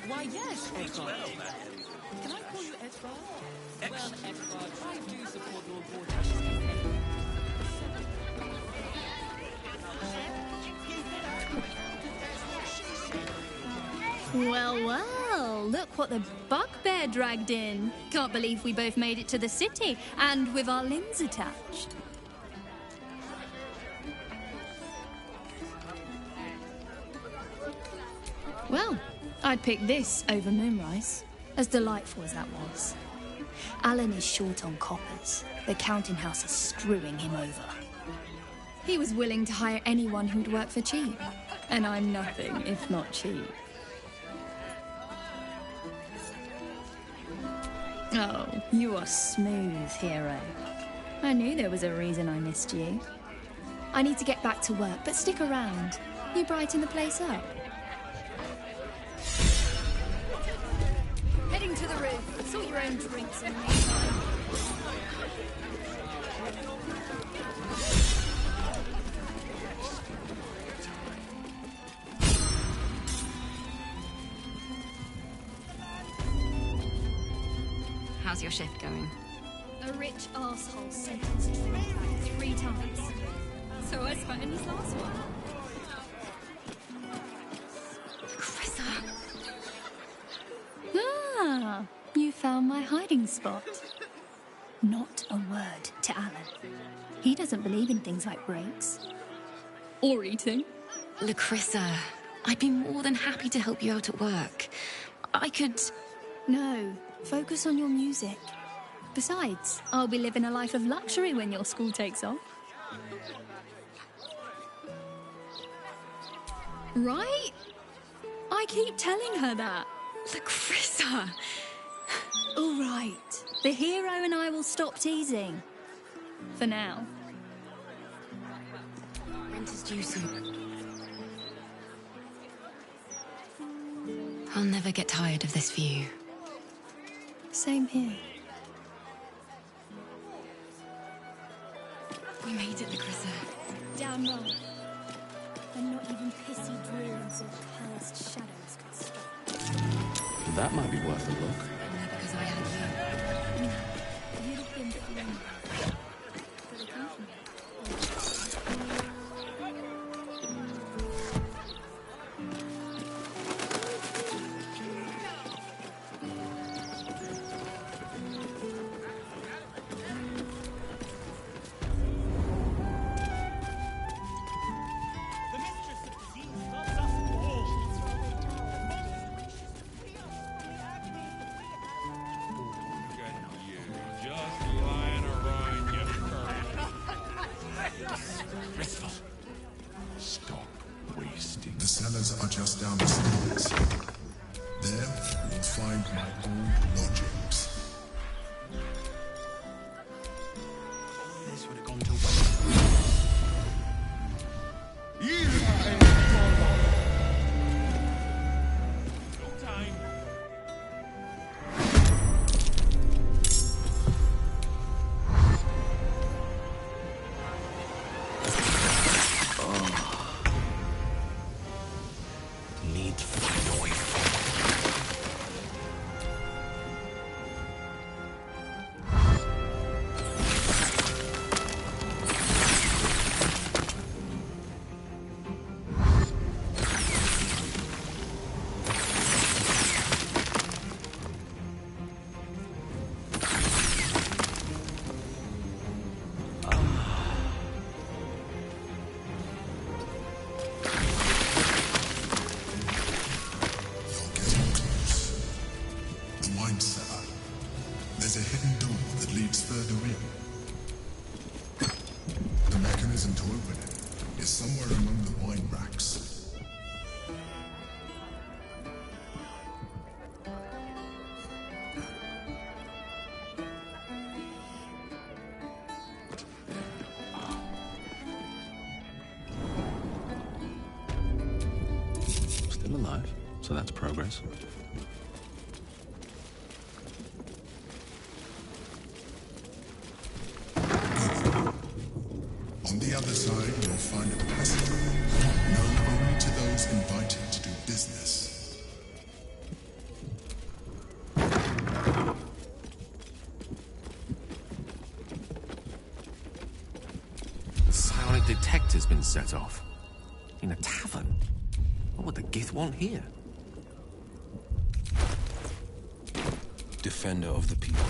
S13: Why, yes, Edvard. Can I call you Edvard? Well, Edvard, I do support Lord Vortash's campaign.
S19: Well, well, look what the bugbear dragged in. Can't believe we both made it to the city, and with our limbs attached. Well, I'd pick this over Moonrise, as delightful as that was. Alan is short on coppers. The counting house is screwing him over. He was willing to hire anyone who'd work for cheap, and I'm nothing if not cheap. Oh, you are smooth, hero. I knew there was a reason I missed you. I need to get back to work, but stick around. You brighten the place up. Heading to Sort your own drinks in the meantime.
S22: How's your shift going?
S19: A rich arsehole sentenced to me back 3 times. So as fat in his last one. Ah, you found my hiding spot. Not a word to Alan. He doesn't believe in things like breaks. Or eating.
S22: Lacrissa, I'd be more than happy to help you out at work. I could...
S19: No, focus on your music. Besides, I'll be living a life of luxury when your school takes off. Right? I keep telling her that.
S22: Lacrissa!
S19: All right. The hero and I will stop teasing. For now.
S22: Rent is due soon. I'll never get tired of this view.
S19: Same here.
S22: We made it, Lacrissa.
S19: Down low. And not even pissy druids or cursed shadows could stop.
S17: That might be worth a look.
S22: Because I had you.
S19: You'd have been fine. But it came from
S6: The cellars are just down the stairs. There, you'll find my old lodgings.
S8: This would have gone to waste.
S6: There's a hidden door that leads further in. The mechanism to open it is somewhere among the wine racks.
S17: Still alive, so that's progress.
S6: On the other side, you'll find a passageway known only to those invited to do business.
S17: The psionic detector's been set off. In a tavern. What would the Gith want here?
S9: Defender of the people.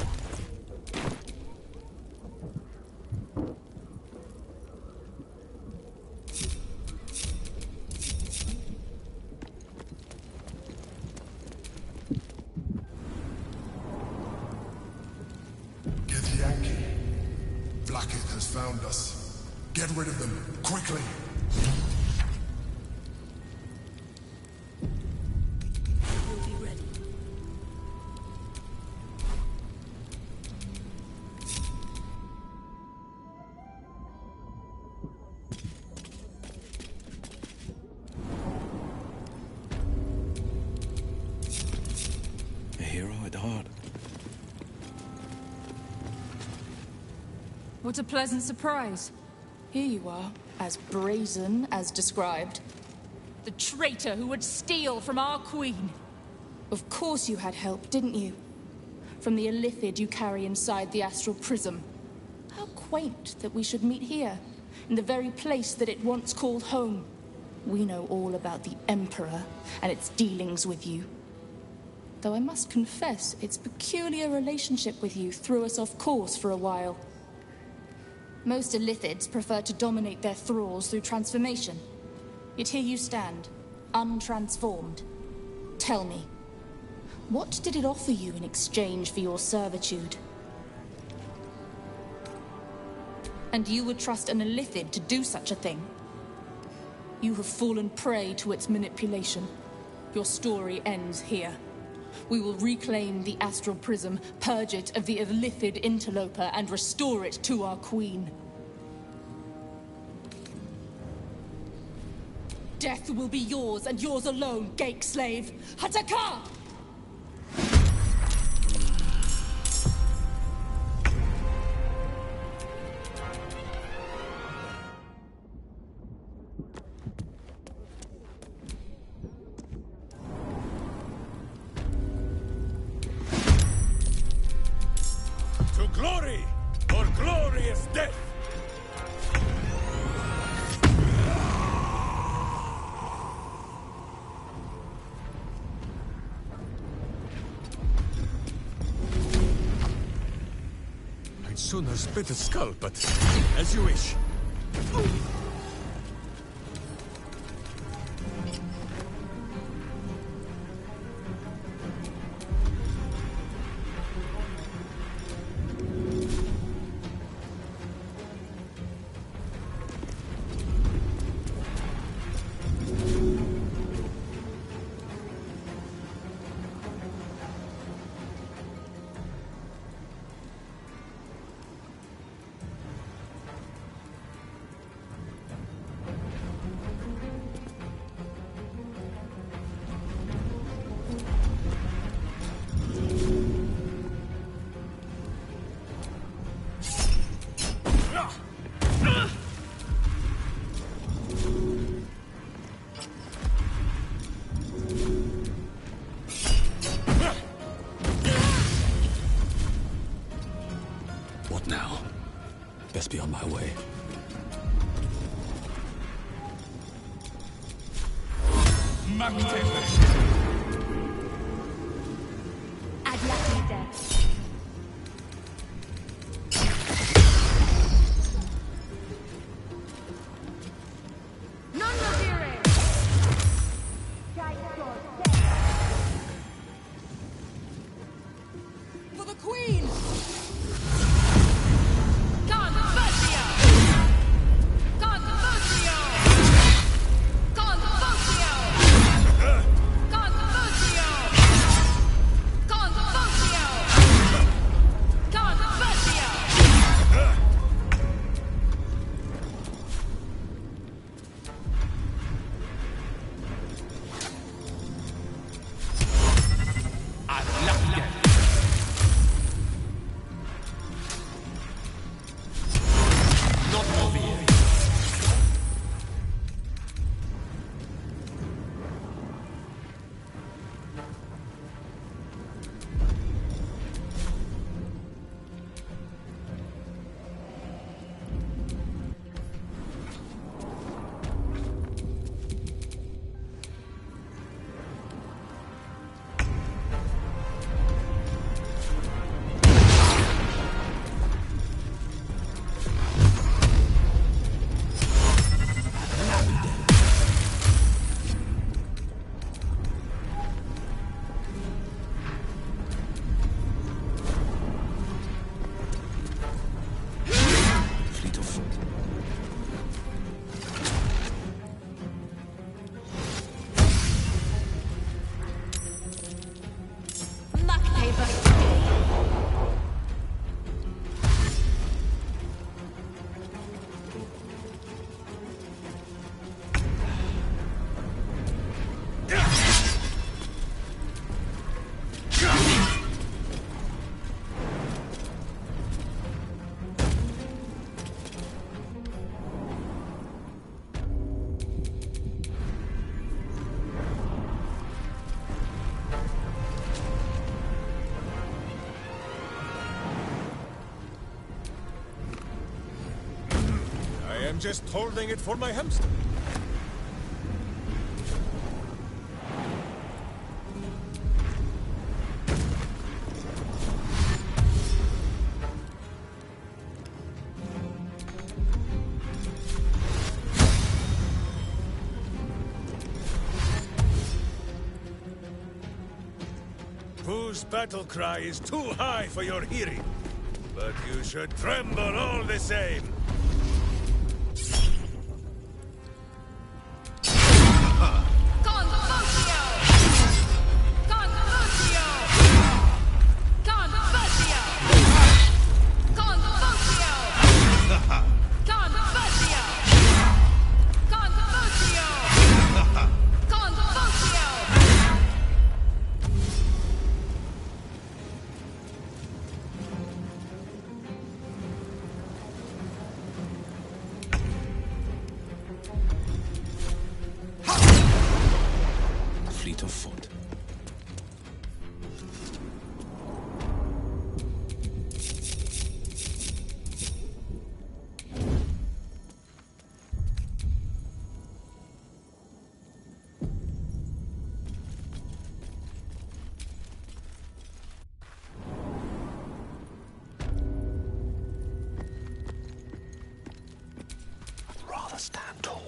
S6: Blackheath has found us. Get rid of them, quickly!
S19: We'll be ready.
S9: A hero at heart.
S13: What a pleasant surprise. Here you are, as brazen as described. The traitor who would steal from our queen. Of course you had help, didn't you? From the illithid you carry inside the astral prism. How quaint that we should meet here, in the very place that it once called home. We know all about the Emperor and its dealings with you. Though I must confess, its peculiar relationship with you threw us off course for a while. Most illithids prefer to dominate their thralls through transformation. Yet here you stand, untransformed. Tell me, what did it offer you in exchange for your servitude? And you would trust an illithid to do such a thing? You have fallen prey to its manipulation. Your story ends here. We will reclaim the astral prism, purge it of the illithid interloper, and restore it to our queen. Death will be yours, and yours alone, Gake slave! Hataka!
S1: To glory, or glorious death! I'd sooner split a skull, but as you wish.
S8: What now? Best be on my way.
S13: For the queen!
S1: am just holding it for my hamster. Whose battle cry is too high for your hearing, but you should tremble all the same.
S9: Fleet of foot. I'd rather stand tall.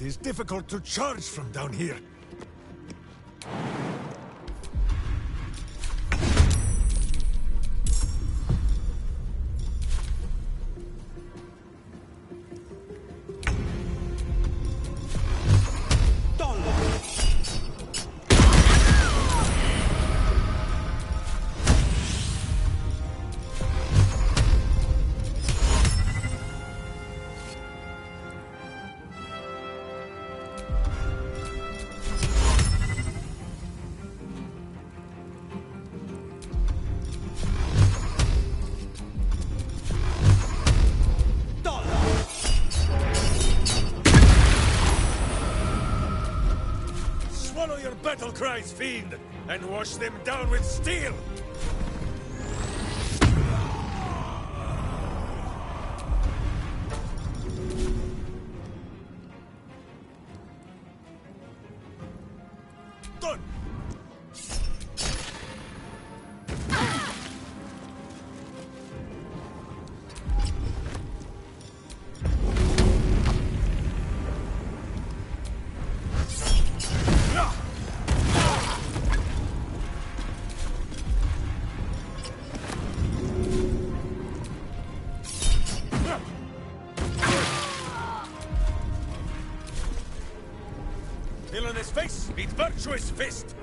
S1: It is difficult to charge from down here. Swallow your battle cries, fiend, and wash them down with steel! Done! virtuous fist!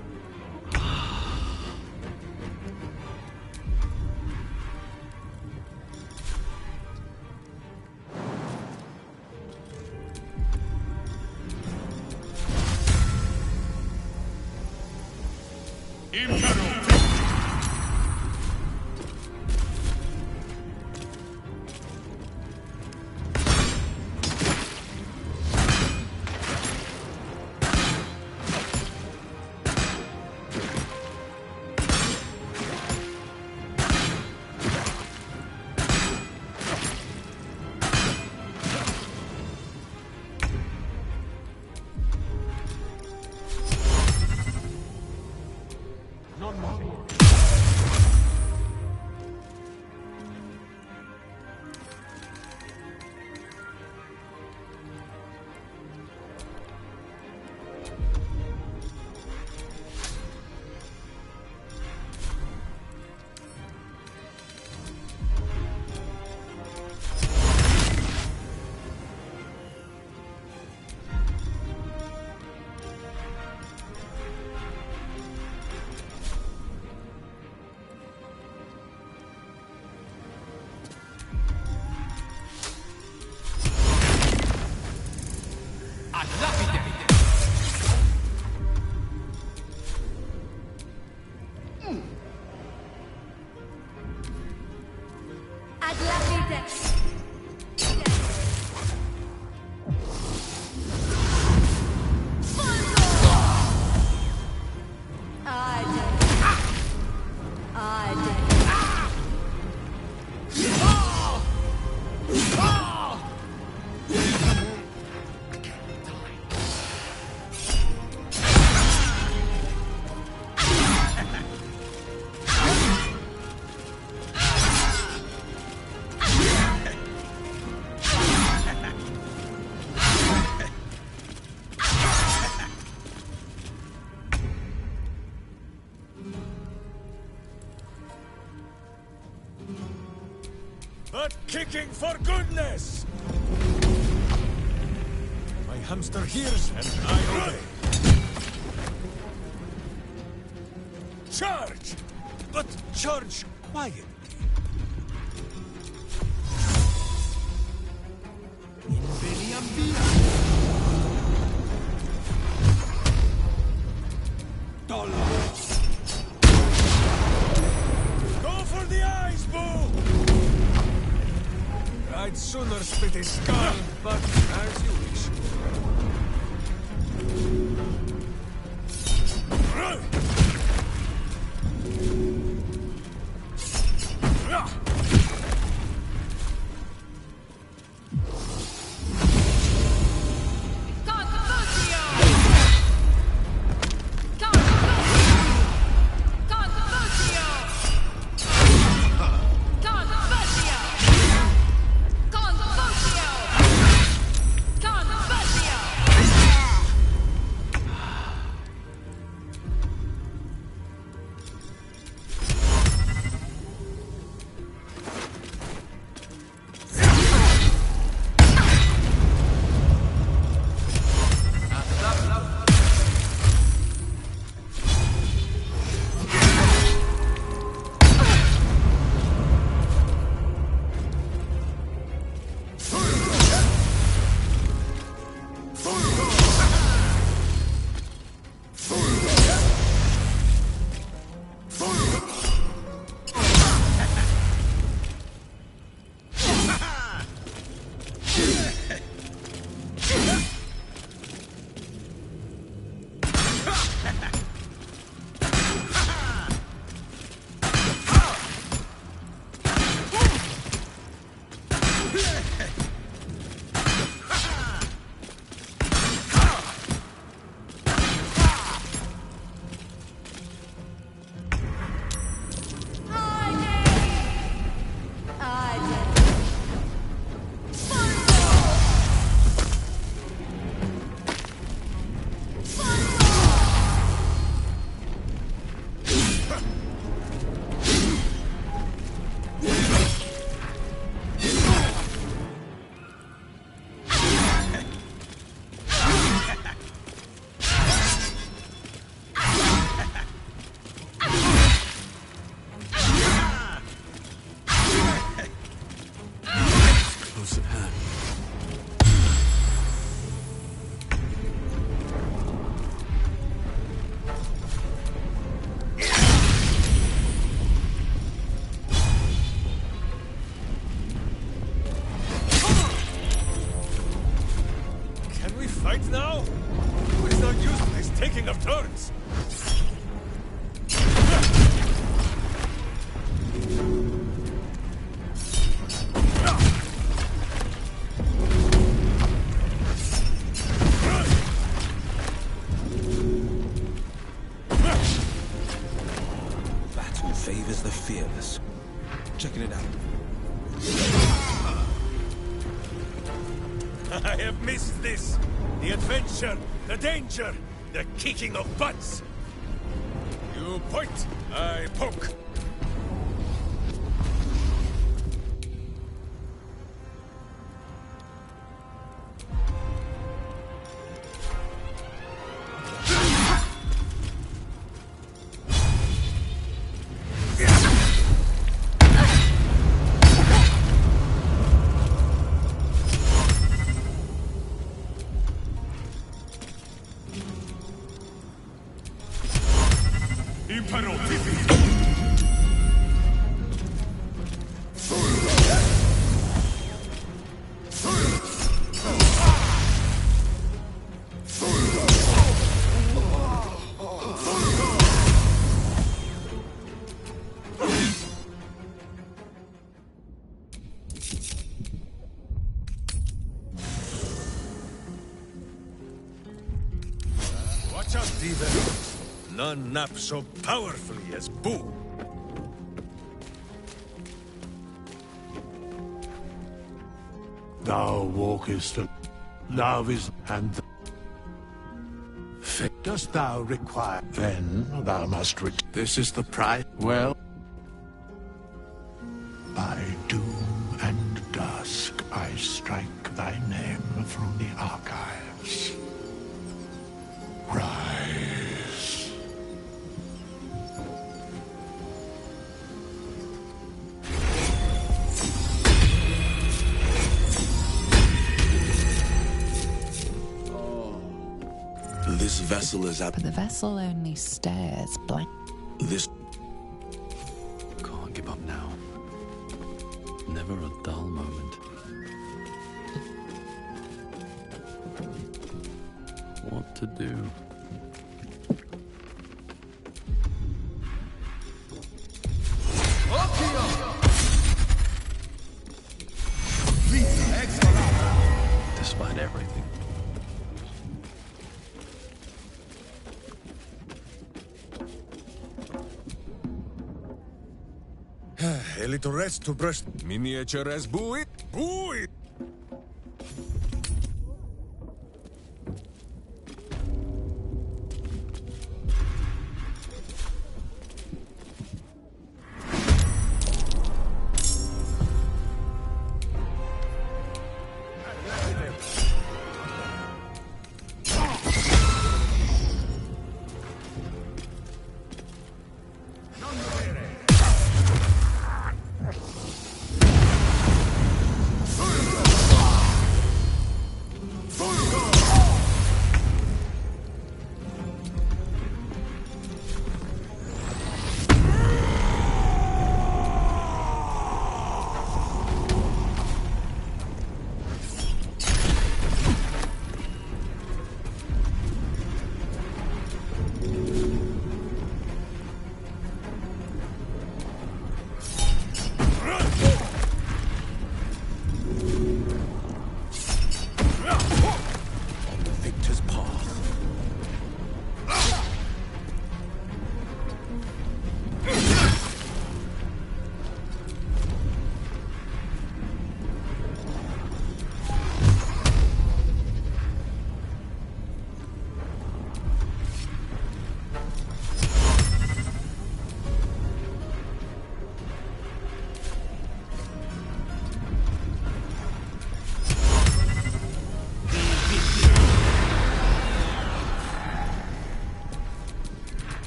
S1: But kicking for goodness! My hamster hears and I obey. Charge! But charge quietly. Go for the eyes, boo! I'd sooner split his skull, but as you wish.
S5: Confucio!
S1: What now? What is no use in this taking of turns?
S9: Battle favors the fearless. Checking it out.
S1: I have missed this. The adventure, the danger, the kicking of butts. You point, I poke. Watch out, Diva. None nap so powerfully as Boo.
S2: Thou walkest in love is and dost thou require? Then thou must this is the price. Well, by doom and dusk I strike thy name from the archives. Rise.
S9: This vessel is at...
S16: But the vessel only stares blank.
S9: This...
S8: Can't give up now. Never a dull moment. What to do? Despite everything.
S1: A little rest to brush. Miniature as Boo it. Boo it.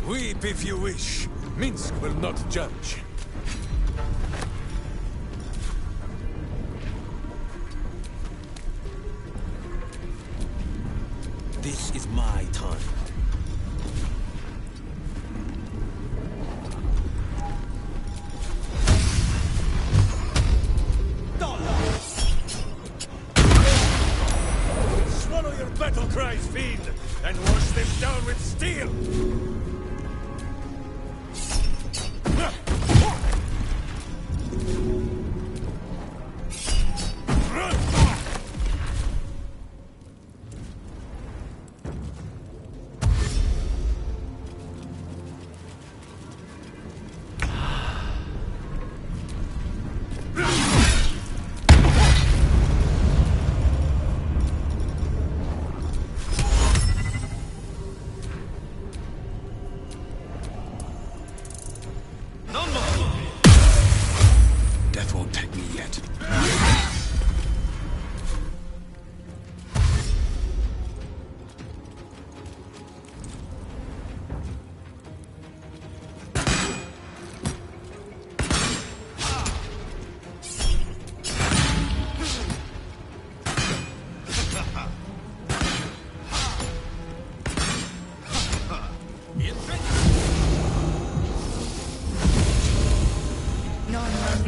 S1: Weep if you wish. Minsk will not judge.
S9: This is my time.
S1: Swallow your battle cries!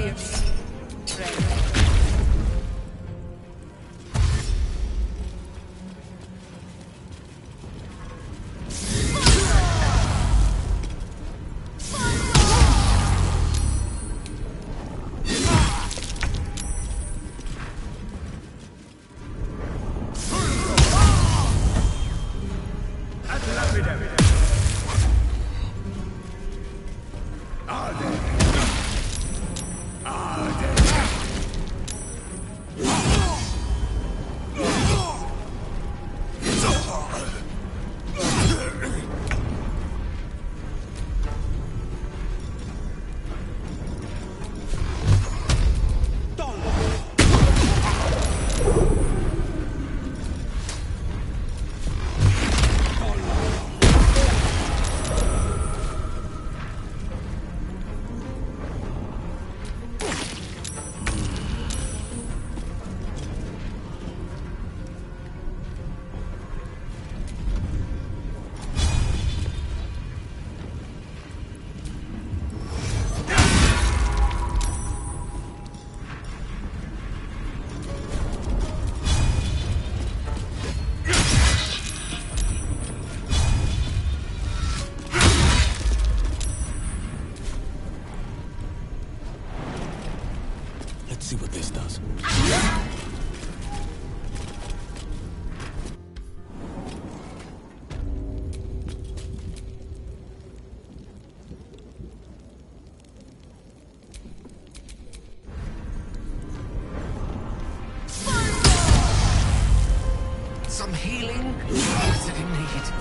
S7: fierce. Right.
S8: See what this does.
S10: Some healing? What's it in need?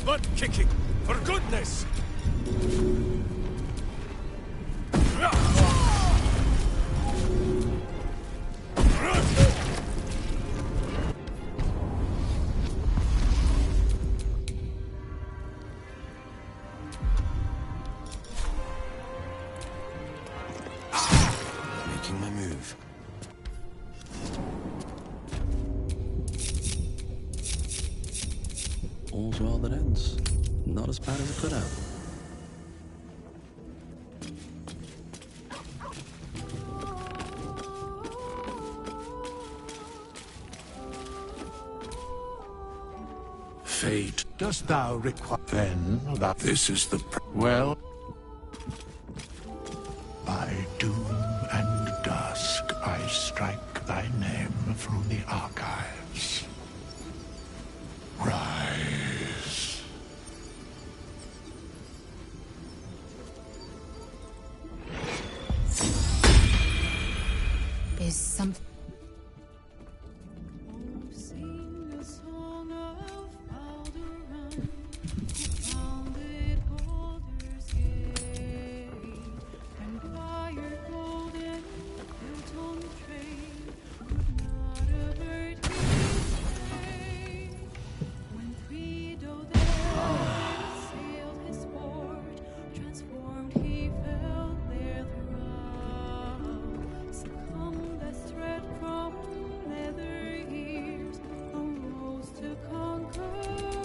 S1: Butt kicking, for goodness!
S8: Making my move.
S12: All's well that ends. Not as bad as it could have.
S2: Fate, dost thou require then that this is the well? By doom and dusk I strike thy name from the archives. Rise.
S15: Is something...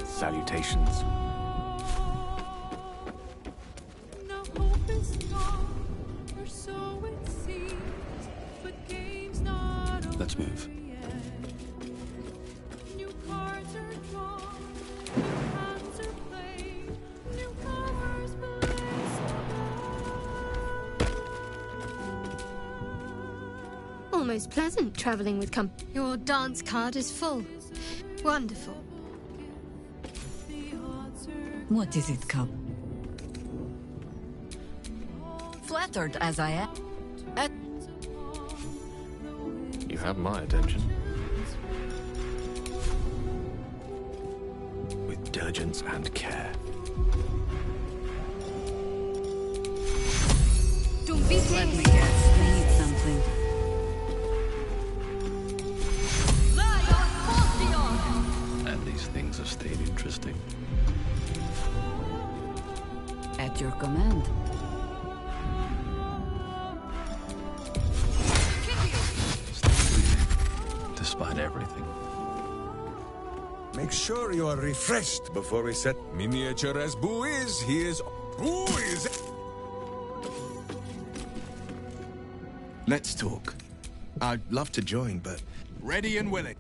S4: Salutations.
S12: Let's move.
S14: almost pleasant traveling with Your dance card is full. Wonderful.
S18: What is it, Cub?
S20: Flattered as I am.
S4: You have my attention.
S9: With diligence and care.
S18: Let me guess, they need something.
S12: And these things have stayed interesting.
S18: At your command.
S12: Despite everything.
S1: Make sure you are refreshed before we set miniature as Boo is. He is... Boo is...
S9: Let's talk. I'd love to join, but...
S1: Ready and willing.